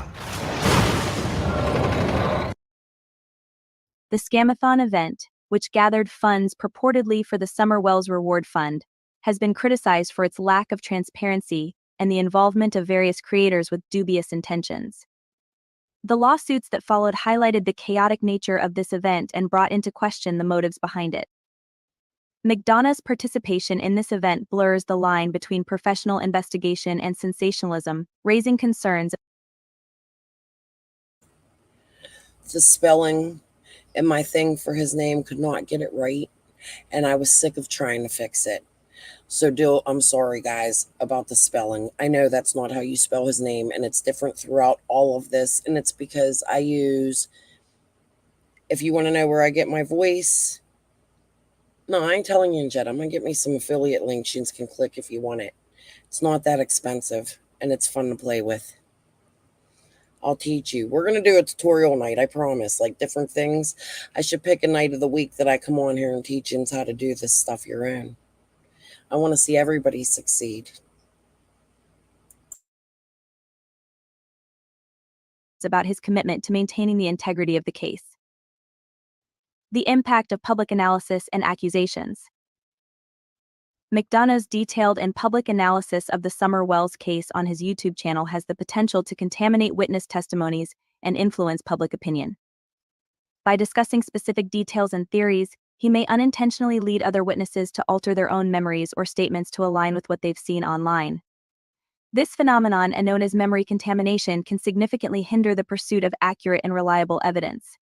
The Scamathon event, which gathered funds purportedly for the Summer Wells Reward Fund, has been criticized for its lack of transparency and the involvement of various creators with dubious intentions. The lawsuits that followed highlighted the chaotic nature of this event and brought into question the motives behind it. McDonough's participation in this event blurs the line between professional investigation and sensationalism, raising concerns. The spelling and my thing for his name could not get it right, and I was sick of trying to fix it. So I'm sorry, guys, about the spelling. I know that's not how you spell his name, and it's different throughout all of this, and it's because I use, if you want to know where I get my voice, no, I ain't telling you, Jet. I'm going to get me some affiliate links you can click if you want it. It's not that expensive, and it's fun to play with. I'll teach you. We're going to do a tutorial night, I promise, like different things. I should pick a night of the week that I come on here and teach you how to do this stuff your own. I want to see everybody succeed. about his commitment to maintaining the integrity of the case. The impact of public analysis and accusations. McDonough's detailed and public analysis of the Summer Wells case on his YouTube channel has the potential to contaminate witness testimonies and influence public opinion. By discussing specific details and theories, he may unintentionally lead other witnesses to alter their own memories or statements to align with what they've seen online. This phenomenon, known as memory contamination, can significantly hinder the pursuit of accurate and reliable evidence.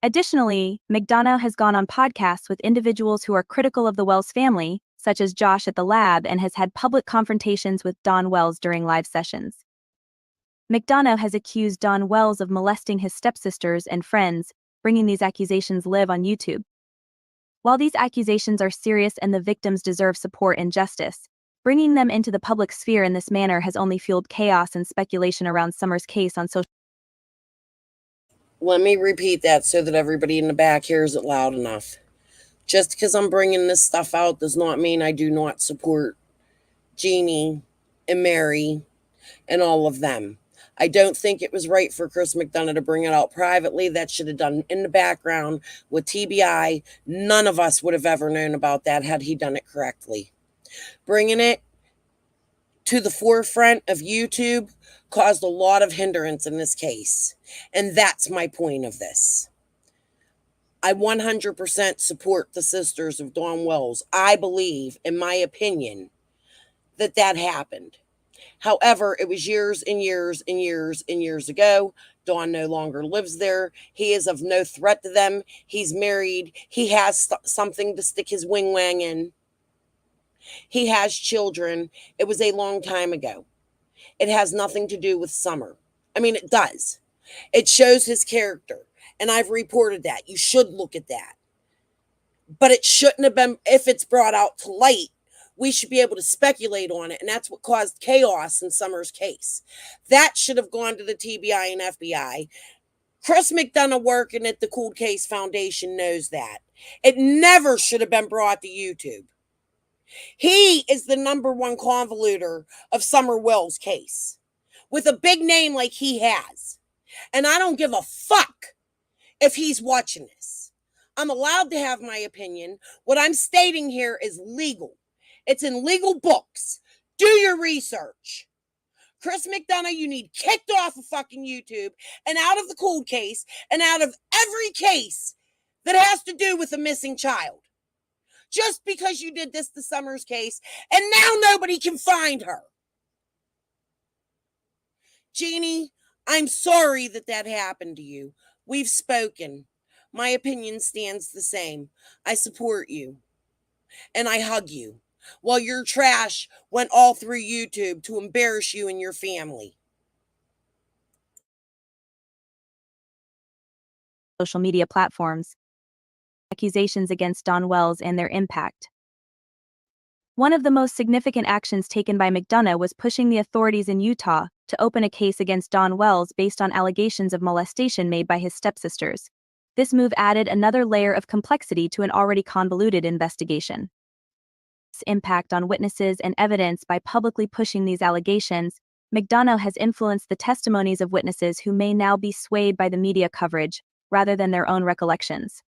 Additionally, McDonough has gone on podcasts with individuals who are critical of the Wells family, such as Josh at the lab, and has had public confrontations with Don Wells during live sessions. McDonough has accused Don Wells of molesting his stepsisters and friends, bringing these accusations live on YouTube. While these accusations are serious and the victims deserve support and justice, bringing them into the public sphere in this manner has only fueled chaos and speculation around Summer's case on social. Let me repeat that so that everybody in the back hears it loud enough. Just because I'm bringing this stuff out does not mean I do not support Jeannie and Mary and all of them. I don't think it was right for Chris McDonough to bring it out privately. That should have done in the background with TBI. None of us would have ever known about that had he done it correctly. Bringing it to the forefront of YouTube caused a lot of hindrance in this case. And that's my point of this. I 100% support the sisters of Don Wells. I believe, in my opinion, that happened. However, it was years and years and years and years ago. Don no longer lives there. He is of no threat to them. He's married. He has something to stick his wing-wang in. He has children. It was a long time ago. It has nothing to do with Summer. I mean, it does. It shows his character. And I've reported that. You should look at that. But it shouldn't have been, if it's brought out to light, we should be able to speculate on it. And that's what caused chaos in Summer's case. That should have gone to the TBI and FBI. Chris McDonough, working at the Cold Case Foundation, knows that. It never should have been brought to YouTube. He is the #1 convoluter of Summer Wells' case with a big name like he has. And I don't give a fuck if he's watching this. I'm allowed to have my opinion. What I'm stating here is legal. It's in legal books. Do your research. Chris McDonough, you need kicked off of fucking YouTube and out of the cold case and out of every case that has to do with a missing child. Just because you did this to Summer's case, and now nobody can find her. Jeannie, I'm sorry that happened to you. We've spoken. My opinion stands the same. I support you. And I hug you. While your trash went all through YouTube to embarrass you and your family. Social media platforms. Accusations against Don Wells and their impact. One of the most significant actions taken by McDonough was pushing the authorities in Utah to open a case against Don Wells based on allegations of molestation made by his stepsisters. This move added another layer of complexity to an already convoluted investigation. This impact on witnesses and evidence. By publicly pushing these allegations, McDonough has influenced the testimonies of witnesses who may now be swayed by the media coverage rather than their own recollections.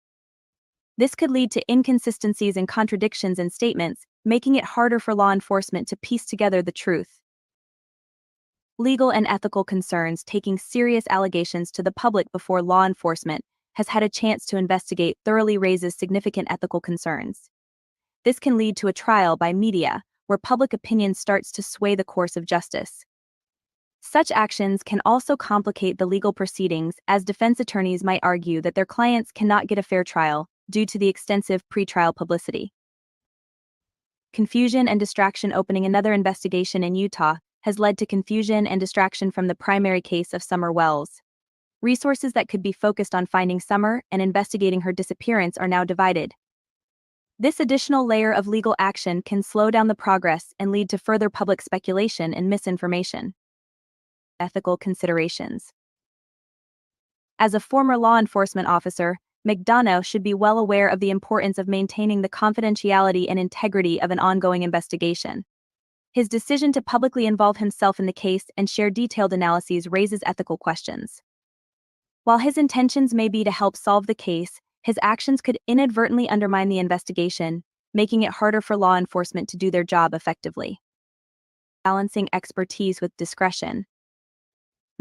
This could lead to inconsistencies and contradictions in statements, making it harder for law enforcement to piece together the truth. Legal and ethical concerns. Taking serious allegations to the public before law enforcement has had a chance to investigate thoroughly raises significant ethical concerns. This can lead to a trial by media, where public opinion starts to sway the course of justice. Such actions can also complicate the legal proceedings, as defense attorneys might argue that their clients cannot get a fair trial due to the extensive pretrial publicity. Confusion and distraction. Opening another investigation in Utah has led to confusion and distraction from the primary case of Summer Wells. Resources that could be focused on finding Summer and investigating her disappearance are now divided. This additional layer of legal action can slow down the progress and lead to further public speculation and misinformation. Ethical considerations. As a former law enforcement officer, McDonough should be well aware of the importance of maintaining the confidentiality and integrity of an ongoing investigation. His decision to publicly involve himself in the case and share detailed analyses raises ethical questions. While his intentions may be to help solve the case, his actions could inadvertently undermine the investigation, making it harder for law enforcement to do their job effectively. Balancing expertise with discretion.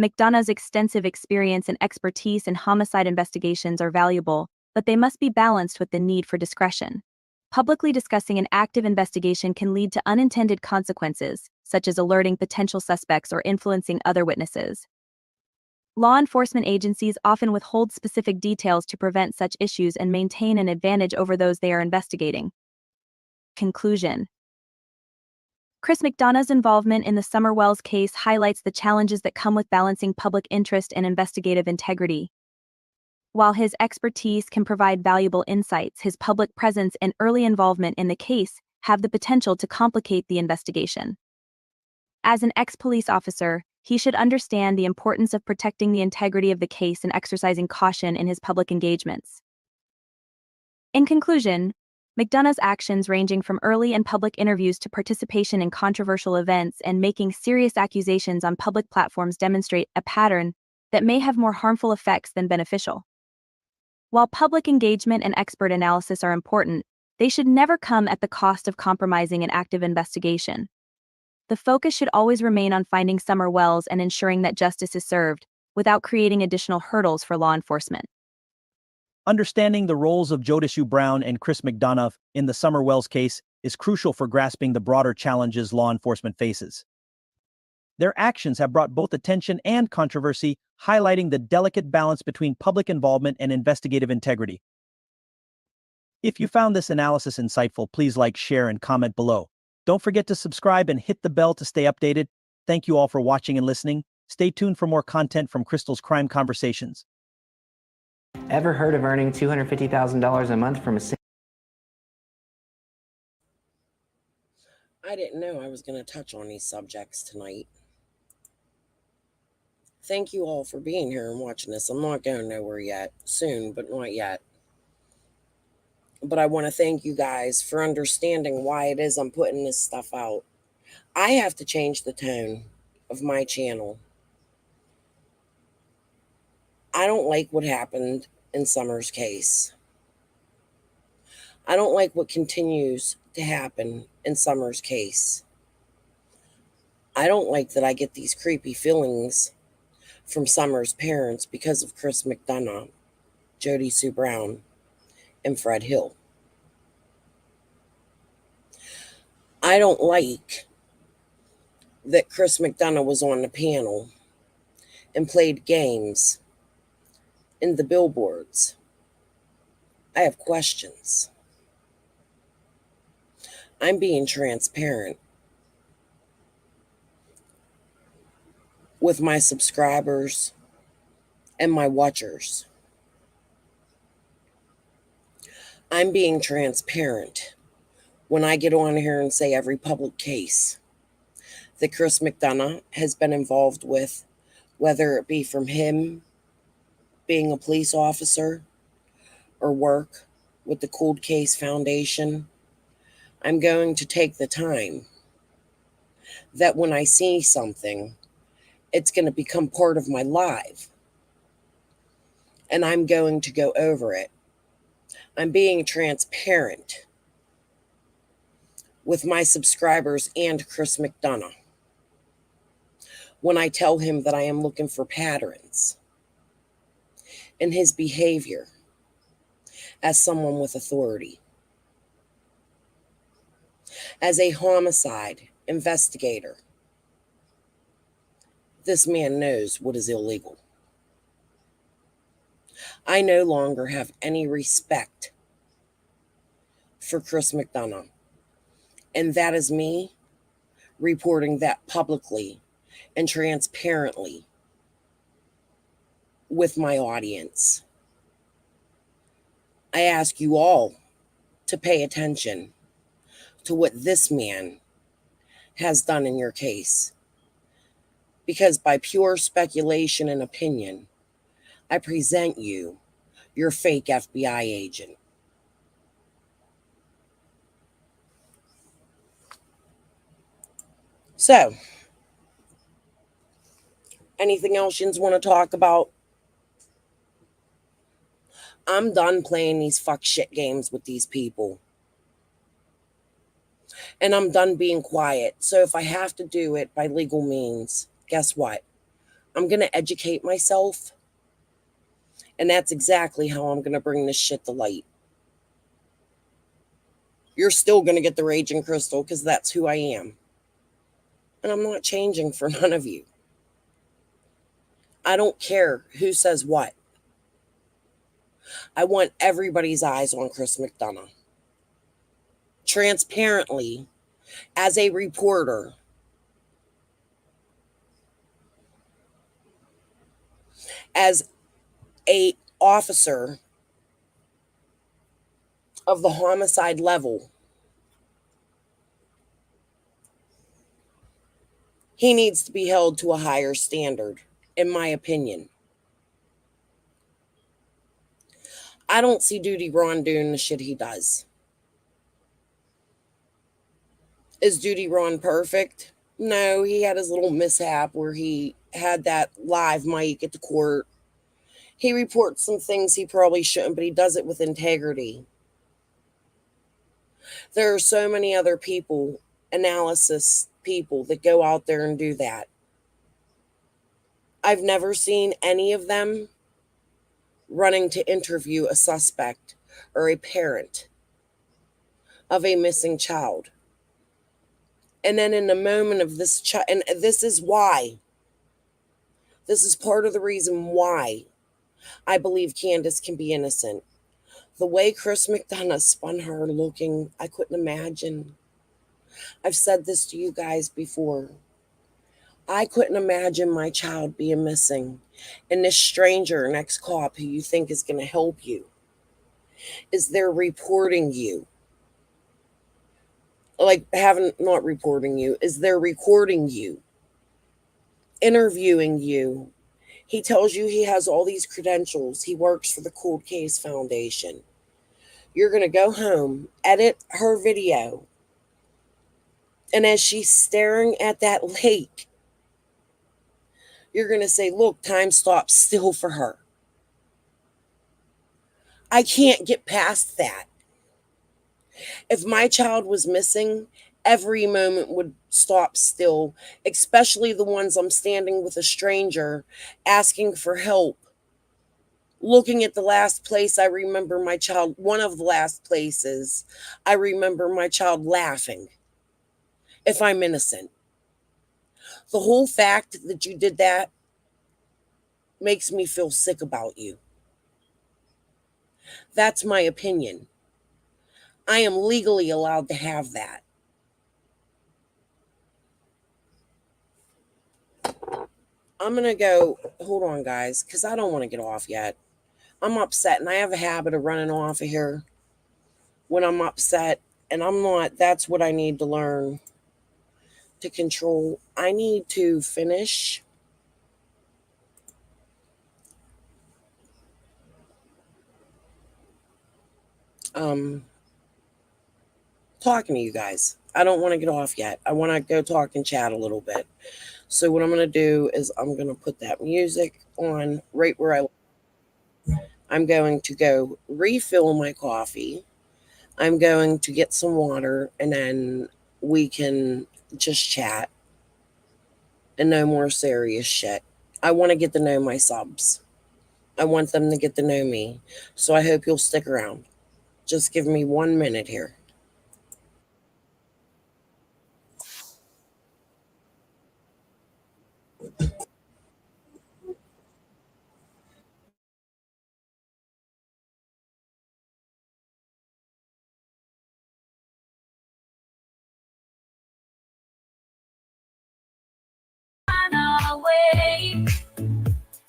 McDonough's extensive experience and expertise in homicide investigations are valuable, but they must be balanced with the need for discretion. Publicly discussing an active investigation can lead to unintended consequences, such as alerting potential suspects or influencing other witnesses. Law enforcement agencies often withhold specific details to prevent such issues and maintain an advantage over those they are investigating. Conclusion. Chris McDonough's involvement in the Summer Wells case highlights the challenges that come with balancing public interest and investigative integrity. While his expertise can provide valuable insights, his public presence and early involvement in the case have the potential to complicate the investigation. As an ex-police officer, he should understand the importance of protecting the integrity of the case and exercising caution in his public engagements. In conclusion, McDonough's actions ranging from early and public interviews to participation in controversial events and making serious accusations on public platforms demonstrate a pattern that may have more harmful effects than beneficial. While public engagement and expert analysis are important, they should never come at the cost of compromising an active investigation. The focus should always remain on finding Summer Wells and ensuring that justice is served, without creating additional hurdles for law enforcement. Understanding the roles of Jodishu Brown and Chris McDonough in the Summer Wells case is crucial for grasping the broader challenges law enforcement faces. Their actions have brought both attention and controversy, highlighting the delicate balance between public involvement and investigative integrity. If you found this analysis insightful, please like, share, and comment below. Don't forget to subscribe and hit the bell to stay updated. Thank you all for watching and listening. Stay tuned for more content from Crystal's Crime Conversations. Ever heard of earning $250,000 a month from a single? I didn't know I was going to touch on these subjects tonight. Thank you all for being here and watching this. I'm not going nowhere yet. Soon, but not yet. But I want to thank you guys for understanding why it is I'm putting this stuff out. I have to change the tone of my channel. I don't like what happened in Summer's case. I don't like what continues to happen in Summer's case. I don't like that I get these creepy feelings from Summer's parents because of Chris McDonough, Jodishu Brown, and Fred Hill. I don't like that Chris McDonough was on the panel and played games in the billboards. I have questions. I'm being transparent with my subscribers and my watchers. I'm being transparent when I get on here and say every public case that Chris McDonough has been involved with, whether it be from him being a police officer or work with the Cold Case Foundation. I'm going to take the time that when I see something, it's going to become part of my life. And I'm going to go over it. I'm being transparent with my subscribers and Chris McDonough when I tell him that I am looking for patterns in his behavior as someone with authority. As a homicide investigator, this man knows what is illegal. I no longer have any respect for Chris McDonough. And that is me reporting that publicly and transparently with my audience. I ask you all to pay attention to what this man has done in your case. Because by pure speculation and opinion, I present you your fake FBI agent. So, anything else you want to talk about? I'm done playing these fuck shit games with these people. And I'm done being quiet. So if I have to do it by legal means, guess what? I'm going to educate myself. And that's exactly how I'm going to bring this shit to light. You're still going to get the Raging Crystal because that's who I am. And I'm not changing for none of you. I don't care who says what. I want everybody's eyes on Chris McDonough. Transparently, as a reporter, as a officer of the homicide level, he needs to be held to a higher standard, in my opinion. I don't see Duty Ron doing the shit he does. Is Duty Ron perfect? No, he had his little mishap where he had that live mic at the court. He reports some things he probably shouldn't, but he does it with integrity. There are so many other people, analysis people, that go out there and do that. I've never seen any of them running to interview a suspect or a parent of a missing child. And then in the moment of this child, and this is why, this is part of the reason why I believe Candace can be innocent. The way Chris McDonough spun her looking, I couldn't imagine. I've said this to you guys before. I couldn't imagine my child being missing, and this stranger, an ex-cop who you think is going to help you, is there reporting you. Like, not reporting you, is there recording you, interviewing you. He tells you he has all these credentials. He works for the Cold Case Foundation. You're going to go home, edit her video, and as she's staring at that lake, you're going to say, look, time stops still for her. I can't get past that. If my child was missing, every moment would stop still, especially the ones I'm standing with a stranger asking for help. Looking at the last place I remember my child, one of the last places I remember my child laughing. If I'm innocent. The whole fact that you did that makes me feel sick about you. That's my opinion. I am legally allowed to have that. I'm going to go, hold on, guys, because I don't want to get off yet. I'm upset, and I have a habit of running off of here when I'm upset, and I'm not, that's what I need to learn to control. I need to finish talking to you guys. I don't want to get off yet. I want to go talk and chat a little bit. So what I'm going to do is I'm going to put that music on right where I'm going to go refill my coffee. I'm going to get some water, and then we can just chat and no more serious shit. I want to get to know my subs. I want them to get to know me. So I hope you'll stick around. Just give me 1 minute here. Way,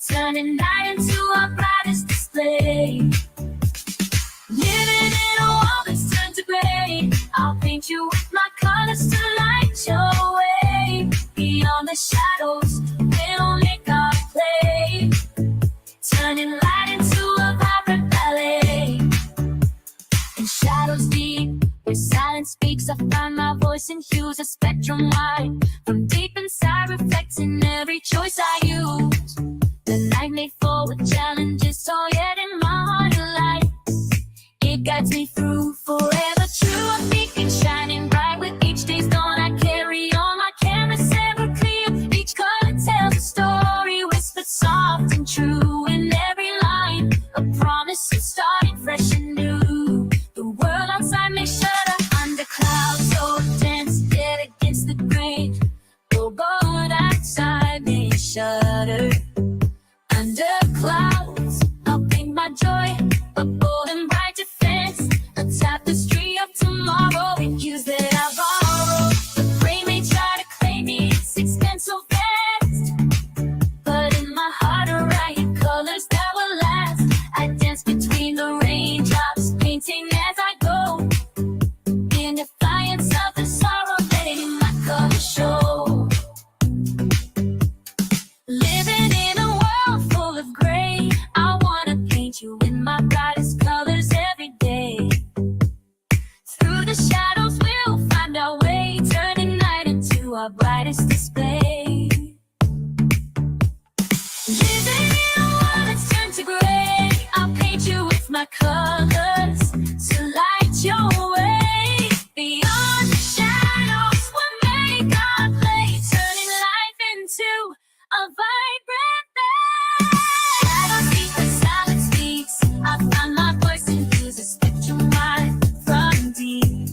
turning night into our brightest display. Living in a world that's turned to gray. I'll paint you with my colors to light your way. Beyond the shadows, we'll make our play. Turning light into a vibrant ballet. In shadows deep, where silence speaks, I find my voice in hues a spectrum wide. From brighter. Under clouds, I'll paint my joy a bold and bright defense. A tapestry of tomorrow in hues that I borrow. The brain may try to claim me, it's expensive vast, but in my heart are riot colors that will last. I dance between the raindrops, painting as I go, in defiance of the sorrow, letting my colors show. Living in a world full of gray, I wanna paint you in my brightest colors every day. Through the shadows we'll find our way, turning night into our brightest display. Living in a world that's turned to gray, I'll paint you with my colors to light your way. Beyond the shadows we'll make our play, turning life into a vibrant day. Shadows speak, the silence speaks. I find my voice and use a spectrum right from deep.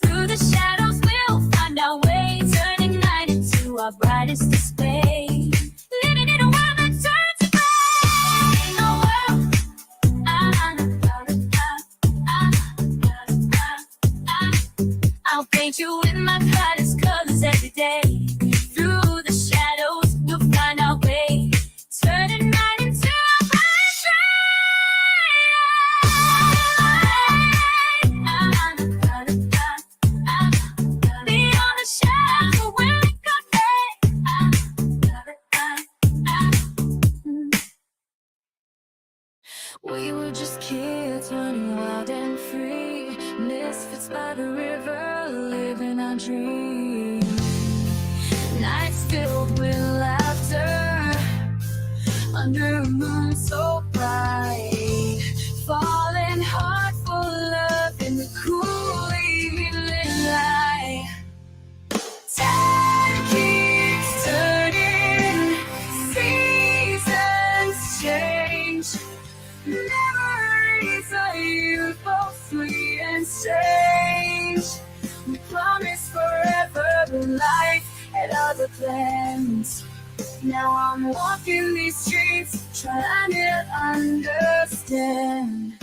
Through the shadows we'll find our way, turning night into our brightest display. Living in a world that turns to gray. A world, I'll paint you with my brightest colors every day. Through the shadows we'll find our way, turning night into a bright day. Beyond the shadows we'll make our day. We were just kids running wild and free, misfits by the river, living our dream. Nights filled with laughter, under a moon so bright, falling hard for love in the cool evening light. Time keeps turning, seasons change. Memories of you, both sweet and strange. We promised forever, but life had other plans. Now I'm walking these streets, trying to understand.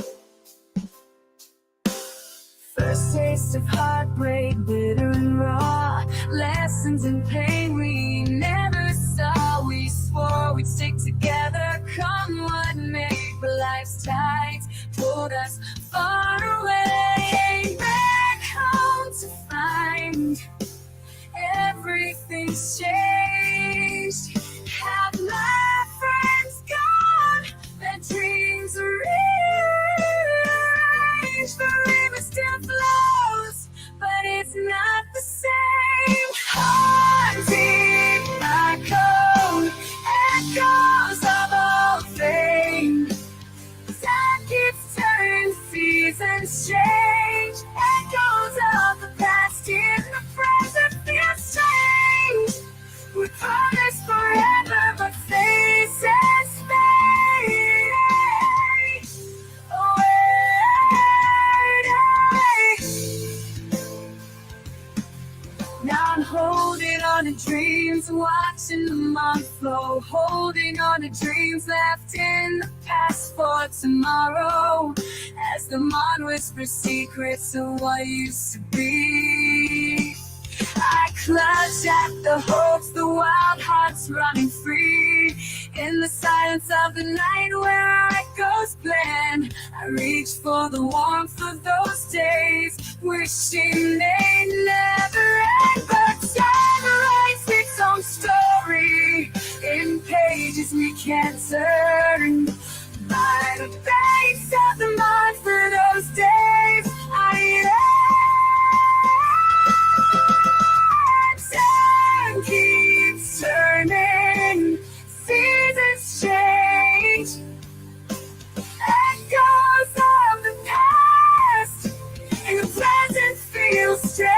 First taste of heartbreak, bitter and raw. Lessons in pain we never saw. We swore we'd stick together, come what may. But life's tides pulled us far away. Back home to find everything's changed. Have my friends gone, their dreams are rearranged. The river still flows, but it's not the same. Haunting my code, echoes of old fame. Time keeps turning, seasons change. Echoes of the past in the present feel strange. We promised forever, but faces fade away. Now I'm holding on to dreams, watching the month flow. Holding on to dreams left in the past for tomorrow. As the mind whispers secrets of what used to be. I clutch at the hopes, the wild hearts running free. In the silence of the night where our echoes blend, I reach for the warmth of those days, wishing they never end. But time writes its own story in pages we can't turn. By the banks of the mind for those days, I time keeps turning, seasons change. Echoes of the past, and the present feels strange.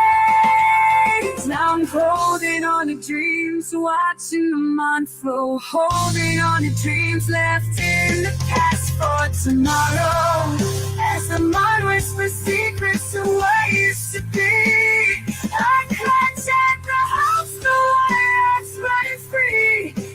Now I'm holding on to dreams, watching them unfold. Holding on to dreams left in the past for tomorrow. As the mind whispers secrets of what used to be, I clutch at the hopes, the wires running free.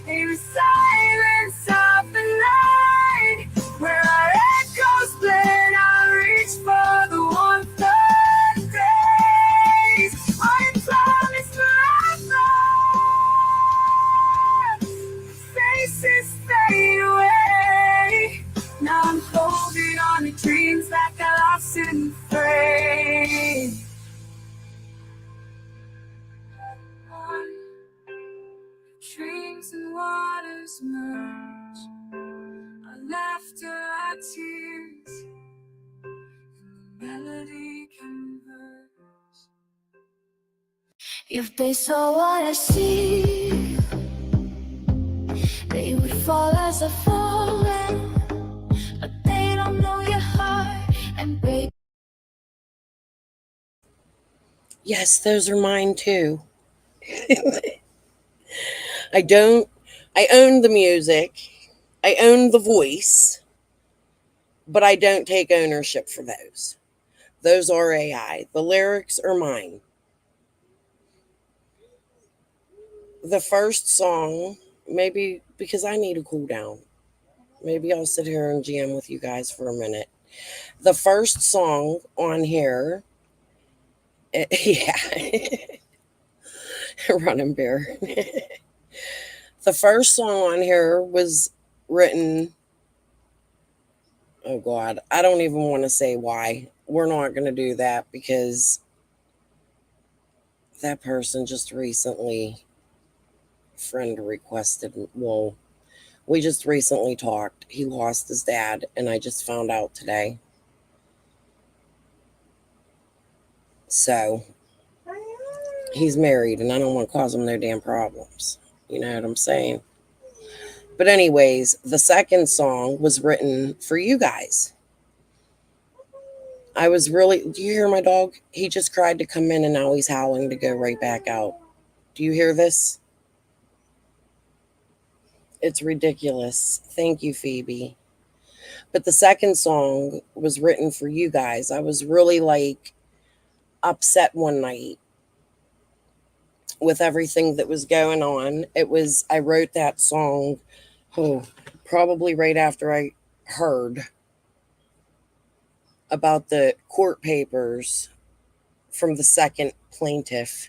as much. Our laughter, our tears, and the melody converse. If they saw what I see, they would fall as a falling, but they don't know your heart and baby. Yes, those are mine too. I own the music, I own the voice, but I don't take ownership for those. Those are AI. The lyrics are mine. The first song, maybe because I need a cool down. Maybe I'll sit here and jam with you guys for a minute. The first song on here, yeah, running bear. The first song on here was written, oh God, I don't even want to say why. We're not going to do that because that person just recently friend requested, well, we just recently talked. He lost his dad, and I just found out today. So he's married, and I don't want to cause him no damn problems. You know what I'm saying? But anyways, the second song was written for you guys. I was really, do you hear my dog? He just cried to come in, and now he's howling to go right back out. Do you hear this? It's ridiculous. Thank you, Phoebe. But the second song was written for you guys. I was really like upset one night with everything that was going on. I wrote that song, probably right after I heard about the court papers from the second plaintiff.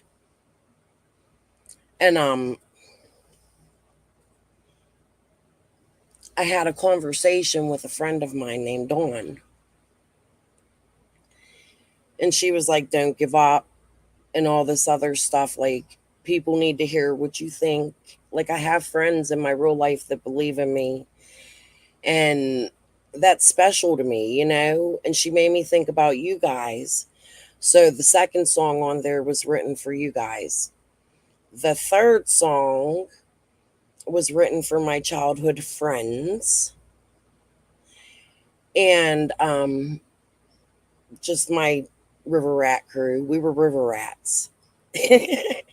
And I had a conversation with a friend of mine named Dawn. And she was like, don't give up and all this other stuff. Like, people need to hear what you think. Like, I have friends in my real life that believe in me. And that's special to me, you know? And she made me think about you guys. So the second song on there was written for you guys. The third song was written for my childhood friends. And just my river rat crew. We were river rats. The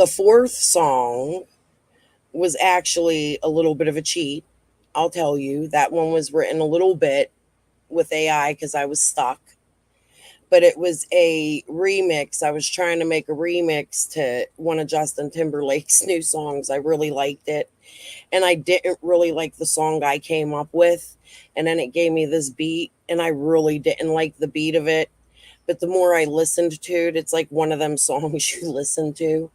fourth song was actually a little bit of a cheat. I'll tell you, that one was written a little bit with AI because I was stuck. But it was a remix. I was trying to make a remix to one of Justin Timberlake's new songs. I really liked it. And I didn't really like the song I came up with. And then it gave me this beat, and I really didn't like the beat of it. But the more I listened to it, it's like one of them songs you listen to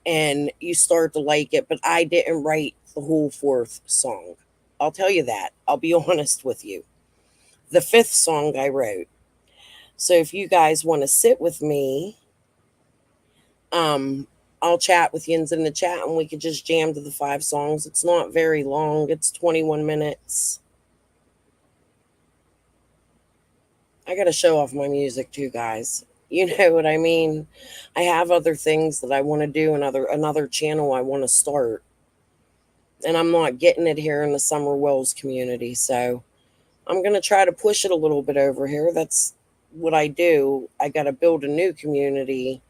and you start to like it. But I didn't write the whole fourth song. I'll tell you that. I'll be honest with you. The fifth song I wrote. So if you guys want to sit with me, I'll chat with yins in the chat and we could just jam to the 5 songs. It's not very long. It's 21 minutes. I got to show off my music too, guys. You know what I mean? I have other things that I want to do, another channel I want to start. And I'm not getting it here in the Summer Wells community. So I'm going to try to push it a little bit over here. That's what I do. I got to build a new community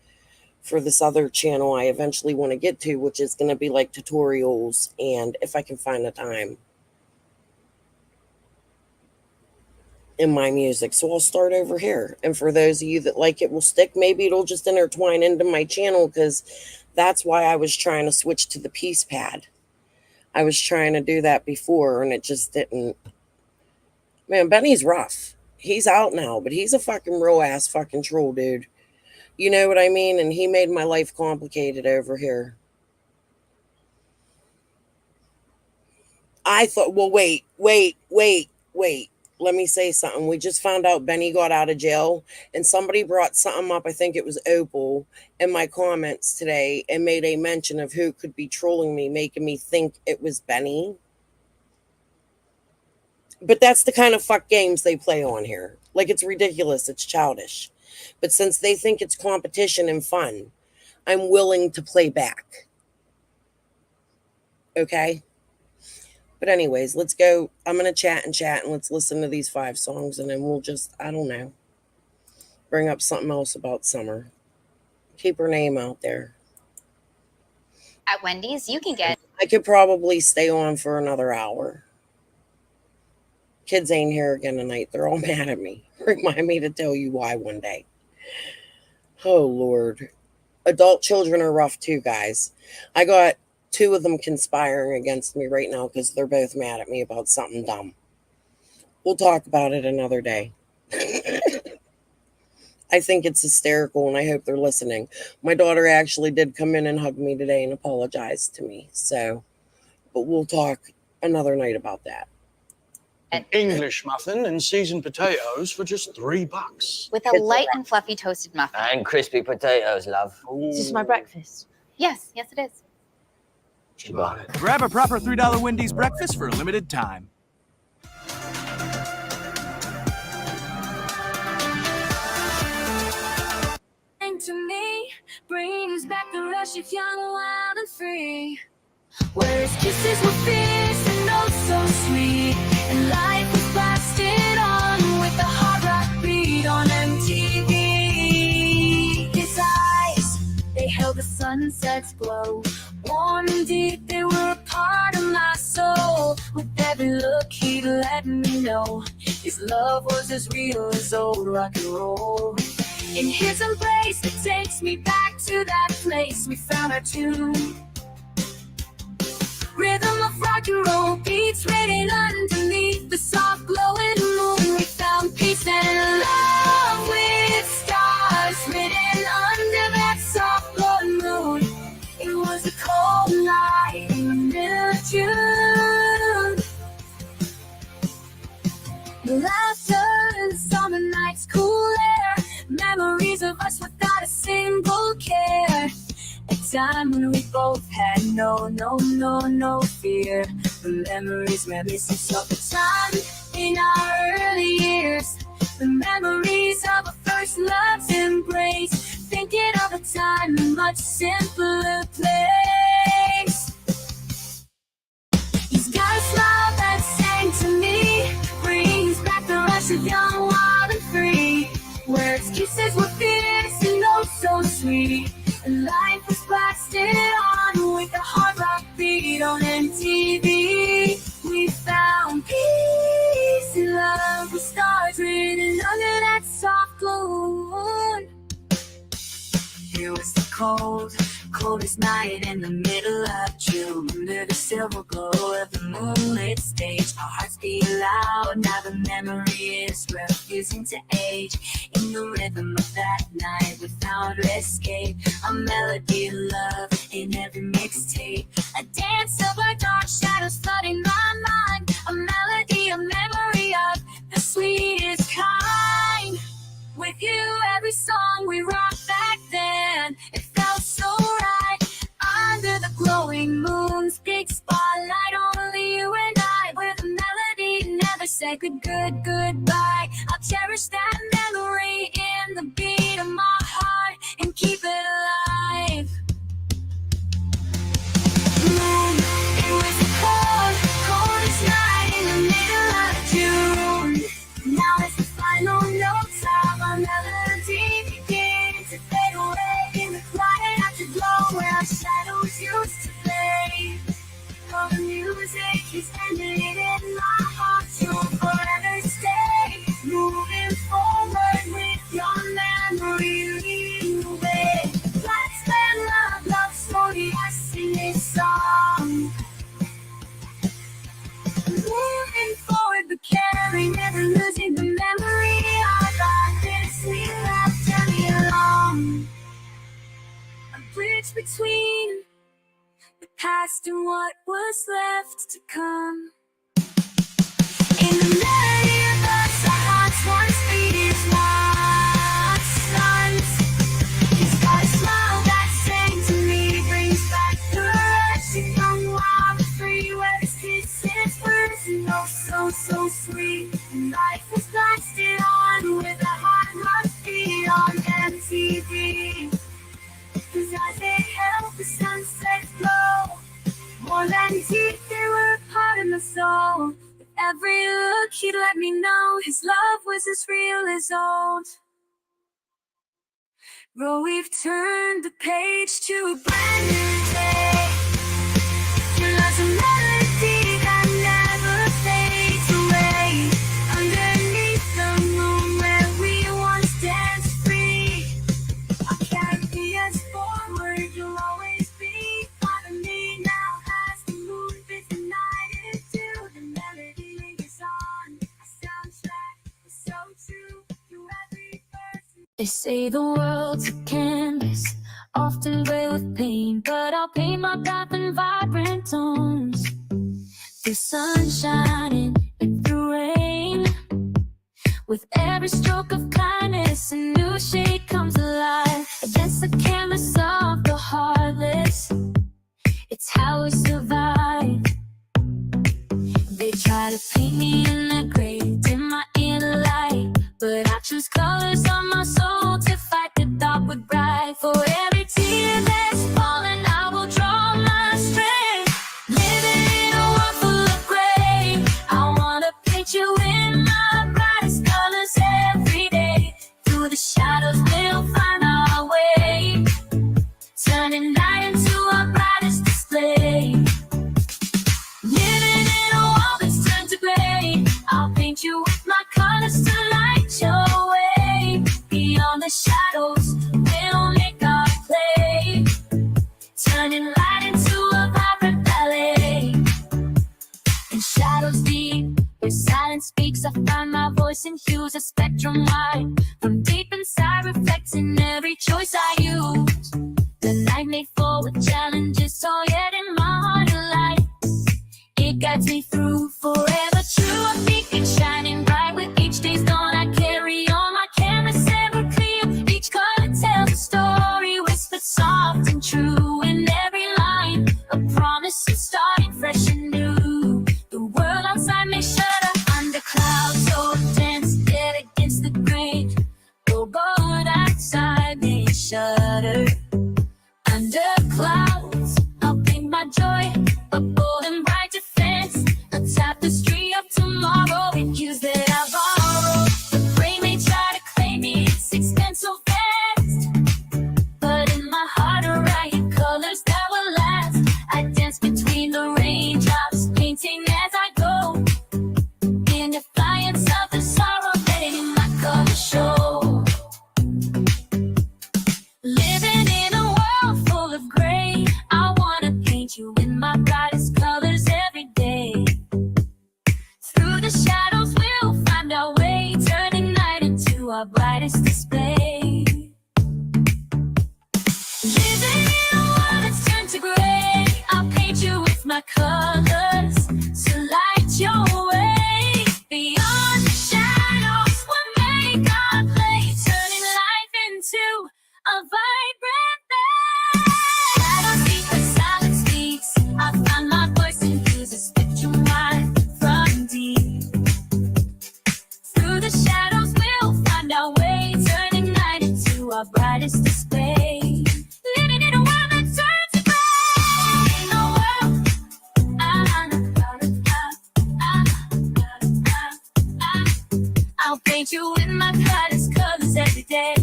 for this other channel I eventually want to get to, which is going to be like tutorials and if I can find the time in my music. So I'll start over here. And for those of you that like it will stick, maybe it'll just intertwine into my channel because that's why I was trying to switch to the Peace Pad. I was trying to do that before and it just didn't. Man, Benny's rough. He's out now, but he's a fucking real ass fucking troll, dude. You know what I mean? And he made my life complicated over here. I thought, well, wait. let me say something. We just found out Benny got out of jail, and somebody brought something up. I think it was Opal in my comments today and made a mention of who could be trolling me, making me think it was Benny. But that's the kind of fuck games they play on here. Like, it's ridiculous. It's childish. But since they think it's competition and fun, I'm willing to play back. Okay? But anyways, let's go. I'm going to chat and let's listen to these 5 songs, and then we'll just, I don't know, bring up something else about Summer. Keep her name out there. At Wendy's, you can get... I could probably stay on for another hour. Kids ain't here again tonight. They're all mad at me. Remind me to tell you why one day. Oh, Lord. Adult children are rough too, guys. I got 2 of them conspiring against me right now because they're both mad at me about something dumb. We'll talk about it another day. I think it's hysterical, and I hope they're listening. My daughter actually did come in and hug me today and apologize to me. So, but we'll talk another night about that. An English muffin and seasoned potatoes for just $3. With a light and fluffy toasted muffin. And crispy potatoes, love. Is this my breakfast? Yes, yes it is. She bought it. Grab a proper $3 Wendy's breakfast for a limited time. To me, brings back the rush of young, wild, and free. Where his kisses were fierce and oh so sweet, and life was blasted on with a hard rock beat on MTV. His eyes, they held the sunset's glow, warm and deep, they were a part of my soul. With every look he'd let me know his love was as real as old rock and roll. In his embrace, it takes me back to that place we found our tune. Rhythm of rock and roll beats written underneath the soft glowing moon. We found peace and love with stars written under that soft glowing moon. It was a cold night in the middle of June. The laughter in the summer night's cool air, memories of us without a single care. A time when we both had no fear. The memories reminiscence of the time in our early years. The memories of a first love's embrace. Thinking of a time in a much simpler place. He's got a smile that sang to me, brings back the rush of young, wild, and free. Where his kisses were fierce and oh so sweet, and life was blasted on with a hard rock beat on MTV. We found peace and love with stars written under that soft glow. It was the coldest night in the middle of June. Under the silver glow of the moonlit stage, our hearts beat loud. Now the memory is refusing to age. In the rhythm of that night, we found escape. A melody of love in every mixtape. A dance of our dark shadows flooding my mind. A melody, a memory of the sweetest kind. With you, every song we rocked back then, it felt so right. Under the glowing moon's big spotlight, only you and I, with a melody, never said goodbye. I'll cherish that memory in the beat of my heart and keep it alive. Moon, it was the coldest night in the middle of June. Now it's the final notes of our melody beginning to fade away in the quiet afterglow where our shadows used to play. All the music is ended in my heart, you'll forever stay. Moving forward with your memory leading the way. Let's spend love slowly, I sing this song. Moving forward but caring, never losing the memory of our bittersweet love journey along. A bridge between the past and what was left to come. In the melody of more than teeth, they were a part of my soul. With every look, he'd let me know his love was as real as old. Bro, we've turned the page to a brand new day. Your love's a melody that never fades away. Underneath the moon where we once danced free, I'll carry us forward, you'll always be part of me now. As the moon fits the night into, the melody lingers on. A soundtrack is so true to every person. They say the world's a canvas, often gray with pain, but I'll paint my path in vibrant tones. Through sunshine and through rain, with every stroke of kindness, a new shade comes alive. Against the canvas of the heartless, it's how we survive. They try to paint me in the gray, dim my inner light, but I choose colors on my soul to fight the dark with bright. For every tear that's fallen, I will draw my strength. Living in a world full of gray, I wanna paint you in my brightest colors every day. Through the shadows, we'll find our way, turning night into our brightest display. Living in a world that's turned to gray, I'll paint you with my colors to light your way. Beyond the shadows, we'll make our play, turning light into a vibrant ballet. In shadows deep, where silence speaks, I find my voice in hues a spectrum wide. From deep inside, reflecting every choice I use. The night may fall with challenges, so yet in my heart a light, it guides me through. Forever true, a beacon shining bright. With each day's dawn, I carry on my canvas ever clear. Each color tells a story, whispered soft and true. In every line, a promise of starting fresh and new. The world outside may shudder under clouds so dense, dead against the grain. The world outside may shudder under clouds. I'll paint my joy a bold and bright defense, a tapestry of tomorrow in hues that I borrow. The brain may try to claim me, it's extends so fast, but in my heart are riot colors that will last. I dance between the raindrops, painting as I go, in defiance of the sorrow, letting my colors show. Living in a world full of gray, I wanna paint you in my brightest colors every day. Through the shadows, we'll find our way, turning night into our brightest display. Living in a world that's turned to gray, I'll paint you with my colors to light your way. Beyond the shadows, we'll make our play, turning life into a vibrant day. Shadows speak, but silence speaks. I find my voice in hues a spectrum wide from deep. Through the shadows, we'll find our way, turning night into our brightest display. Living in a world that turns to gray. In a world, I'll paint you with my brightest colors every day.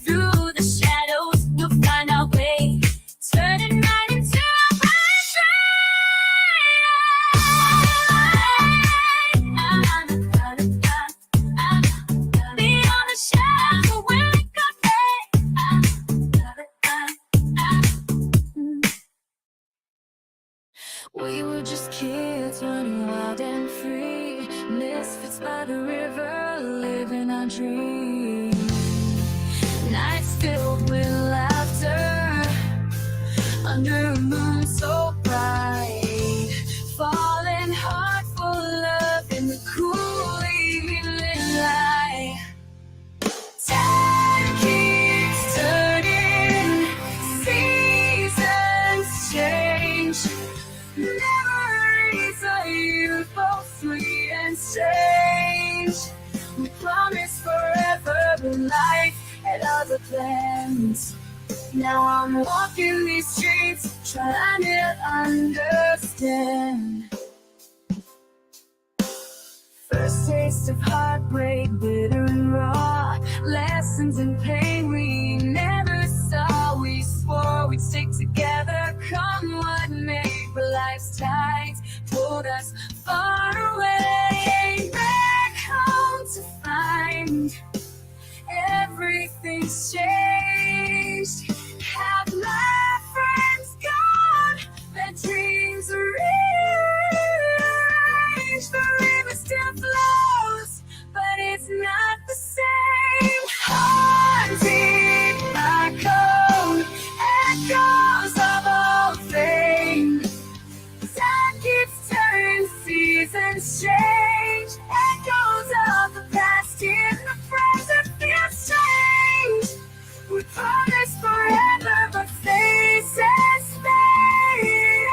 Through the shadows, we'll find our way, turning night into a bright day. Beyond the shadow, we'll make our day. We were just kids running wild and free, misfits by the river, living our dream. Nights filled with laughter, under a moon so bright, falling hard for love in the cool evening light. Time keeps turning, seasons change, memories of youth both sweet and strange. We promise forever in life and other plans. Now I'm walking these streets, trying to understand. First taste of heartbreak, bitter and raw. Lessons in pain we never saw. We swore we'd stick together, come what may. But life's tides pulled us far away. Came back home to find everything's changed. Have my friends gone, their dreams are rearranged. The river still flows, but it's not the same. Haunting my code, echoes of old fame. Time keeps turning, seasons change. Echoes of the past in the present feel strange. We promise forever, but faces fade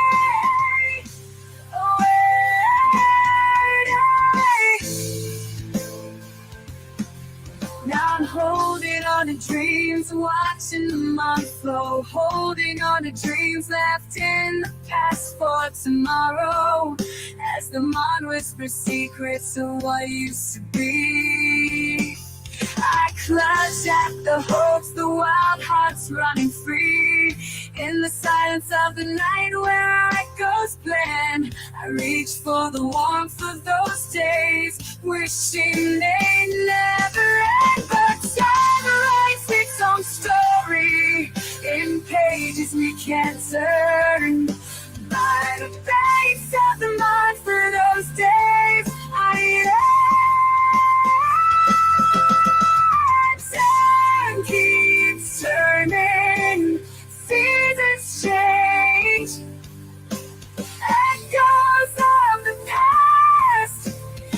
away. Now I'm holding on to dreams, watching the month flow. Holding on to dreams left in the past for tomorrow. As the mind whispers secrets of what used to be. I clutch at the hopes, the wild hearts running free. In the silence of the night where our echoes blend, I reach for the warmth of those days, wishing they never end. But time writes its own story in pages we can't turn. By the banks of the mind for those days, I time keeps turning, seasons change. Echoes of the past,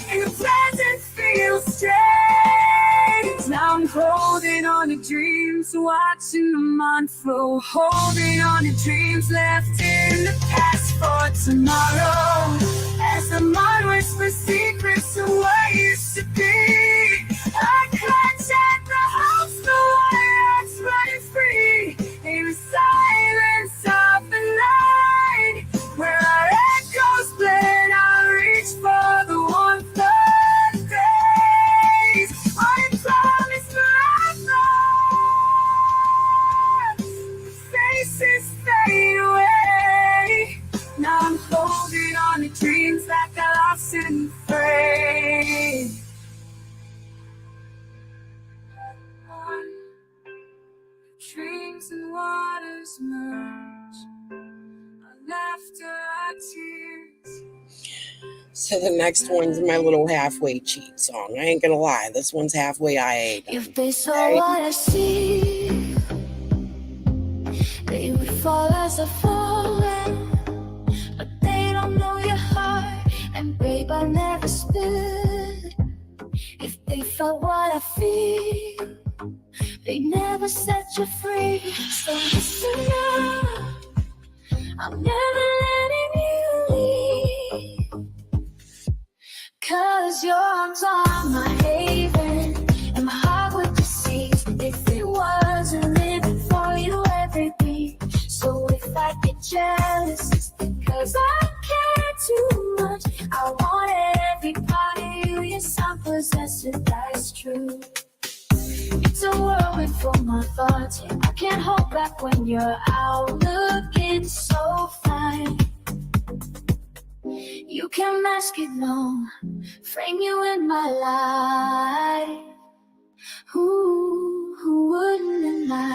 and the present feels strange. Now I'm holding on to dreams, watching them unfold. Holding on to dreams left in the past for tomorrow. As the mind whispers secrets of what used to be. I clutch at the hopes, the wires running free. In the silence of the night, where our echoes blend, I reach for the warmth of days. I promise forever, faces fade away. Now I'm holding on to dreams like I lost in the fray. Dreams and waters merge, our laughter, our tears. So the next one's my little halfway cheat song. I ain't gonna lie, this one's halfway I If they saw what I see, they would fall as a falling. But they don't know your heart, and babe, I never stood. If they felt what I feel, they never set you free. So listen up, I'm never letting you leave. 'Cause your arms are my haven, and my heart would deceive if it wasn't living for you every beat. So if I get jealous, it's because I care too much. I want every part of you, yes, I'm possessive, that's true. It's a whirlwind for my thoughts. I can't hold back when you're out looking so fine. You can mask it, no, frame you in my life. Who wouldn't and I?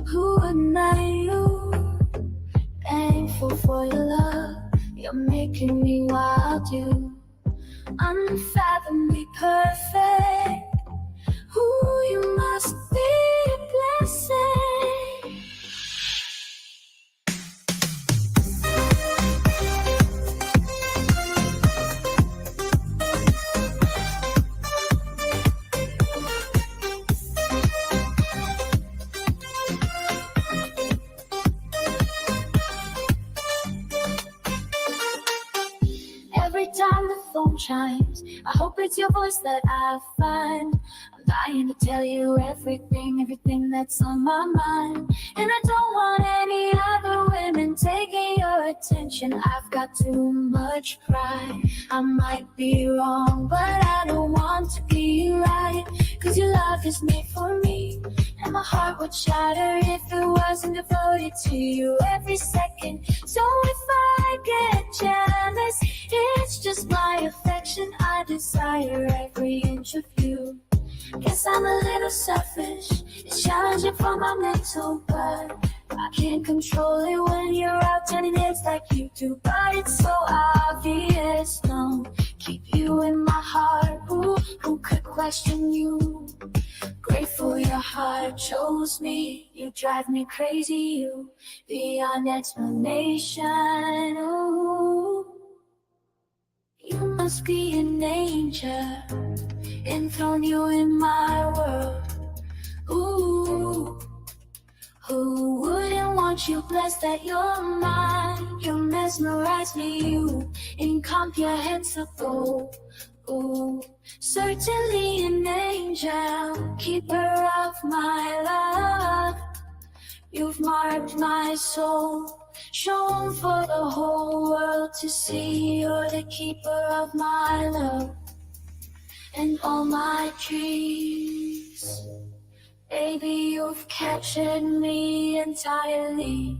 Who wouldn't I? You thankful for your love. You're making me wild, you unfathomably perfect. Ooh, you must be a blessing. Every time the phone chimes, I hope it's your voice that I find. I'm Dying to tell you everything that's on my mind. And I don't want any other women taking your attention. I've got too much pride. I might be wrong, but I don't want to be right. Cause your love is made for me, and my heart would shatter if it wasn't devoted to you every second. So if I get jealous, it's just my affection. I desire every inch of you. Guess I'm a little selfish. It's challenging for my mental, but I can't control it when you're out turning heads like you do. But it's so obvious, no. Keep you in my heart. Who could question you? Grateful your heart chose me. You drive me crazy, you beyond explanation. Ooh. You must be an angel, enthroned you in my world. Ooh, who wouldn't want you blessed that you're mine? You mesmerize me, you incomprehensible. Ooh, certainly an angel, keeper of my love. You've marked my soul, shown for the whole world to see. You're the keeper of my love and all my dreams. Baby, you've captured me entirely.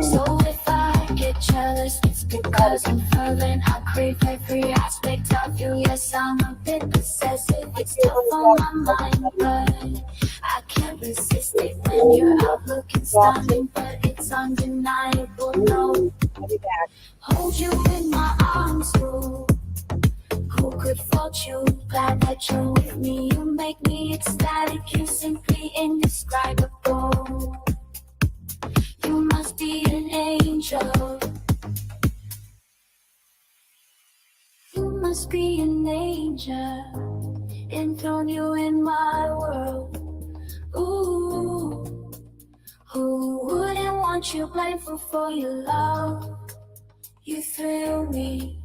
So if I get jealous, it's because I'm fervent. I crave every aspect of you. Yes, I'm a bit possessive. It's tough on my mind, but I can't resist it when you're out looking stunning. But it's undeniable, no. Hold you in my arms, too. Who could fault you? Glad that you're with me. You make me ecstatic. You're simply indescribable. You must be an angel. You must be an angel. Enthroned you in my world. Ooh, who wouldn't want you blindfold for your love? You thrill me.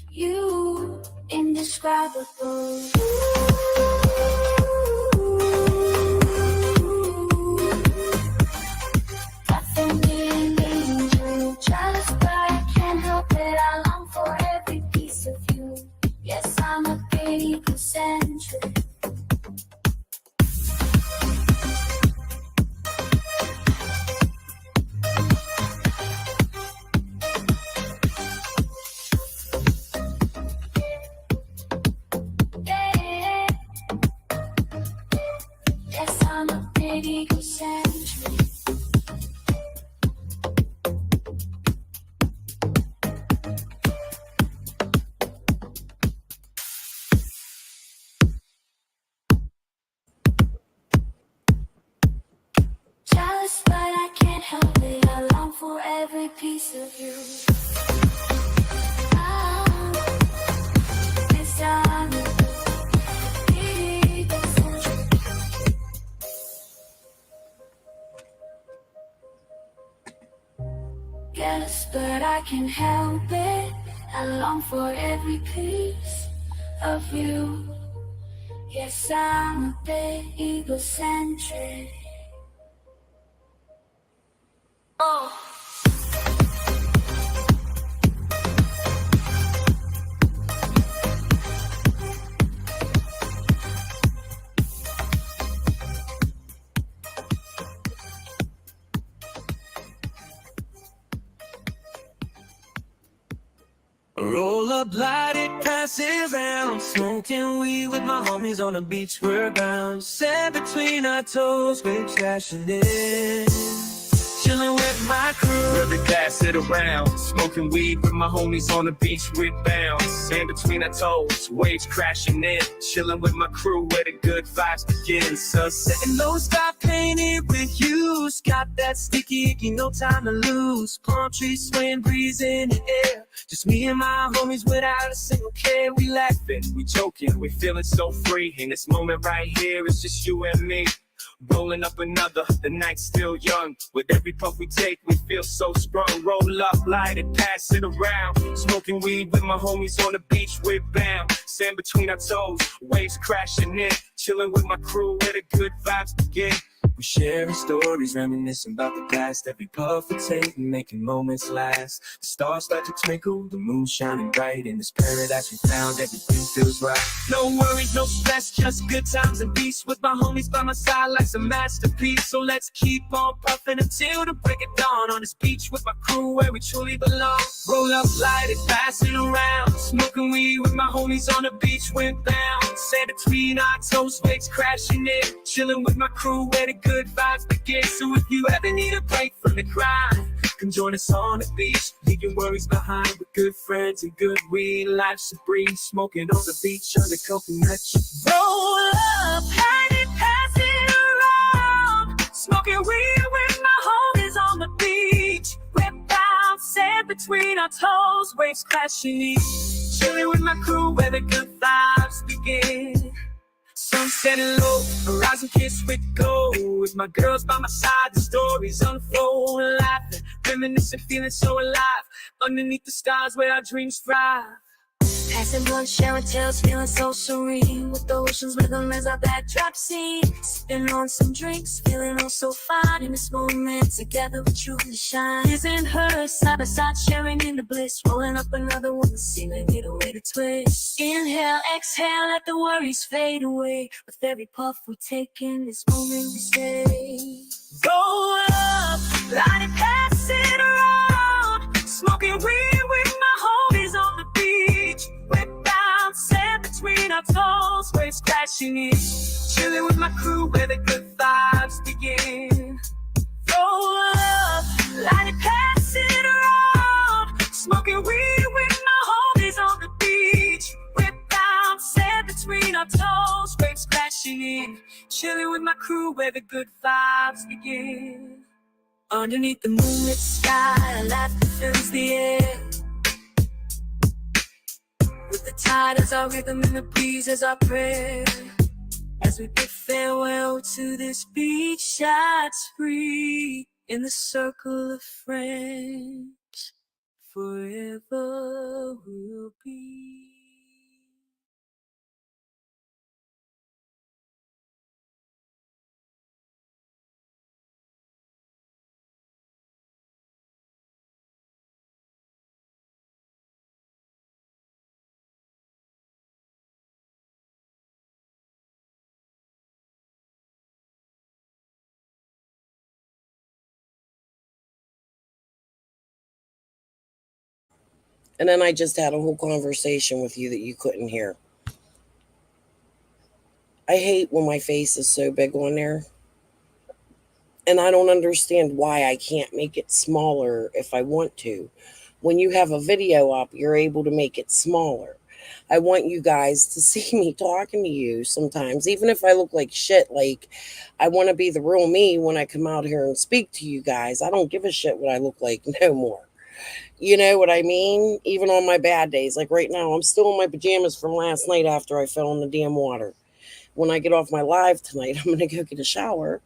You indescribable. Definitely an angel. Jealous, but I can't help it. I long for every piece of you. Yes, I'm a bit egocentric. Yeah. Yes, I'm a bit egocentric. Jealous, but I can't help it. I long for every piece of you. Yes, I'm a bit egocentric. Yes, but I can't help it. I long for every piece of you. Yes, I'm a bit egocentric. Oh. Roll up, light it, pass it round. Smoking weed with my homies on the beach, we're bound. Sand between our toes, we're cashing in. chilling with my crew. Really pass it around, smoking weed with my homies on the beach with bounce. Sand between our toes, waves crashing in, chilling with my crew where the good vibes begin. Sunset And low sky painted with hues, got that sticky icky, no time to lose. Palm trees swaying, breeze in the air, just me and my homies without a single care. we laughing, we joking, we feeling so free. In this moment right here, it's just you and me. Rolling up another, the night's still young. With every puff we take, we feel so sprung. Roll up, light it, pass it around. Smoking weed with my homies on the beach with bound. Sand between our toes, waves crashing in. Chilling with my crew where the good vibes begin. We sharing stories, reminiscing about the past. Every puff we take, making moments last. The stars start to twinkle, the moon shining bright. In this paradise we found, everything feels right. No worries, no stress, just good times and peace. With my homies by my side like some masterpiece. So let's keep on puffing until the break of dawn. On this beach with my crew where we truly belong. Roll up, light it, pass it around. Smoking weed with my homies on the beach with bound. Sand between our toes, waves crashing in. Chilling with my crew where the good vibes begin. So if you ever need a break from the grind, come join us on the beach. Leave your worries behind with good friends and good weed. Life's a breeze, smoking on the beach under coconut trees. Roll up, light it, pass it around. Smoking weed with my homies on the beach. Whip out, sand between our toes, waves crashing in. Chilling with my crew where the good vibes begin. Sunset and low, horizon kiss with gold. With my girls by my side, the stories unfold. Laughing, reminiscing, feeling so alive. Underneath the stars where our dreams thrive. Passing blunt, sharing tales, feeling so serene. With the ocean's rhythm as our backdrop scene. Sipping on some drinks, feeling oh so fine. In this moment, together we truly shine. His and her, side by side, sharing in the bliss. Rolling up another one, seeming need a way to twist. Inhale, exhale, let the worries fade away. With every puff we take in this moment we stay. Roll up, light it, pass it around. Smoking weed with my homies on the beach. Whip out, sand between our toes, waves crashing in. Chilling with my crew where the good vibes begin. Roll up, light it, pass it around. Smoking weed with my homies on the beach. Whip out, sand between our toes, waves crashing in. Chilling with my crew where the good vibes begin. Underneath the moonlit sky, laughter fills the air. With the tide as our rhythm and the breeze as our prayer. As we bid farewell to this beach that's free. In the circle of friends, forever we'll be. And then I just had a whole conversation with you that you couldn't hear. I hate when my face is so big on there. And I don't understand why I can't make it smaller if I want to. When you have a video up, you're able to make it smaller. I want you guys to see me talking to you sometimes, even if I look like shit. Like, I want to be the real me when I come out here and speak to you guys. I don't give a shit what I look like no more. You know what I mean? Even on my bad days. Like right now, I'm still in my pajamas from last night after I fell in the damn water. When I get off my live tonight, I'm going to go get a shower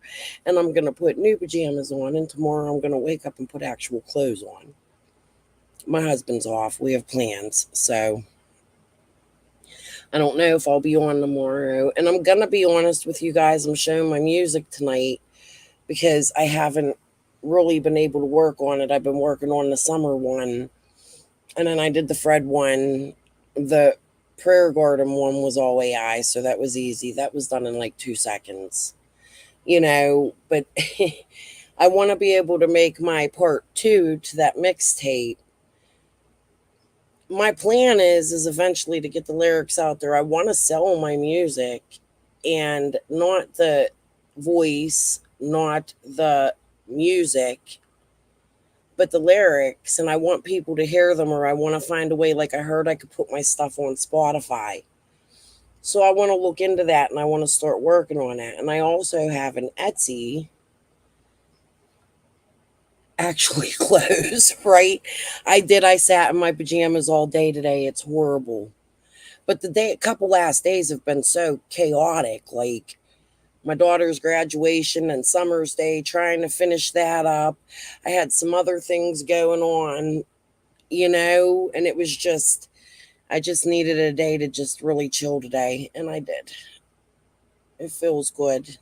and I'm going to put new pajamas on. And tomorrow I'm going to wake up and put actual clothes on. My husband's off. We have plans. So I don't know if I'll be on tomorrow. And I'm going to be honest with you guys. I'm showing my music tonight because I haven't really been able to work on it. I've been working on the summer one. And then I did the Fred one. The Prayer Garden one was all AI, so that was easy. That was done in like 2 seconds. You know, but I want to be able to make my part 2 to that mixtape. My plan is eventually to get the lyrics out there. I want to sell my music and not the voice, not the music, but the lyrics, and I want people to hear them, or I want to find a way, like I heard I could put my stuff on Spotify. So I want to look into that, and I want to start working on that. And I also have an Etsy actually close, right? I sat in my pajamas all day today. It's horrible. But a couple last days have been so chaotic, like my daughter's graduation and summer's day, trying to finish that up. I had some other things going on, and it was just, I just needed a day to just really chill today, and I did. It feels good.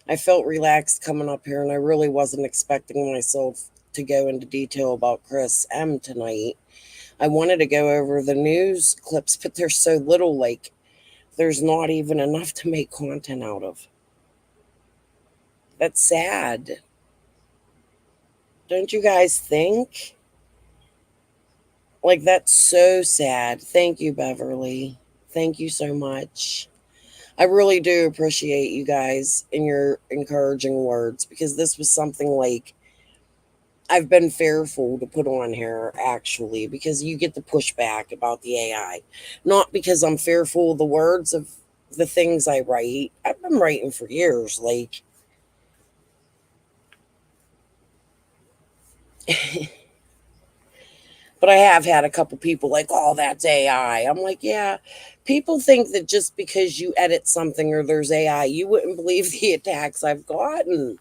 I felt relaxed coming up here, and I really wasn't expecting myself to go into detail about Chris M tonight. I wanted to go over the news clips, but there's so little, like, there's not even enough to make content out of. That's sad. Don't you guys think? Like, that's so sad. Thank you, Beverly. Thank you so much. I really do appreciate you guys and your encouraging words, because this was something like I've been fearful to put on here, actually, because you get the pushback about the AI. Not because I'm fearful of the words of the things I write. I've been writing for years. Like, but I have had a couple people like, oh, that's AI. I'm like, yeah, people think that just because you edit something or there's AI, you wouldn't believe the attacks I've gotten.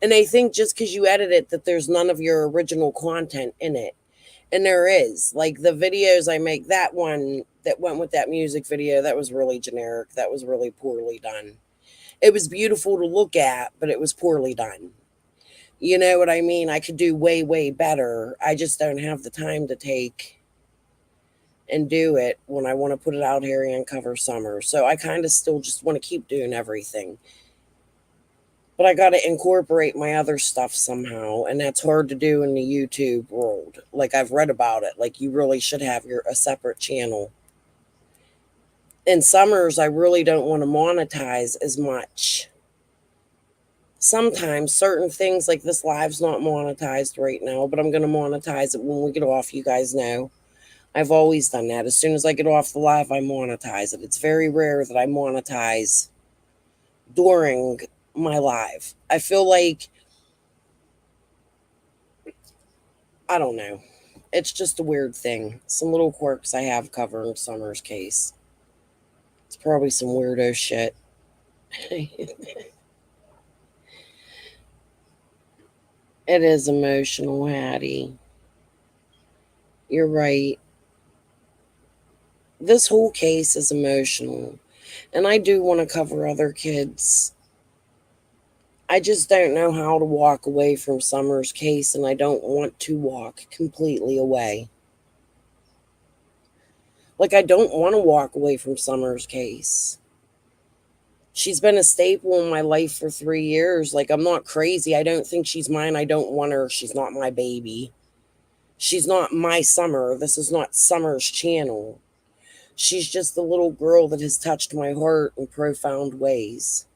And they think just because you edit it that there's none of your original content in it. And there is. Like the videos I make, that one that went with that music video, that was really generic. That was really poorly done. It was beautiful to look at, but it was poorly done. You know what I mean? I could do way, way better. I just don't have the time to take and do it when I want to put it out here and cover summer. So I kind of still just want to keep doing everything. But I got to incorporate my other stuff somehow, and that's hard to do in the YouTube world. Like, I've read about it. Like, you really should have a separate channel. In summers, I really don't want to monetize as much. Sometimes certain things, like this live's not monetized right now, but I'm going to monetize it when we get off. You guys know I've always done that. As soon as I get off the live, I monetize it. It's very rare that I monetize during my live. I feel like, I don't know. It's just a weird thing. Some little quirks I have covering Summer's case. It's probably some weirdo shit. It is emotional, Hattie. You're right. This whole case is emotional. And I do want to cover other kids. I just don't know how to walk away from Summer's case, and I don't want to walk completely away. Like, I don't want to walk away from Summer's case. She's been a staple in my life for 3 years. Like, I'm not crazy. I don't think she's mine. I don't want her. She's not my baby. She's not my Summer. This is not Summer's channel. She's just the little girl that has touched my heart in profound ways.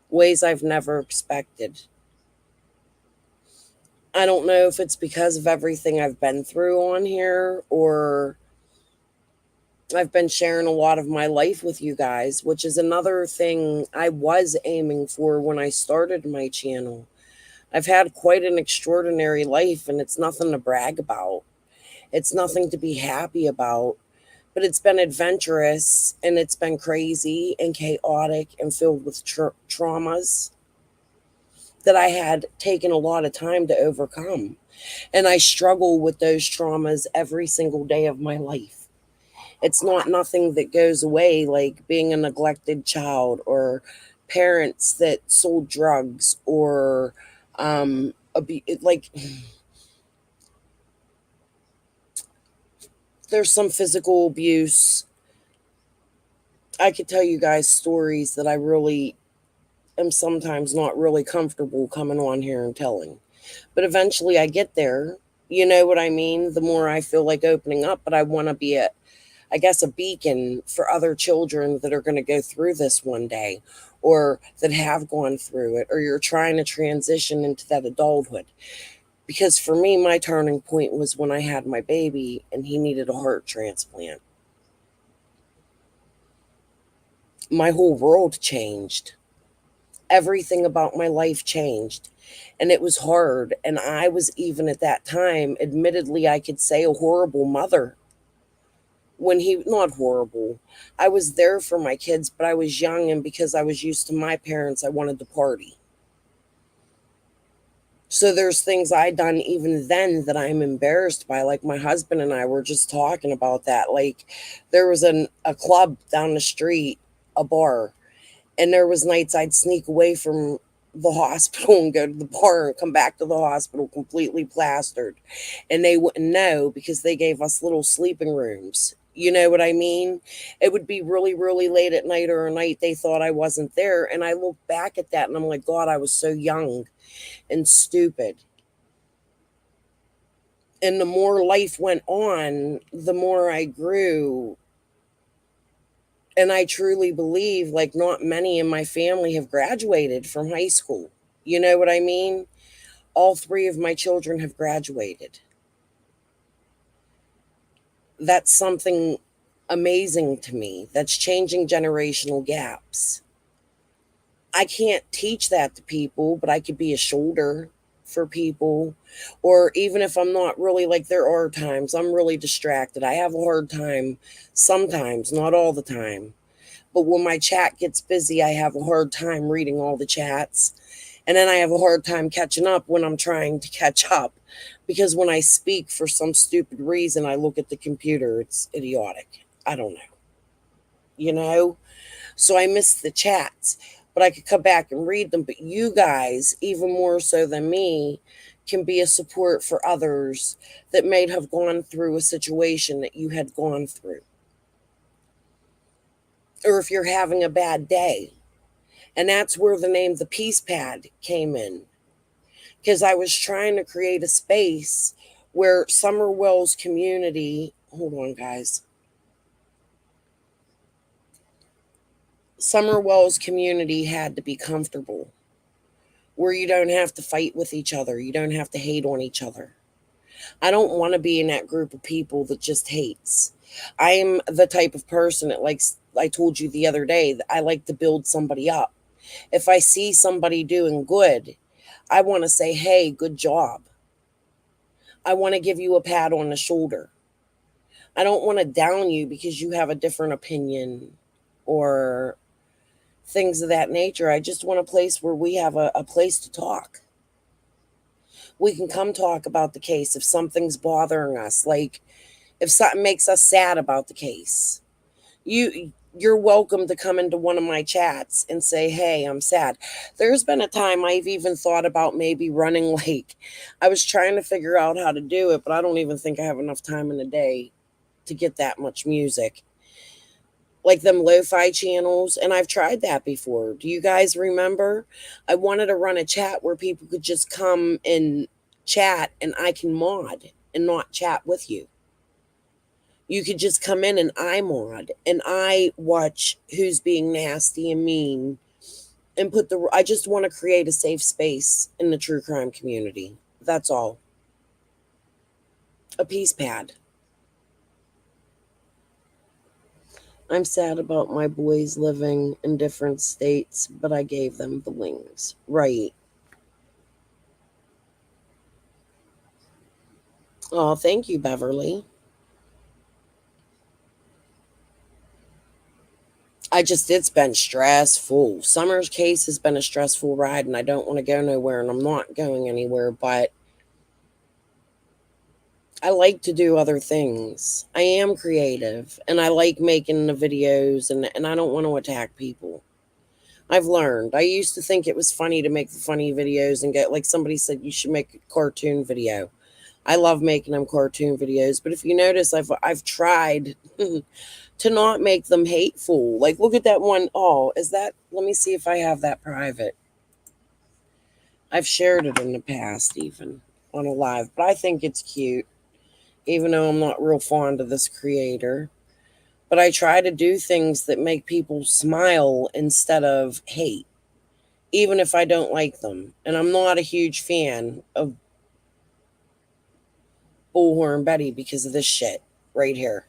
Ways I've never expected. I don't know if it's because of everything I've been through on here, or I've been sharing a lot of my life with you guys, which is another thing I was aiming for when I started my channel. I've had quite an extraordinary life, and it's nothing to brag about. It's nothing to be happy about, but it's been adventurous, and it's been crazy and chaotic and filled with traumas that I had taken a lot of time to overcome. And I struggle with those traumas every single day of my life. It's not nothing that goes away, like being a neglected child, or parents that sold drugs, or like there's some physical abuse. I could tell you guys stories that I really am sometimes not really comfortable coming on here and telling. But eventually I get there. You know what I mean? The more I feel like opening up, but I want to be a beacon for other children that are going to go through this one day, or that have gone through it, or you're trying to transition into that adulthood. Because for me, my turning point was when I had my baby and he needed a heart transplant. My whole world changed. Everything about my life changed. And it was hard. And I was, even at that time, admittedly, I could say, a horrible mother. Not horrible. I was there for my kids, but I was young, and because I was used to my parents, I wanted to party. So there's things I done even then that I'm embarrassed by. Like, my husband and I were just talking about that. Like, there was a club down the street, a bar, and there was nights I'd sneak away from the hospital and go to the bar and come back to the hospital completely plastered. And they wouldn't know because they gave us little sleeping rooms. You know what I mean? It would be really, really late at night, or a night they thought I wasn't there. And I look back at that and I'm like, God, I was so young and stupid. And the more life went on, the more I grew. And I truly believe, like, not many in my family have graduated from high school. You know what I mean? All 3 of my children have graduated. That's something amazing to me. That's changing generational gaps. I can't teach that to people, but I could be a shoulder for people. Or even if I'm not really, like, there are times I'm really distracted. I have a hard time sometimes, not all the time. But when my chat gets busy, I have a hard time reading all the chats. And then I have a hard time catching up when I'm trying to catch up. Because when I speak, for some stupid reason, I look at the computer. It's idiotic. I don't know. You know? So I miss the chats. But I could come back and read them. But you guys, even more so than me, can be a support for others that may have gone through a situation that you had gone through. Or if you're having a bad day. And that's where the name The Peace Pad came in. Because I was trying to create a space where Summer Wells community, hold on guys. Summer Wells community had to be comfortable. Where you don't have to fight with each other. You don't have to hate on each other. I don't want to be in that group of people that just hates. I'm the type of person that likes, I told you the other day, that I like to build somebody up. If I see somebody doing good, I want to say, hey, good job. I want to give you a pat on the shoulder. I don't want to down you because you have a different opinion or things of that nature. I just want a place where we have a place to talk. We can come talk about the case if something's bothering us, like if something makes us sad about the case. You're welcome to come into one of my chats and say, hey, I'm sad. There's been a time I've even thought about maybe running, like, I was trying to figure out how to do it, but I don't even think I have enough time in the day to get that much music. Like them lo-fi channels, and I've tried that before. Do you guys remember? I wanted to run a chat where people could just come and chat and I can mod and not chat with you. You could just come in and I mod and I watch who's being nasty and mean and I just want to create a safe space in the true crime community. That's all. A peace pad. I'm sad about my boys living in different states, but I gave them the wings. Right. Oh, thank you, Beverly. It's been stressful. Summer's case has been a stressful ride, and I don't want to go nowhere, and I'm not going anywhere, but I like to do other things. I am creative, and I like making the videos, and I don't want to attack people. I've learned. I used to think it was funny to make the funny videos and get, like somebody said, you should make a cartoon video. I love making them cartoon videos, but if you notice, I've tried to not make them hateful. Like, look at that one. Oh, let me see if I have that private. I've shared it in the past, even on a live, but I think it's cute. Even though I'm not real fond of this creator. But I try to do things that make people smile instead of hate, even if I don't like them. And I'm not a huge fan of Bullhorn Betty because of this shit right here.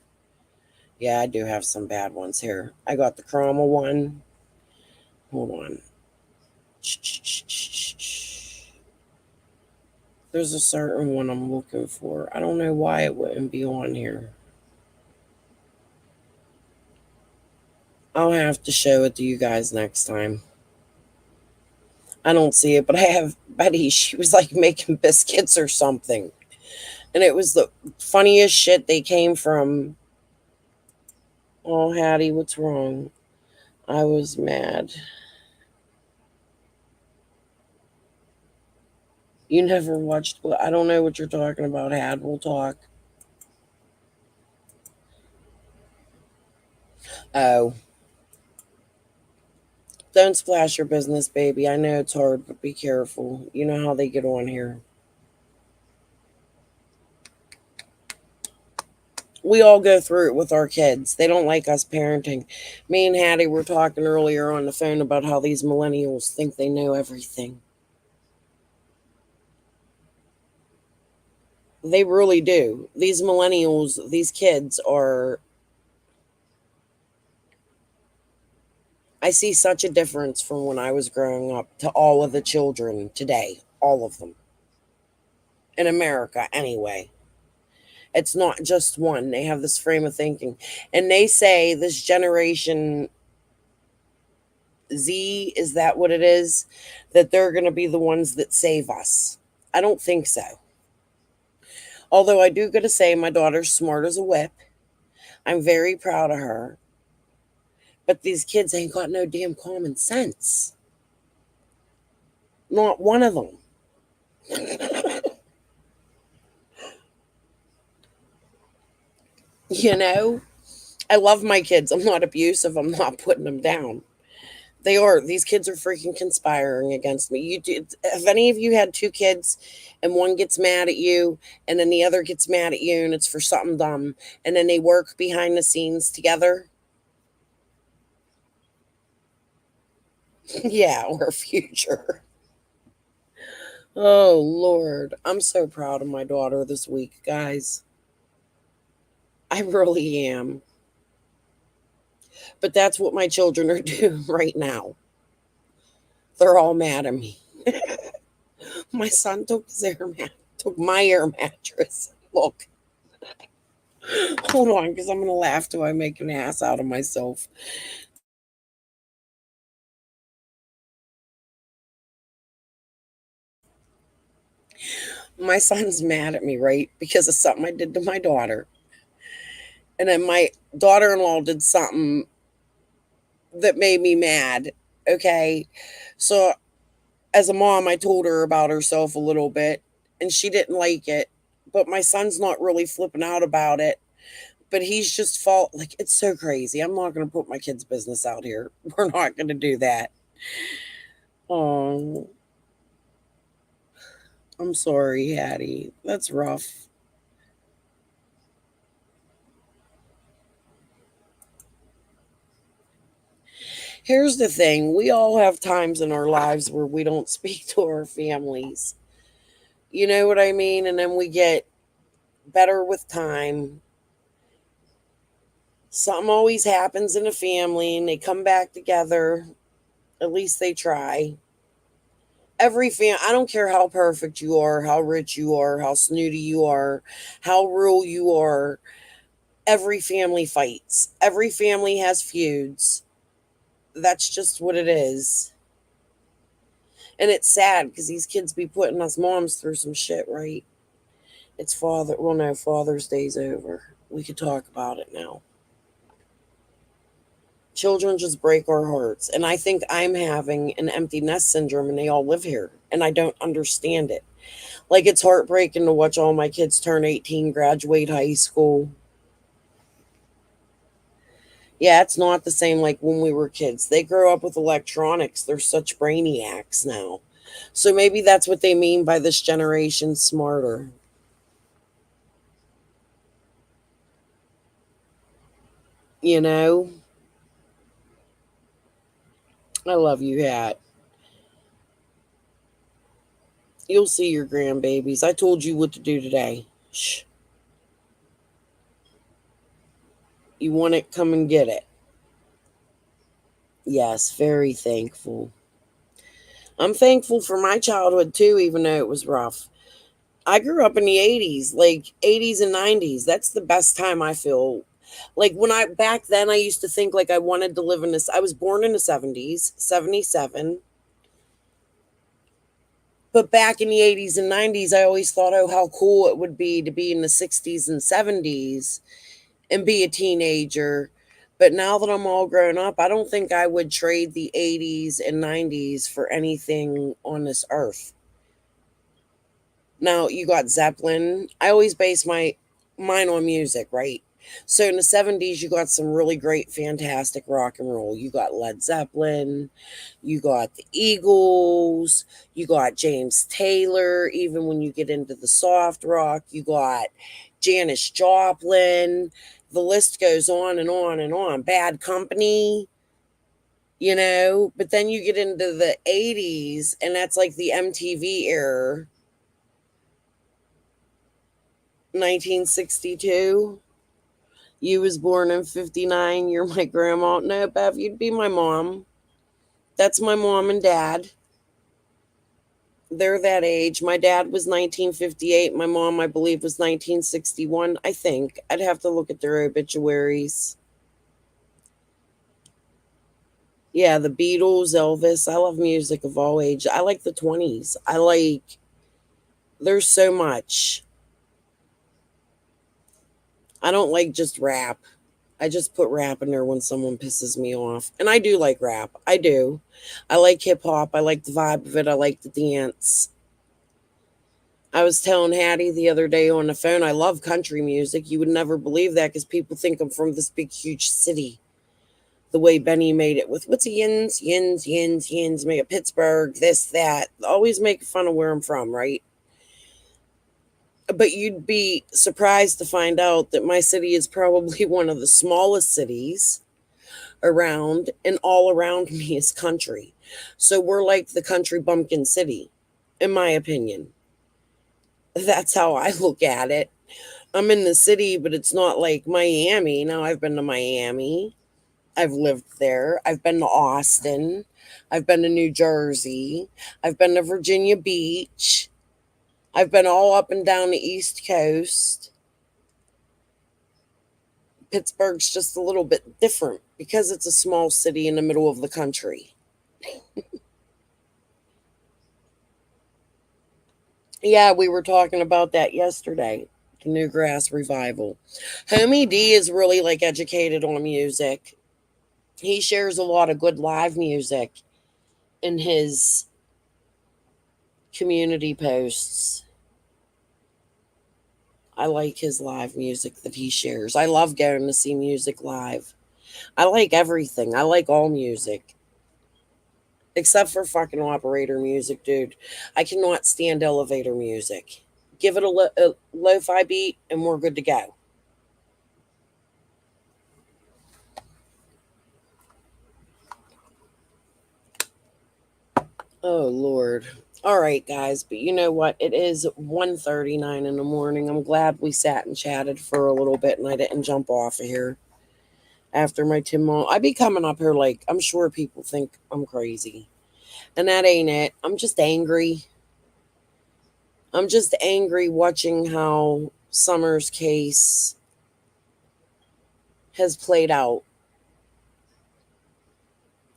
Yeah, I do have some bad ones here. I got the Cromwell one. Hold on. There's a certain one I'm looking for. I don't know why it wouldn't be on here. I'll have to show it to you guys next time. I don't see it, but I have Betty. She was like making biscuits or something. And it was the funniest shit. They came from. Oh, Hattie, what's wrong? I was mad. You never watched. I don't know what you're talking about, Had. We'll talk. Oh. Don't splash your business, baby. I know it's hard, but be careful. You know how they get on here. We all go through it with our kids. They don't like us parenting. Me and Hattie were talking earlier on the phone about how these millennials think they know everything. They really do. These millennials, these kids are. I see such a difference from when I was growing up to all of the children today. All of them. In America, anyway. It's not just one. They have this frame of thinking. And they say this generation Z, is that what it is? That they're going to be the ones that save us. I don't think so. Although I do got to say my daughter's smart as a whip. I'm very proud of her. But these kids ain't got no damn common sense. Not one of them. You know, I love my kids. I'm not abusive. I'm not putting them down. They are. These kids are freaking conspiring against me. You do. Have any of you had two kids and one gets mad at you and then the other gets mad at you and it's for something dumb and then they work behind the scenes together? Yeah, or future. Oh, Lord. I'm so proud of my daughter this week, guys. I really am. But that's what my children are doing right now. They're all mad at me. My son took my air mattress. Look. Hold on, because I'm going to laugh till I make an ass out of myself. My son's mad at me, right? Because of something I did to my daughter. And then my daughter-in-law did something that made me mad. Okay. So as a mom, I told her about herself a little bit and she didn't like it. But my son's not really flipping out about it. But he's just like, it's so crazy. I'm not going to put my kid's business out here. We're not going to do that. Oh, I'm sorry, Hattie. That's rough. Here's the thing. We all have times in our lives where we don't speak to our families. You know what I mean? And then we get better with time. Something always happens in a family and they come back together. At least they try. I don't care how perfect you are, how rich you are, how snooty you are, how rural you are. Every family fights. Every family has feuds. That's just what it is. And it's sad because these kids be putting us moms through some shit, right? Father's Day's over. We could talk about it now. Children just break our hearts. And I think I'm having an empty nest syndrome and they all live here. And I don't understand it. Like, it's heartbreaking to watch all my kids turn 18, graduate high school. Yeah, it's not the same like when we were kids. They grow up with electronics. They're such brainiacs now. So maybe that's what they mean by this generation smarter. You know? I love you, Hat. You'll see your grandbabies. I told you what to do today. Shh. You want it, come and get it. Yes, very thankful. I'm thankful for my childhood too, even though it was rough. I grew up in the 80s, like 80s and 90s. That's the best time I feel. Like back then, I used to think like I wanted to live in this. I was born in the 70s, 77. But back in the 80s and 90s, I always thought, oh, how cool it would be to be in the 60s and 70s and be a teenager. But now that I'm all grown up, I don't think I would trade the 80s and 90s for anything on this earth. Now, you got Zeppelin. I always base mine on music, right? So in the 70s, you got some really great, fantastic rock and roll. You got Led Zeppelin, you got the Eagles, you got James Taylor. Even when you get into the soft rock, you got Janis Joplin. The list goes on and on and on. Bad Company, but then you get into the 80s, and that's like the MTV era. 1962. You was born in 59. You're my grandma. No, Bev, you'd be my mom. That's my mom and dad. They're that age. My dad was 1958. My mom, I believe, was 1961. I think. I'd have to look at their obituaries. Yeah, the Beatles, Elvis. I love music of all age. I like the 20s. There's so much. I don't like just rap. I just put rap in there when someone pisses me off. And I do like rap. I do. I like hip hop. I like the vibe of it. I like the dance. I was telling Hattie the other day on the phone, I love country music. You would never believe that because people think I'm from this big, huge city. The way Benny made it with what's a yins, make a Pittsburgh, this, that. Always make fun of where I'm from, right? But you'd be surprised to find out that my city is probably one of the smallest cities around, and all around me is country. So we're like the country bumpkin city, in my opinion. That's how I look at it. I'm in the city, but it's not like Miami. Now, I've been to Miami. I've lived there. I've been to Austin. I've been to New Jersey. I've been to Virginia Beach. I've been all up and down the East Coast. Pittsburgh's just a little bit different because it's a small city in the middle of the country. Yeah, we were talking about that yesterday, the Newgrass Revival. Homie D is really educated on music. He shares a lot of good live music in his community posts. I like his live music that he shares. I love going to see music live. I like everything. I like all music. Except for fucking operator music, dude. I cannot stand elevator music. Give it a lo-fi beat and we're good to go. Oh, Lord. All right, guys. But you know what? It is 1:39 in the morning. I'm glad we sat and chatted for a little bit and I didn't jump off of here after my Tim Mall. I be coming up here I'm sure people think I'm crazy. And that ain't it. I'm just angry. I'm just angry watching how Summer's case has played out.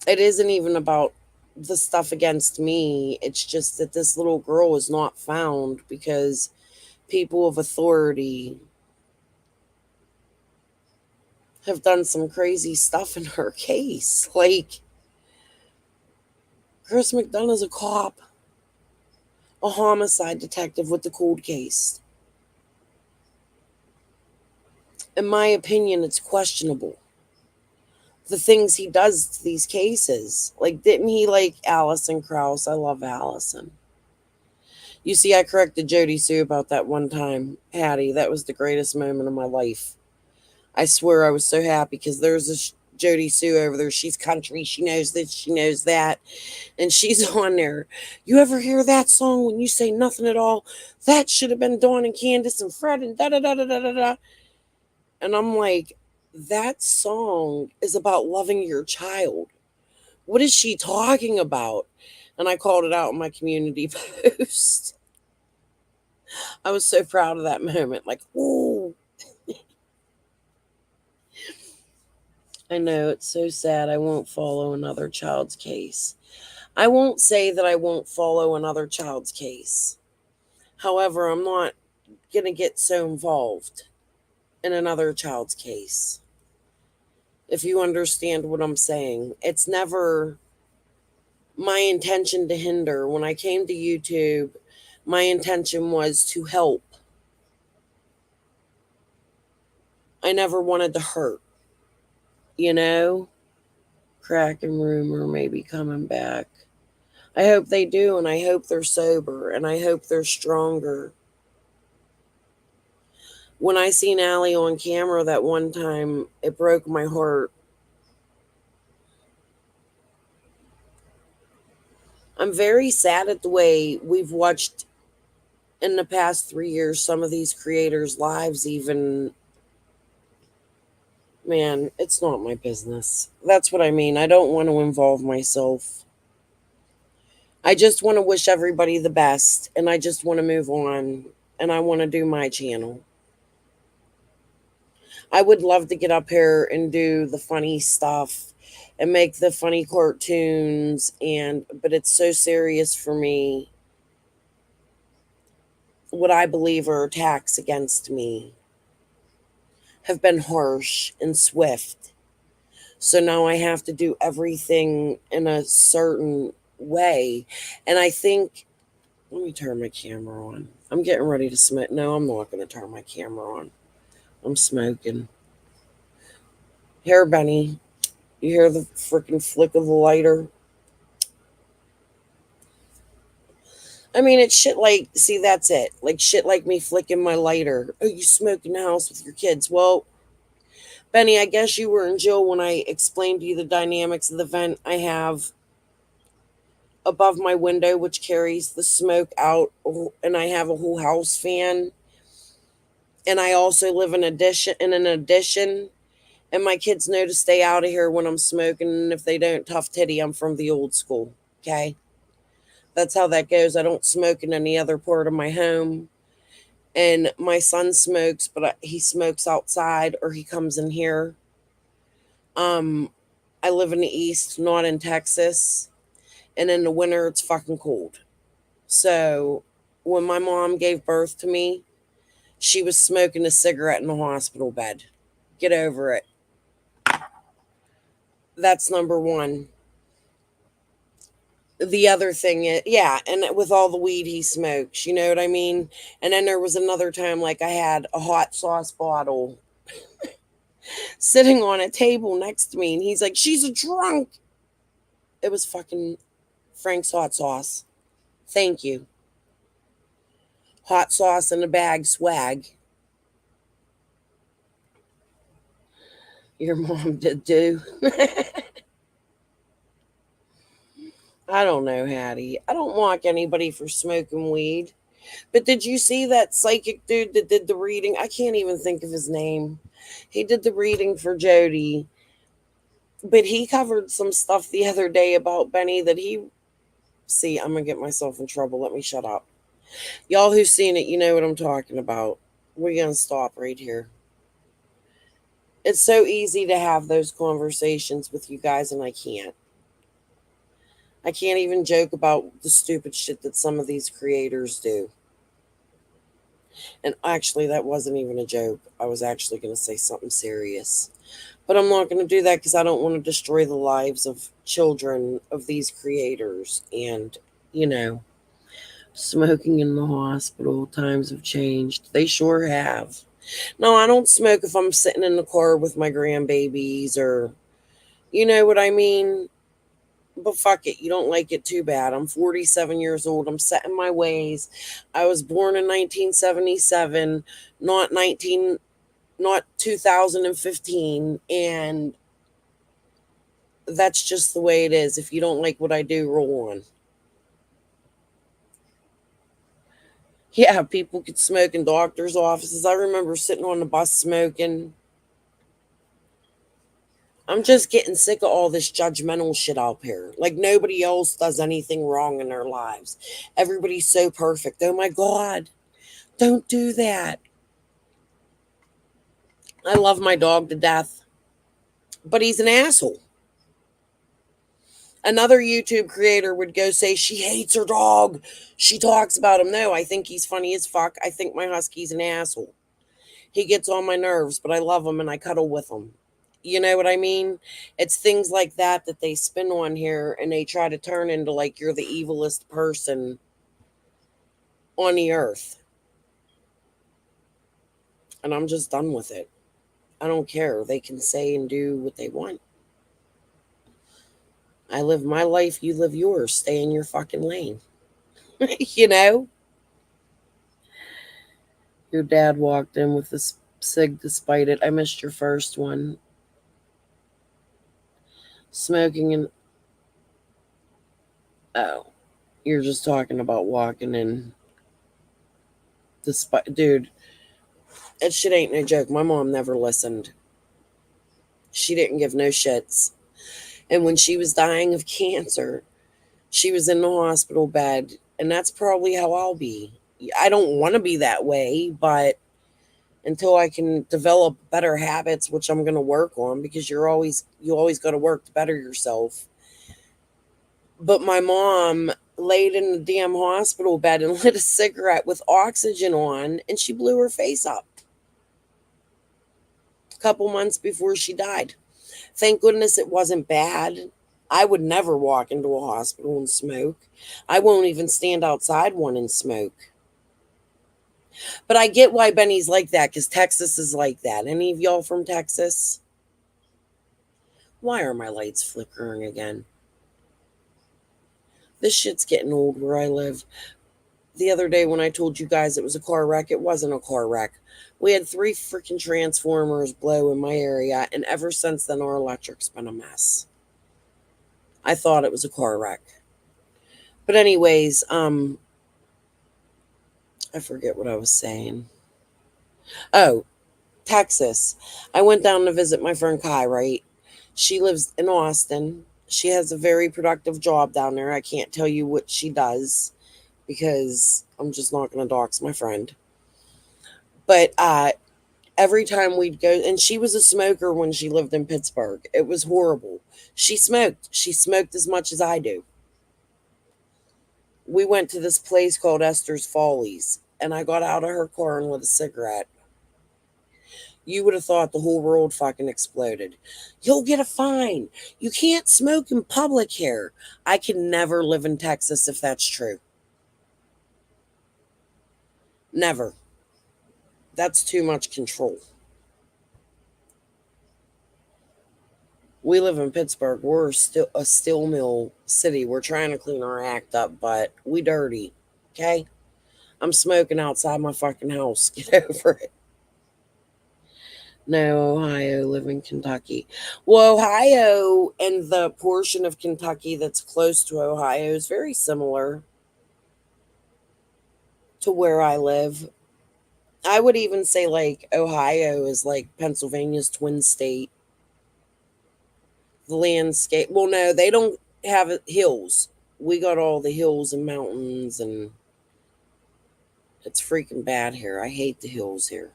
It isn't even about the stuff against me. It's just that this little girl is not found because people of authority have done some crazy stuff in her case. Chris McDonough's a cop, a homicide detective with the cold case. In my opinion, it's questionable. The things he does to these cases. Didn't he like Allison Krauss? I love Allison. You see, I corrected Jody Sue about that one time. Hattie, that was the greatest moment of my life. I swear I was so happy because there's this Jody Sue over there. She's country. She knows this. She knows that. And she's on there. You ever hear that song when you say nothing at all? That should have been Dawn and Candace and Fred and da-da-da-da-da-da-da. And I'm like, That song is about loving your child. What is she talking about? And I called it out in my community post. I was so proud of that moment. Like, ooh. I know, it's so sad I won't follow another child's case. I won't say that I won't follow another child's case. However, I'm not going to get so involved in another child's case. If you understand what I'm saying, it's never my intention to hinder. When I came to YouTube, my intention was to help. I never wanted to hurt, you know? Crack and rumor maybe coming back. I hope they do, and I hope they're sober, and I hope they're stronger. When I seen Allie on camera that one time, it broke my heart. I'm very sad at the way we've watched in the past 3 years some of these creators' lives even. Man, it's not my business. That's what I mean. I don't want to involve myself. I just want to wish everybody the best, and I just want to move on, and I want to do my channel. I would love to get up here and do the funny stuff and make the funny cartoons, but it's so serious for me. What I believe are attacks against me have been harsh and swift. So now I have to do everything in a certain way. And I think, let me turn my camera on. I'm getting ready to smoke. No, I'm not going to turn my camera on. I'm smoking. Here, Benny. You hear the freaking flick of the lighter? I mean, it's shit like, see, that's it. Like shit like me flicking my lighter. Oh, you smoke in the house with your kids. Well, Benny, I guess you were in jail when I explained to you the dynamics of the vent I have above my window, which carries the smoke out, and I have a whole house fan. And I also live in an addition, and my kids know to stay out of here when I'm smoking. And if they don't, tough titty, I'm from the old school. Okay, that's how that goes. I don't smoke in any other part of my home. And my son smokes, but he smokes outside or he comes in here. I live in the East, not in Texas. And in the winter, it's fucking cold. So when my mom gave birth to me, she was smoking a cigarette in the hospital bed. Get over it. That's number one. The other thing is, yeah, and with all the weed he smokes, you know what I mean? And then there was another time, like I had a hot sauce bottle sitting on a table next to me, and he's like, she's a drunk. It was fucking Frank's hot sauce. Thank you. Hot sauce in a bag swag. Your mom did do. I don't know, Hattie. I don't mock anybody for smoking weed. But did you see that psychic dude that did the reading? I can't even think of his name. He did the reading for Jody. But he covered some stuff the other day about Benny that he... See, I'm going to get myself in trouble. Let me shut up. Y'all who've seen it, you know what I'm talking about. We're going to stop right here. It's so easy to have those conversations with you guys, and I can't. I can't even joke about the stupid shit that some of these creators do. And actually, that wasn't even a joke. I was actually going to say something serious. But I'm not going to do that because I don't want to destroy the lives of children of these creators. And, you know, smoking in the hospital, times have changed. They sure have. No, I don't smoke if I'm sitting in the car with my grandbabies or, you know what I mean? But fuck it, you don't like it, too bad. I'm 47 years old. I'm set in my ways. I was born in 1977, not 2015, and that's just the way it is. If you don't like what I do, roll on. Yeah, people could smoke in doctors' offices. I remember sitting on the bus smoking. I'm just getting sick of all this judgmental shit out here. Like nobody else does anything wrong in their lives. Everybody's so perfect. Oh my God. Don't do that. I love my dog to death, but he's an asshole. Another YouTube creator would go say she hates her dog. She talks about him. No, I think he's funny as fuck. I think my husky's an asshole. He gets on my nerves, but I love him and I cuddle with him. You know what I mean? It's things like that that they spin on here and they try to turn into like you're the evilest person on the earth. And I'm just done with it. I don't care. They can say and do what they want. I live my life, you live yours. Stay in your fucking lane. You know? Your dad walked in with this cig despite it. I missed your first one. Smoking and... Oh. You're just talking about walking in. Despite... Dude. That shit ain't no joke. My mom never listened. She didn't give no shits. And when she was dying of cancer, she was in the hospital bed. And that's probably how I'll be. I don't want to be that way, but until I can develop better habits, which I'm going to work on, because you always got to work to better yourself. But my mom laid in the damn hospital bed and lit a cigarette with oxygen on, and she blew her face up a couple months before she died. Thank goodness it wasn't bad. I would never walk into a hospital and smoke. I won't even stand outside one and smoke. But I get why Benny's like that, because Texas is like that. Any of y'all from Texas? Why are my lights flickering again? This shit's getting old where I live. The other day when I told you guys it was a car wreck, it wasn't a car wreck. We had 3 freaking transformers blow in my area, and ever since then our electric's been a mess. I thought it was a car wreck. But anyways, I forget what I was saying. Oh, Texas. I went down to visit my friend Kai, right? She lives in Austin. She has a very productive job down there. I can't tell you what she does because I'm just not going to dox my friend. But every time we'd go, and she was a smoker when she lived in Pittsburgh. It was horrible. She smoked. She smoked as much as I do. We went to this place called Esther's Follies, and I got out of her car and lit a cigarette. You would have thought the whole world fucking exploded. You'll get a fine. You can't smoke in public here. I can never live in Texas if that's true. Never. That's too much control. We live in Pittsburgh. We're still a steel mill city. We're trying to clean our act up, but we dirty. Okay? I'm smoking outside my fucking house. Get over it. No, Ohio, live in Kentucky. Well, Ohio and the portion of Kentucky that's close to Ohio is very similar to where I live. I would even say like Ohio is like Pennsylvania's twin state. The landscape. Well, no, they don't have hills. We got all the hills and mountains, and it's freaking bad here. I hate the hills here.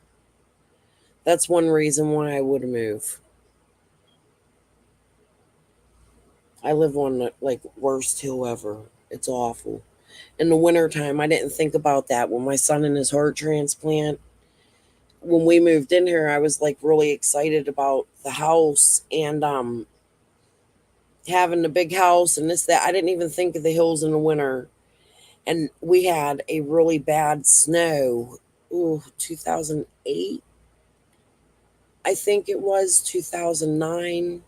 That's one reason why I would move. I live on the like worst hill ever. It's awful. In the wintertime, I didn't think about that. When my son and his heart transplant, when we moved in here, I was like really excited about the house and having the big house and this, that. I didn't even think of the hills in the winter. And we had a really bad snow. Ooh, 2008. I think it was 2009.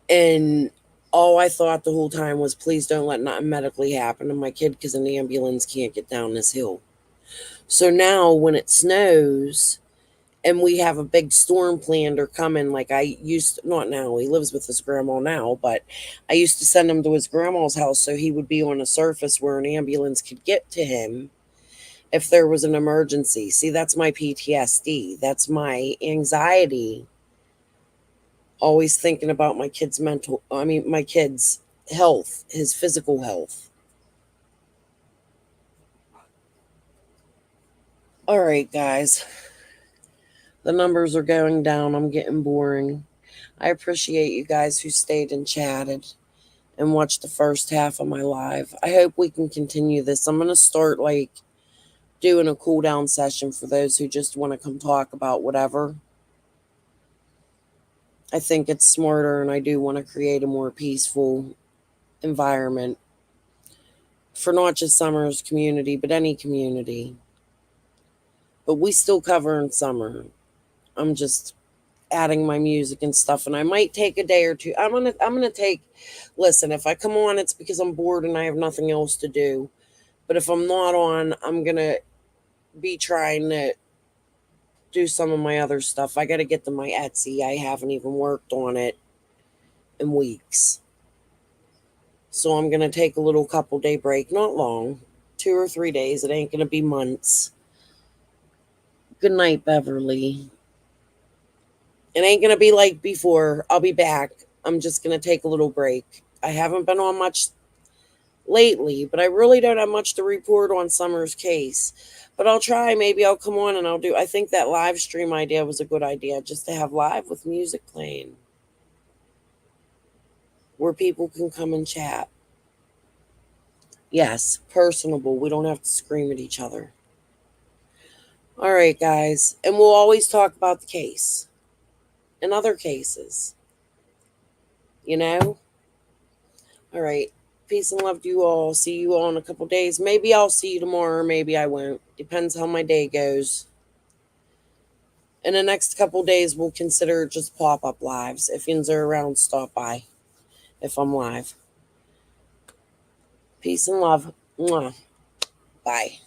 And all I thought the whole time was, please don't let nothing medically happen to my kid because an ambulance can't get down this hill. So now when it snows and we have a big storm planned or coming, like I used to, not now, he lives with his grandma now, but I used to send him to his grandma's house so he would be on a surface where an ambulance could get to him if there was an emergency. See, that's my PTSD. That's my anxiety always thinking about my kid's my kid's health, his physical health. All right, guys. The numbers are going down. I'm getting boring. I appreciate you guys who stayed and chatted and watched the first half of my live. I hope we can continue this. I'm going to start like doing a cool down session for those who just want to come talk about whatever. I think it's smarter, and I do want to create a more peaceful environment for not just Summer's community, but any community. But we still cover in summer. I'm just adding my music and stuff, and I might take a day or two. I'm gonna take. Listen, if I come on, it's because I'm bored and I have nothing else to do. But if I'm not on, I'm gonna be trying to do some of my other stuff. I got to get to my Etsy. I haven't even worked on it in weeks. So I'm going to take a little couple day break. Not long. 2 or 3 days. It ain't going to be months. Good night, Beverly. It ain't going to be like before. I'll be back. I'm just going to take a little break. I haven't been on much lately, but I really don't have much to report on Summer's case. But I'll try. Maybe I'll come on and I'll do. I think that live stream idea was a good idea, just to have live with music playing where people can come and chat. Yes, personable. We don't have to scream at each other. All right, guys. And we'll always talk about the case and other cases. You know? All right. Peace and love to you all. See you all in a couple days. Maybe I'll see you tomorrow, or maybe I won't. Depends how my day goes. In the next couple days, we'll consider just pop-up lives. If yous are around, stop by if I'm live. Peace and love. Mwah. Bye.